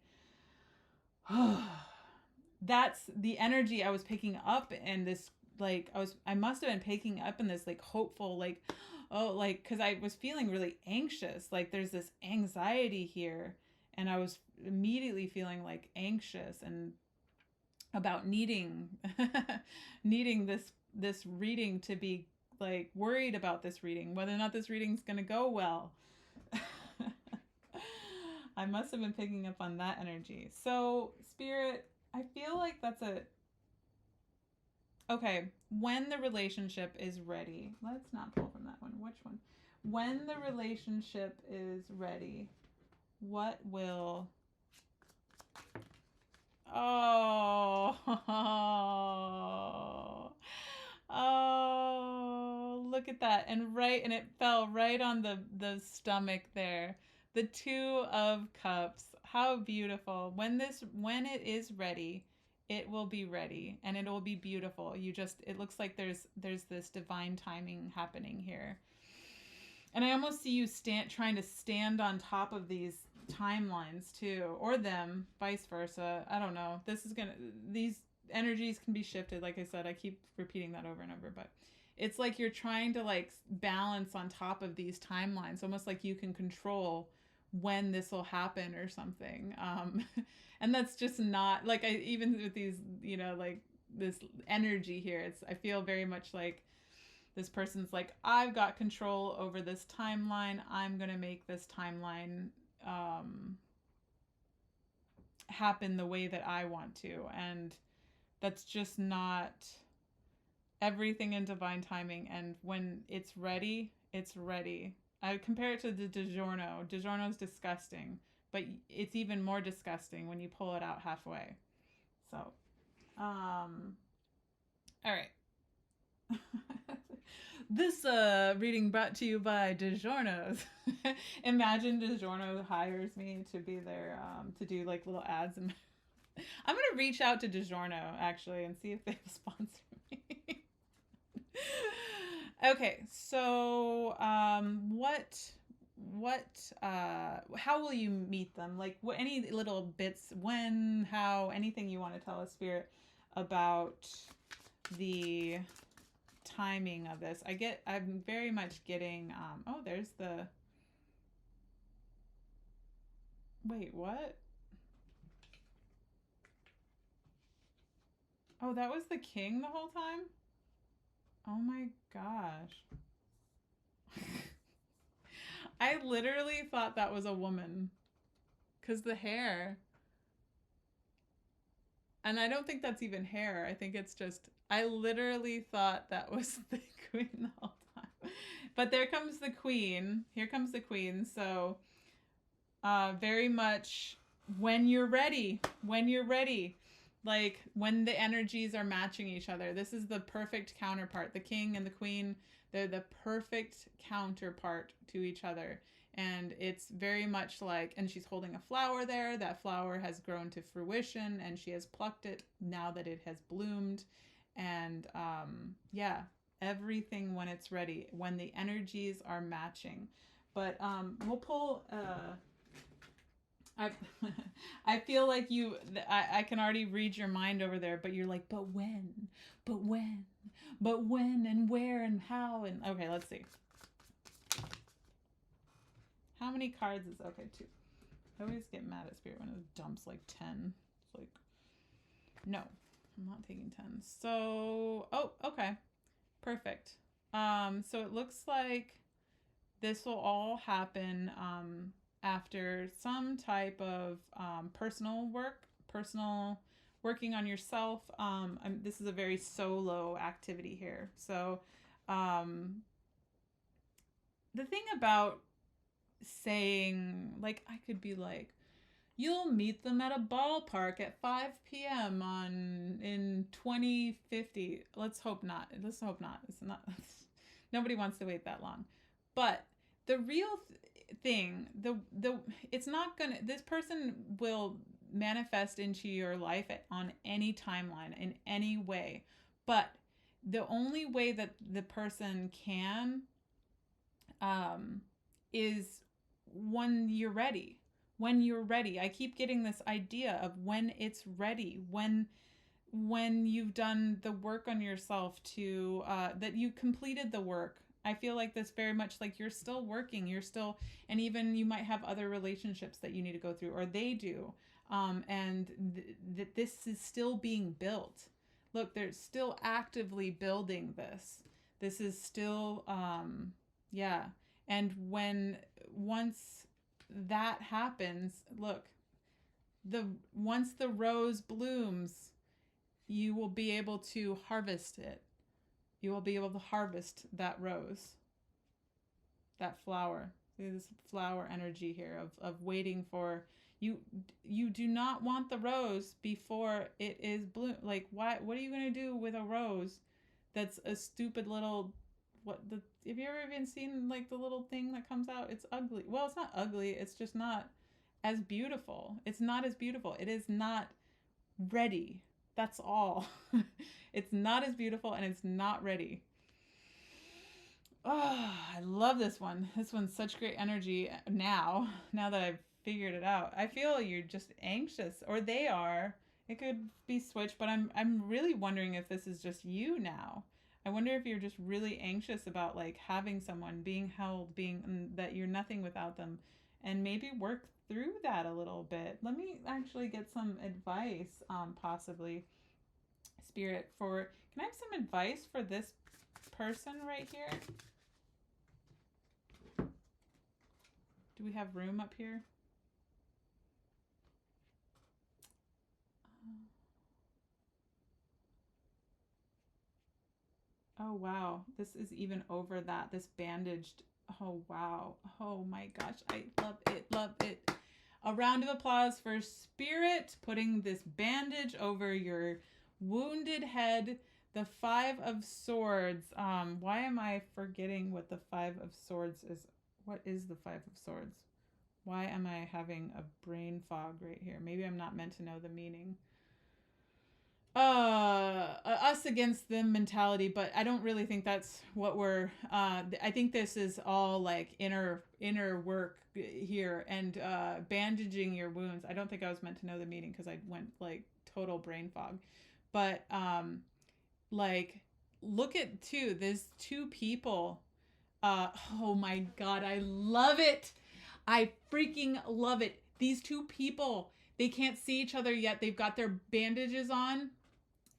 Speaker 1: That's the energy I was picking up, and this like I must have been picking up in this like hopeful, like, oh, like, because I was feeling really anxious, like there's this anxiety here, and I was immediately feeling like anxious and about needing needing this reading to be like worried about this reading, whether or not this reading's going to go well. I must have been picking up on that energy. So Spirit, I feel like that's a okay, when the relationship is ready. Let's not pull from that one. Which one? When the relationship is ready, what will... Oh, oh, look at that. And it fell right on the stomach there. The Two of Cups. How beautiful. When it is ready, it will be ready and it will be beautiful. It looks like there's this divine timing happening here. And I almost see you trying to stand on top of these timelines too, or them, vice versa. I don't know. These energies can be shifted. Like I said, I keep repeating that over and over, but it's like you're trying to like balance on top of these timelines, almost like you can control when this will happen or something. And that's just not like, even with these, like this energy here, I feel very much like this person's like, I've got control over this timeline. I'm going to make this timeline happen the way that I want to. And that's just not everything in divine timing. And when it's ready, it's ready. I compare it to the DiGiorno. DiGiorno's disgusting, but it's even more disgusting when you pull it out halfway. So, all right. This reading brought to you by DiGiorno's. Imagine DiGiorno hires me to be their to do like little ads, and I'm gonna reach out to DiGiorno actually and see if they sponsor me. Okay, so how will you meet them? Like, any little bits, when, how, anything you want to tell us, Spirit, about the timing of this. I'm very much getting oh, there's the... Wait, what? Oh, that was the king the whole time? Oh my gosh. I literally thought that was a woman, because the hair. And I don't think that's even hair. I think it's just, I literally thought that was the queen the whole time. But there comes the queen. Here comes the queen. So very much when you're ready. Like when the energies are matching each other. This is the perfect counterpart. The king and the queen, they're the perfect counterpart to each other. And it's very much like, and she's holding a flower there. That flower has grown to fruition and she has plucked it now that it has bloomed. And yeah, everything when it's ready, when the energies are matching. But we'll pull... I feel like I can already read your mind over there, but you're like, but when, but when, but when, and where, and how, and okay, let's see. How many cards is okay? 2. I always get mad at Spirit when it dumps like 10. It's like, no, I'm not taking 10. So, oh, okay, perfect. So it looks like this will all happen after some type of personal working on yourself. This is a very solo activity here. So the thing about saying, like, I could be like, you'll meet them at a ballpark at 5 p.m. in 2050. Let's hope not. Let's hope not. It's not. Nobody wants to wait that long. But the real thing, it's not gonna. This person will manifest into your life on any timeline in any way. But the only way that the person can is when you're ready. When you're ready. I keep getting this idea of when it's ready, when you've done the work on yourself to that you completed the work. I feel like this very much like you're still working, you're still, and even you might have other relationships that you need to go through, or they do, and that this is still being built. Look, they're still actively building this. This is still yeah. And once that happens, look, once the rose blooms, you will be able to harvest it. You will be able to harvest that rose, that flower. This flower energy here of waiting for you. You do not want the rose before it is bloom. Like, what are you going to do with a rose that's a stupid little, have you ever even seen like the little thing that comes out? It's ugly. Well, it's not ugly. It's just not as beautiful. It's not as beautiful. It is not ready. That's all. It's not as beautiful and it's not ready. Oh, I love this one. This one's such great energy now that I've figured it out. I feel you're just anxious, or they are. It could be switched, but I'm really wondering if this is just you now. I wonder if you're just really anxious about like having someone, being held, that you're nothing without them, and maybe work through that a little bit. Let me actually get some advice, possibly, Spirit, can I have some advice for this person right here? Do we have room up here? Oh, wow. This is even over that. This bandaged. Oh, wow. Oh, my gosh. I love it. Love it. A round of applause for Spirit putting this bandage over your wounded head. The 5 of Swords. Why am I forgetting what the 5 of Swords is? What is the 5 of Swords? Why am I having a brain fog right here? Maybe I'm not meant to know the meaning. Us against them mentality, but I don't really think that's what we're I think this is all like inner work here, and bandaging your wounds. I don't think I was meant to know the meaning because I went like total brain fog. But like, look at there's 2 people. Oh my god, I love it. I freaking love it. These 2 people, they can't see each other yet. They've got their bandages on,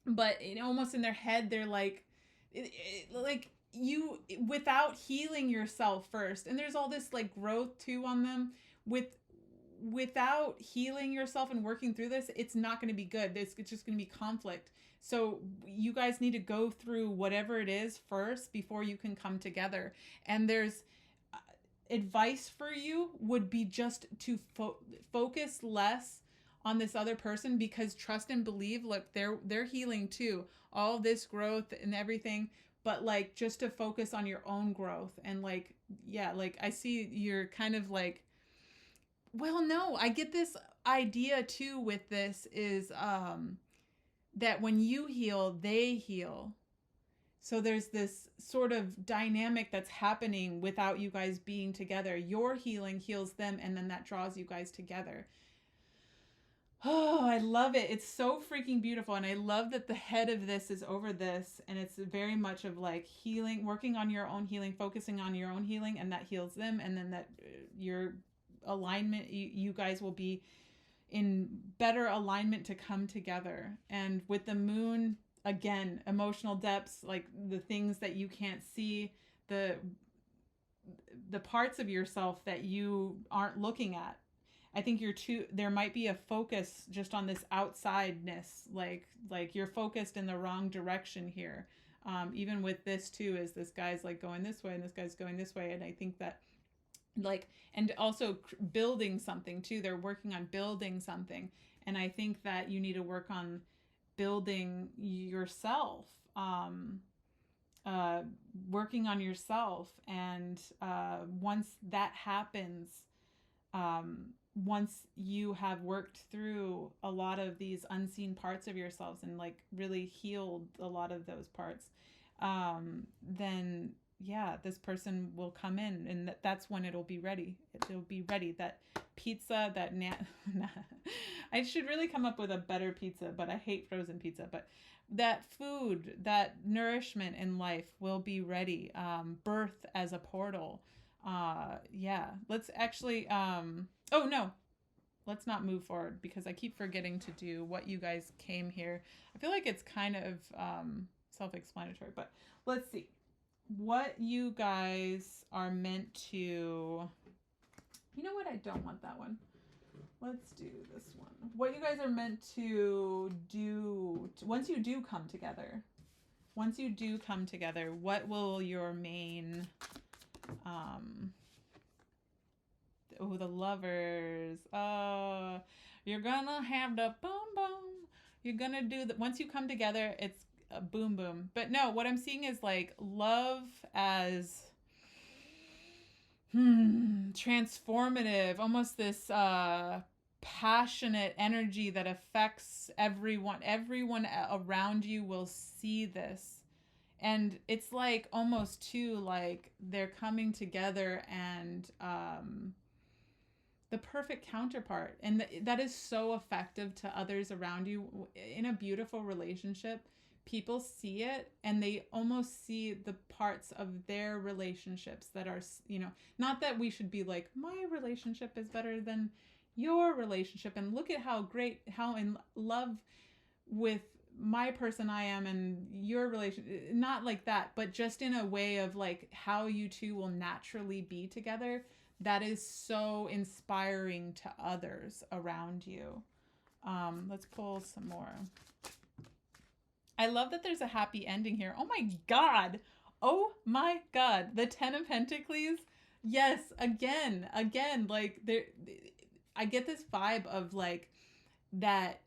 Speaker 1: but almost in their head, they're like, like you, without healing yourself first. And there's all this like growth too on them. Without healing yourself and working through this, it's not going to be good. It's just going to be conflict. So you guys need to go through whatever it is first before you can come together. And there's advice for you would be just to focus less on this other person, because trust and believe, look, they're healing too, all this growth and everything, but like just to focus on your own growth. And like, yeah, like I see you're kind of like, well, no, I get this idea too with this is that when you heal, they heal. So there's this sort of dynamic that's happening without you guys being together. Your healing heals them, and then that draws you guys together. Oh, I love it. It's so freaking beautiful. And I love that the head of this is over this. And it's very much of like healing, working on your own healing, focusing on your own healing, and that heals them. And then that your alignment, you guys will be in better alignment to come together. And with the moon, again, emotional depths, like the things that you can't see, the parts of yourself that you aren't looking at. I think there might be a focus just on this outsideness, like you're focused in the wrong direction here. Even with this too, is this guy's like going this way and this guy's going this way. And I think that like, and also building something too. They're working on building something. And I think that you need to work on building yourself. Uh, Working on yourself. And once that happens, once you have worked through a lot of these unseen parts of yourselves and like really healed a lot of those parts, then yeah, this person will come in, and that's when it'll be ready. It'll be ready. That pizza, I should really come up with a better pizza, but I hate frozen pizza. But that food, that nourishment in life will be ready. Birth as a portal. Yeah, let's actually, oh no, let's not move forward because I keep forgetting to do what you guys came here. I feel like it's kind of self-explanatory, but let's see what you guys are meant to. You know what? I don't want that one. Let's do this one. What you guys are meant to do once you do come together. Once you do come together, what will your main the lovers. You're gonna have the boom boom. You're gonna do the once you come together, it's a boom boom. But no, what I'm seeing is like love as transformative, almost this passionate energy that affects everyone. Everyone around you will see this. And it's like almost too like they're coming together and the perfect counterpart. And that is so effective to others around you in a beautiful relationship. People see it and they almost see the parts of their relationships that are, not that we should be like, my relationship is better than your relationship. And look at how in love with my person I am and your relation, not like that, but just in a way of like how you two will naturally be together. That is so inspiring to others around you. Let's pull some more. I love that there's a happy ending here. Oh my God. Oh my God. The 10 of Pentacles. Yes. Again, like there, I get this vibe of like that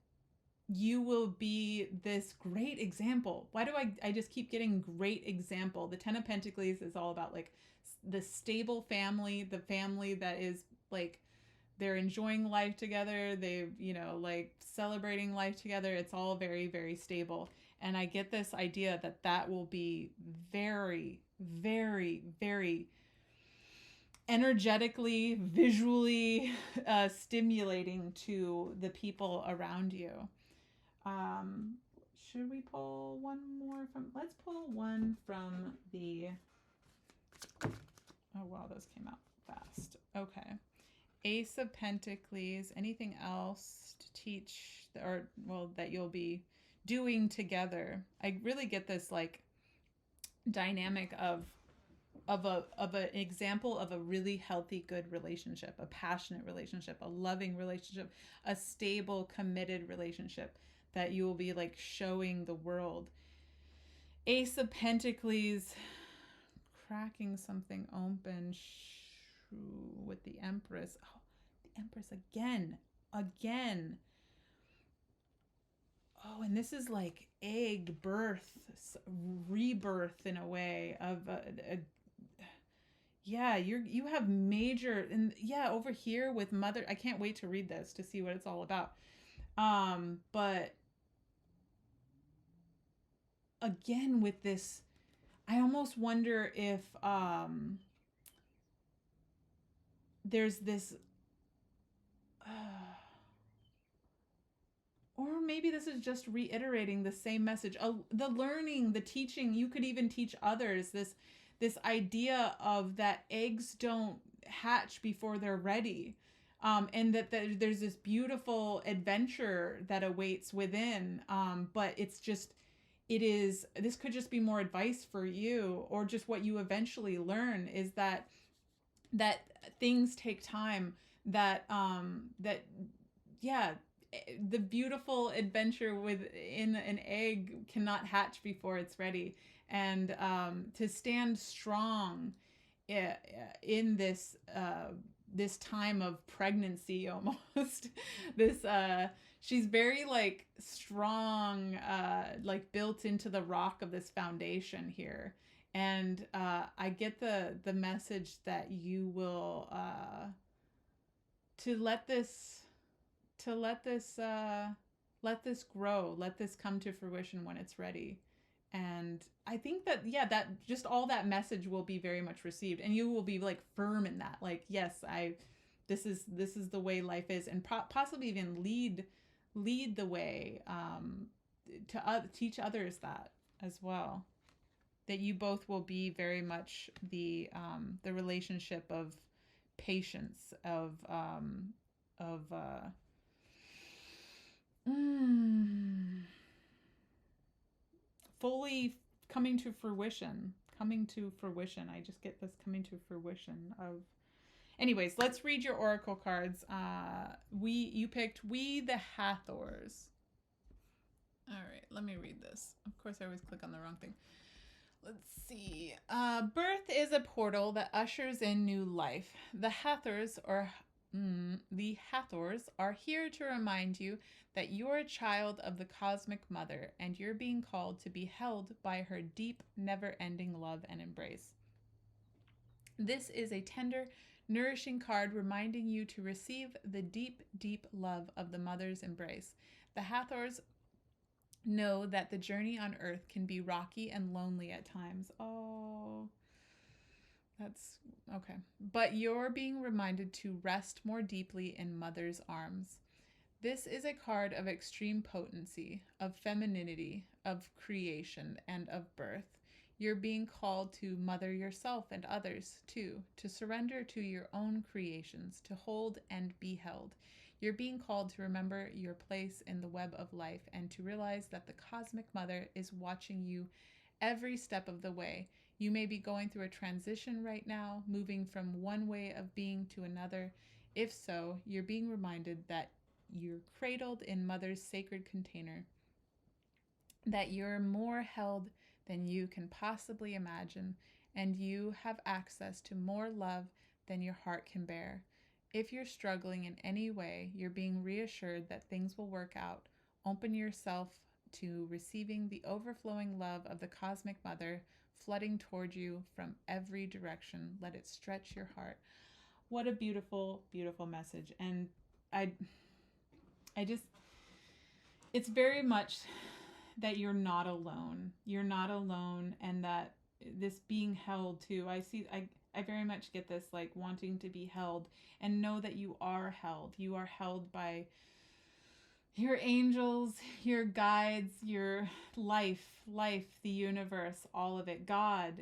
Speaker 1: you will be this great example. Why do I just keep getting great example? The 10 of Pentacles is all about like the stable family, the family that is like they're enjoying life together, they've like celebrating life together. It's all very, very stable. And I get this idea that will be very, very, very energetically, visually stimulating to the people around you. Should we pull one more from, let's pull one from the, oh wow, those came out fast. Okay. Ace of Pentacles. Anything else to teach that you'll be doing together? I really get this like dynamic of an example of a really healthy, good relationship, a passionate relationship, a loving relationship, a stable, committed relationship that you will be like showing the world. Ace of Pentacles, cracking something open with the Empress. Oh, the Empress again. Oh, and this is like egg birth, rebirth in a way of yeah, you have major, and yeah, over here with mother, I can't wait to read this to see what it's all about. But again with this, I almost wonder if there's this maybe this is just reiterating the same message. The learning, the teaching, you could even teach others this idea of that eggs don't hatch before they're ready. And that there's this beautiful adventure that awaits within. But this could just be more advice for you, or just what you eventually learn is that things take time, yeah, the beautiful adventure within an egg cannot hatch before it's ready. And to stand strong in this time of pregnancy, almost this she's very like strong, like built into the rock of this foundation here. And I get the message that you will let this grow, let this come to fruition when it's ready. And I think that, yeah, that just all that message will be very much received, and you will be like firm in that, like, yes, this is the way life is, and possibly even lead the way, to teach others that as well. That you both will be very much the relationship of patience, of fully coming to fruition. I just get this coming to fruition of. Anyways, let's read your oracle cards. You picked We the Hathors. All right, let me read this. Of course, I always click on the wrong thing. Let's see. Birth is a portal that ushers in new life. The Hathors are here to remind you that you're a child of the cosmic mother, and you're being called to be held by her deep, never-ending love and embrace. This is a tender, nourishing card reminding you to receive the deep, deep love of the mother's embrace. The Hathors know that the journey on earth can be rocky and lonely at times. Oh, that's okay. But you're being reminded to rest more deeply in mother's arms. This is a card of extreme potency, of femininity, of creation, and of birth. You're being called to mother yourself and others, too, to surrender to your own creations, to hold and be held. You're being called to remember your place in the web of life, and to realize that the cosmic mother is watching you every step of the way. You may be going through a transition right now, moving from one way of being to another. If so, you're being reminded that you're cradled in mother's sacred container, that you're more held than you can possibly imagine, and you have access to more love than your heart can bear. If you're struggling in any way, you're being reassured that things will work out. Open yourself to receiving the overflowing love of the cosmic mother flooding toward you from every direction. Let it stretch your heart. What a beautiful, beautiful message. And it's very much that you're not alone. You're not alone, and that this being held too. I very much get this, like, wanting to be held, and know that you are held. You are held by your angels, your guides, your life, the universe, all of it. God,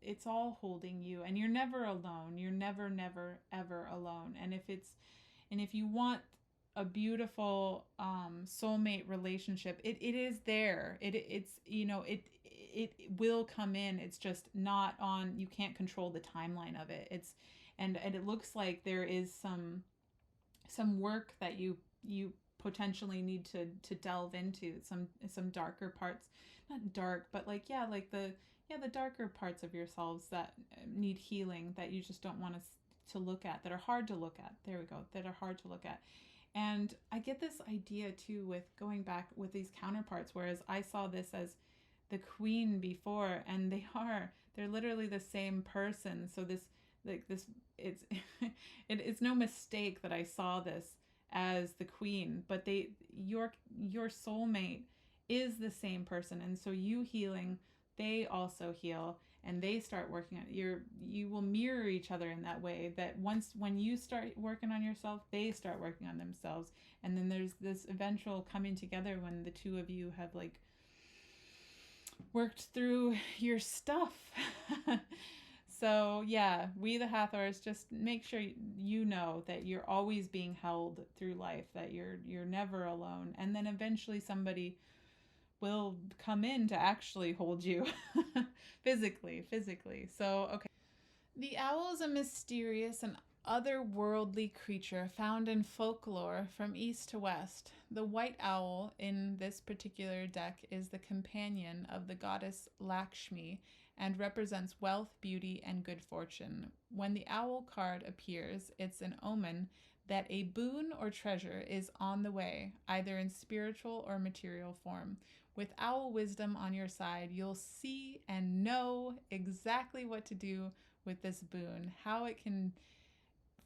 Speaker 1: it's all holding you, and you're never alone. You're never, never, ever alone. And if you want a beautiful soulmate relationship, it is there. It will come in. It's just not on. You can't control the timeline of it. And it looks like there is some work that you potentially need to delve into, some darker parts, not dark, but like the darker parts of yourselves that need healing, that you just don't want us to look at, that are hard to look at. There we go. That are hard to look at. And I get this idea too with going back with these counterparts, whereas I saw this as the queen before, and they're literally the same person. So it's no mistake that I saw this as the queen, but your soulmate is the same person. And so you healing, they also heal. and they start working on it, you will mirror each other in that way, that when you start working on yourself, they start working on themselves. And then there's this eventual coming together when the two of you have like worked through your stuff. So yeah, we the Hathors, just make sure you know that you're always being held through life, that you're never alone, and then eventually somebody will come in to actually hold you physically. So okay. The owl is a mysterious and otherworldly creature found in folklore from east to west. The white owl in this particular deck is the companion of the goddess Lakshmi and represents wealth, beauty, and good fortune. When the owl card appears, it's an omen that a boon or treasure is on the way, either in spiritual or material form. With owl wisdom on your side, you'll see and know exactly what to do with this boon, how it can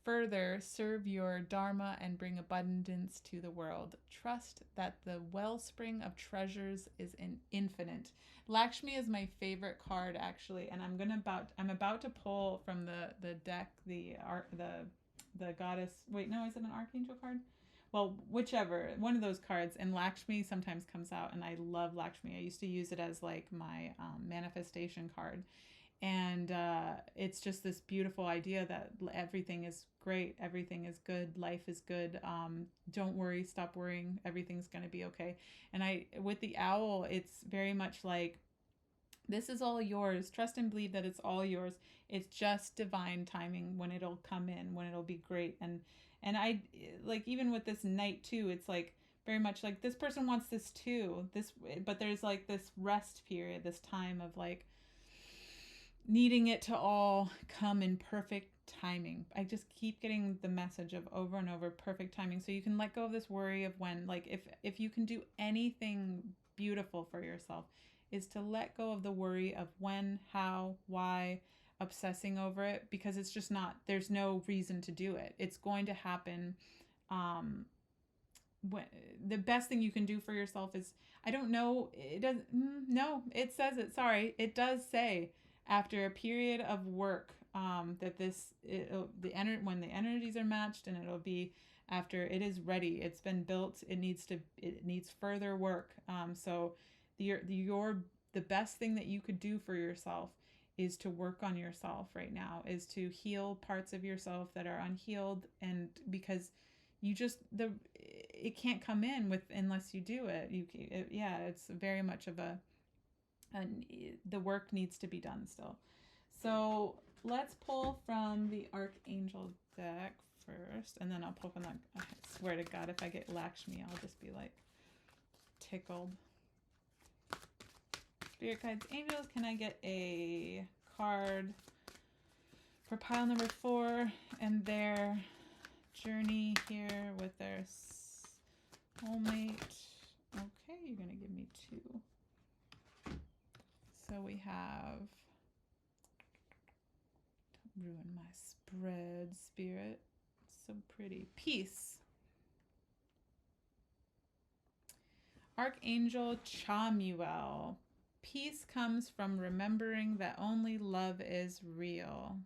Speaker 1: further serve your dharma and bring abundance to the world. Trust that the wellspring of treasures is infinite. Lakshmi is my favorite card, actually, and I'm about to pull from the deck the goddess. Wait, no, is it an archangel card? Well, whichever, one of those cards, and Lakshmi sometimes comes out, and I love Lakshmi. I used to use it as like my manifestation card. And it's just this beautiful idea that everything is great, everything is good, life is good. Don't worry, stop worrying, everything's going to be okay. And with the owl, it's very much like, this is all yours. Trust and believe that it's all yours. It's just divine timing when it'll come in, when it'll be great. And I like, even with this night too, it's like very much like this person wants this too. But there's like this rest period, this time of like needing it to all come in perfect timing. I just keep getting the message of over and over perfect timing. So you can let go of this worry of when, like if you can do anything beautiful for yourself, is to let go of the worry of when, how, why, obsessing over it, because it's just not, there's no reason to do it. It's going to happen. When the best thing you can do for yourself is, I don't know, it doesn't, no, it says it, sorry, it does say, after a period of work, that when the energies are matched, and it'll be after it is ready, it's been built, it needs further work. So the best thing that you could do for yourself is to work on yourself right now, is to heal parts of yourself that are unhealed, and because it can't come in unless you do it. It's very much of the work needs to be done still. So let's pull from the Archangel deck first, and then I'll pull from that. I swear to God, if I get Lakshmi, I'll just be like tickled. Spirit guides, angels, can I get a card for pile number 4 and their journey here with their soulmate? Okay, you're gonna give me 2. So we have, don't ruin my spread, Spirit. So pretty. Peace. Archangel Chamuel. Peace comes from remembering that only love is real.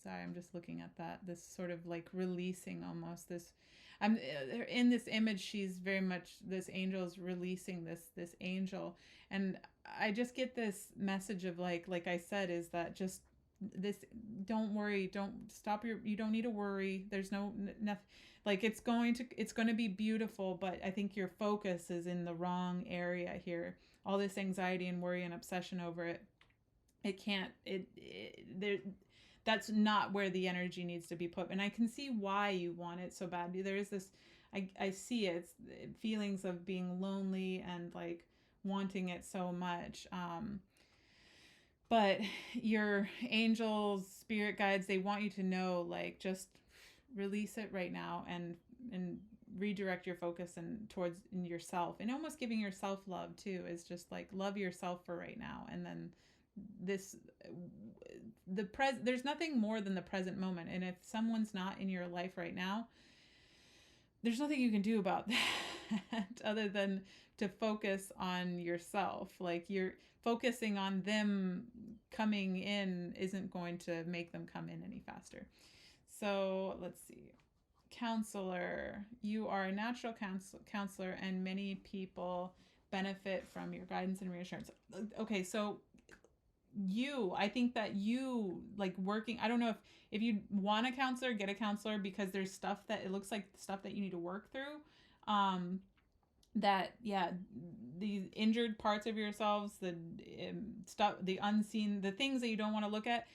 Speaker 1: Sorry, I'm just looking at that. This sort of like releasing almost this. I'm in this image. She's very much, this angel is releasing this angel, and I just get this message of like I said, is that just this. Don't worry. Don't stop you don't need to worry. There's nothing. Like it's going to be beautiful, but I think your focus is in the wrong area here. All this anxiety and worry and obsession over it. That's not where the energy needs to be put. And I can see why you want it so badly. There is this, I see it, it's feelings of being lonely and like wanting it so much. But your angels, spirit guides, they want you to know, like, just release it right now and redirect your focus towards yourself, and almost giving yourself love too, is just like love yourself for right now. And then there's nothing more than the present moment. And if someone's not in your life right now, there's nothing you can do about that. that other than to focus on yourself. Like, you're focusing on them coming in isn't going to make them come in any faster. So let's see. Counselor, you are a natural counselor, and many people benefit from your guidance and reassurance. Okay, so I think that you like working, I don't know if you want a counselor, get a counselor, because there's stuff that it looks like stuff that you need to work through. That, yeah, the injured parts of yourselves, the stuff, the unseen, the things that you don't want to look at,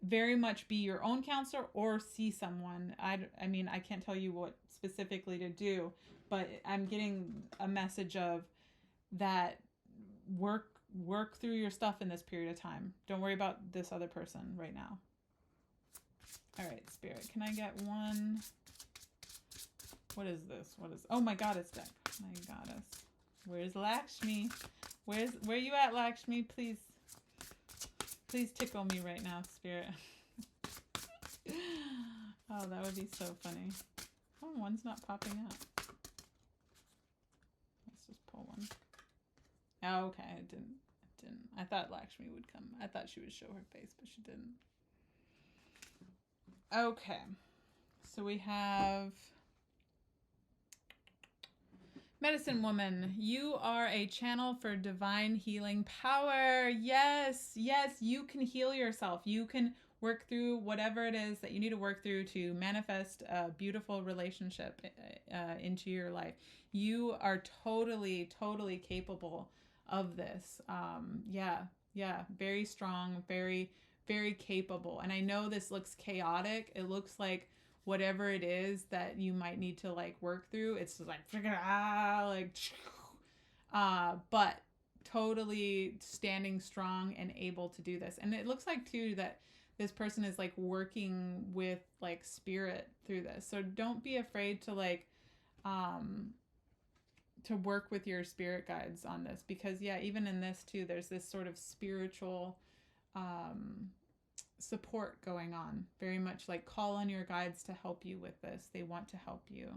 Speaker 1: very much be your own counselor or see someone. I mean, I can't tell you what specifically to do, but I'm getting a message of that work through your stuff in this period of time. Don't worry about this other person right now. All right, Spirit, can I get one? What is this? Oh, my goddess deck. My goddess. Where's Lakshmi? Where you at, Lakshmi? Please tickle me right now, Spirit. Oh, that would be so funny. Oh, one's not popping up. Let's just pull one. Oh, okay, it didn't. I thought Lakshmi would come. I thought she would show her face, but she didn't. Okay. So we have Medicine Woman. You are a channel for divine healing power. Yes, you can heal yourself. You can work through whatever it is that you need to work through to manifest a beautiful relationship into your life. You are totally capable of this. Yeah, very strong, very, very capable. And I know this looks chaotic. It looks like whatever it is that you might need to like work through, it's just like but totally standing strong and able to do this. And it looks like too that this person is like working with like spirit through this. So don't be afraid to like to work with your spirit guides on this, because yeah, even in this too, there's this sort of spiritual support going on. Very much like call on your guides to help you with this. They want to help you.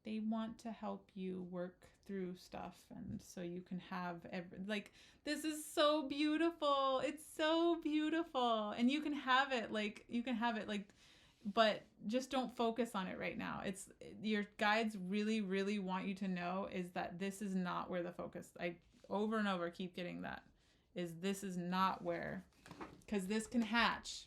Speaker 1: They want to help you work through stuff, and so you can have like, this is so beautiful. It's so beautiful, and you can have it like but just don't focus on it right now. It's your guides really want you to know is that this is not where the focus, I over and over keep getting that, is this is not where, because this can hatch.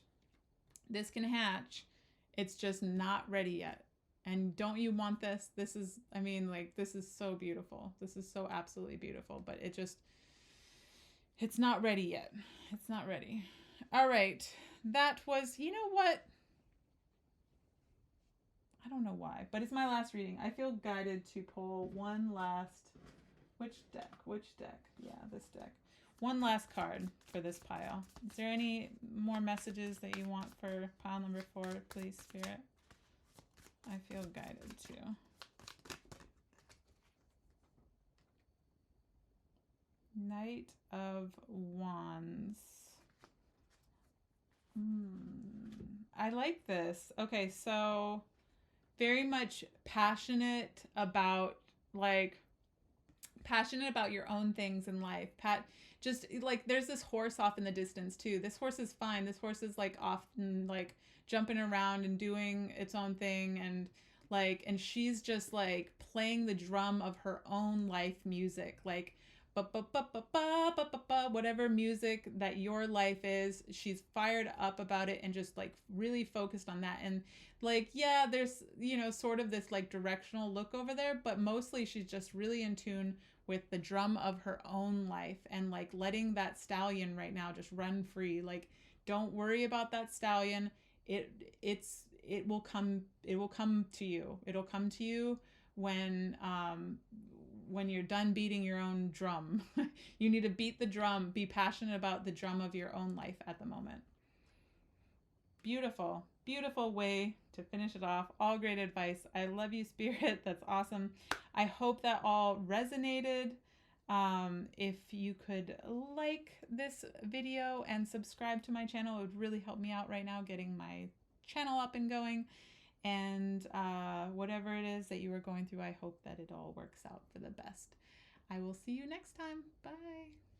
Speaker 1: It's just not ready yet. And don't you want this? This is, I mean, like, this is so beautiful. This is so absolutely beautiful, but it's not ready yet. It's not ready. All right. That was, you know what? I don't know why, but it's my last reading. I feel guided to pull one last, which deck? Yeah, this deck. One last card for this pile. Is there any more messages that you want for pile number 4, please, Spirit? I feel guided to. Knight of Wands. I like this. Okay, so very much passionate about your own things in life. Just like, there's this horse off in the distance too. This horse is fine. This horse is like often like jumping around and doing its own thing, and and she's just like playing the drum of her own life music, like whatever music that your life is, she's fired up about it and just like really focused on that. And like, yeah, there's, sort of this like directional look over there, but mostly she's just really in tune with the drum of her own life, and like letting that stallion right now just run free. Like, don't worry about that stallion. It will come to you. It'll come to you when you're done beating your own drum. You need to beat the drum. Be passionate about the drum of your own life at the moment. Beautiful way to finish it off. All great advice. I love you, Spirit. That's awesome. I hope that all resonated. If you could like this video and subscribe to my channel, it would really help me out right now getting my channel up and going. And whatever it is is that you are going through. I hope that it all works out for the best. I will see you next time. Bye.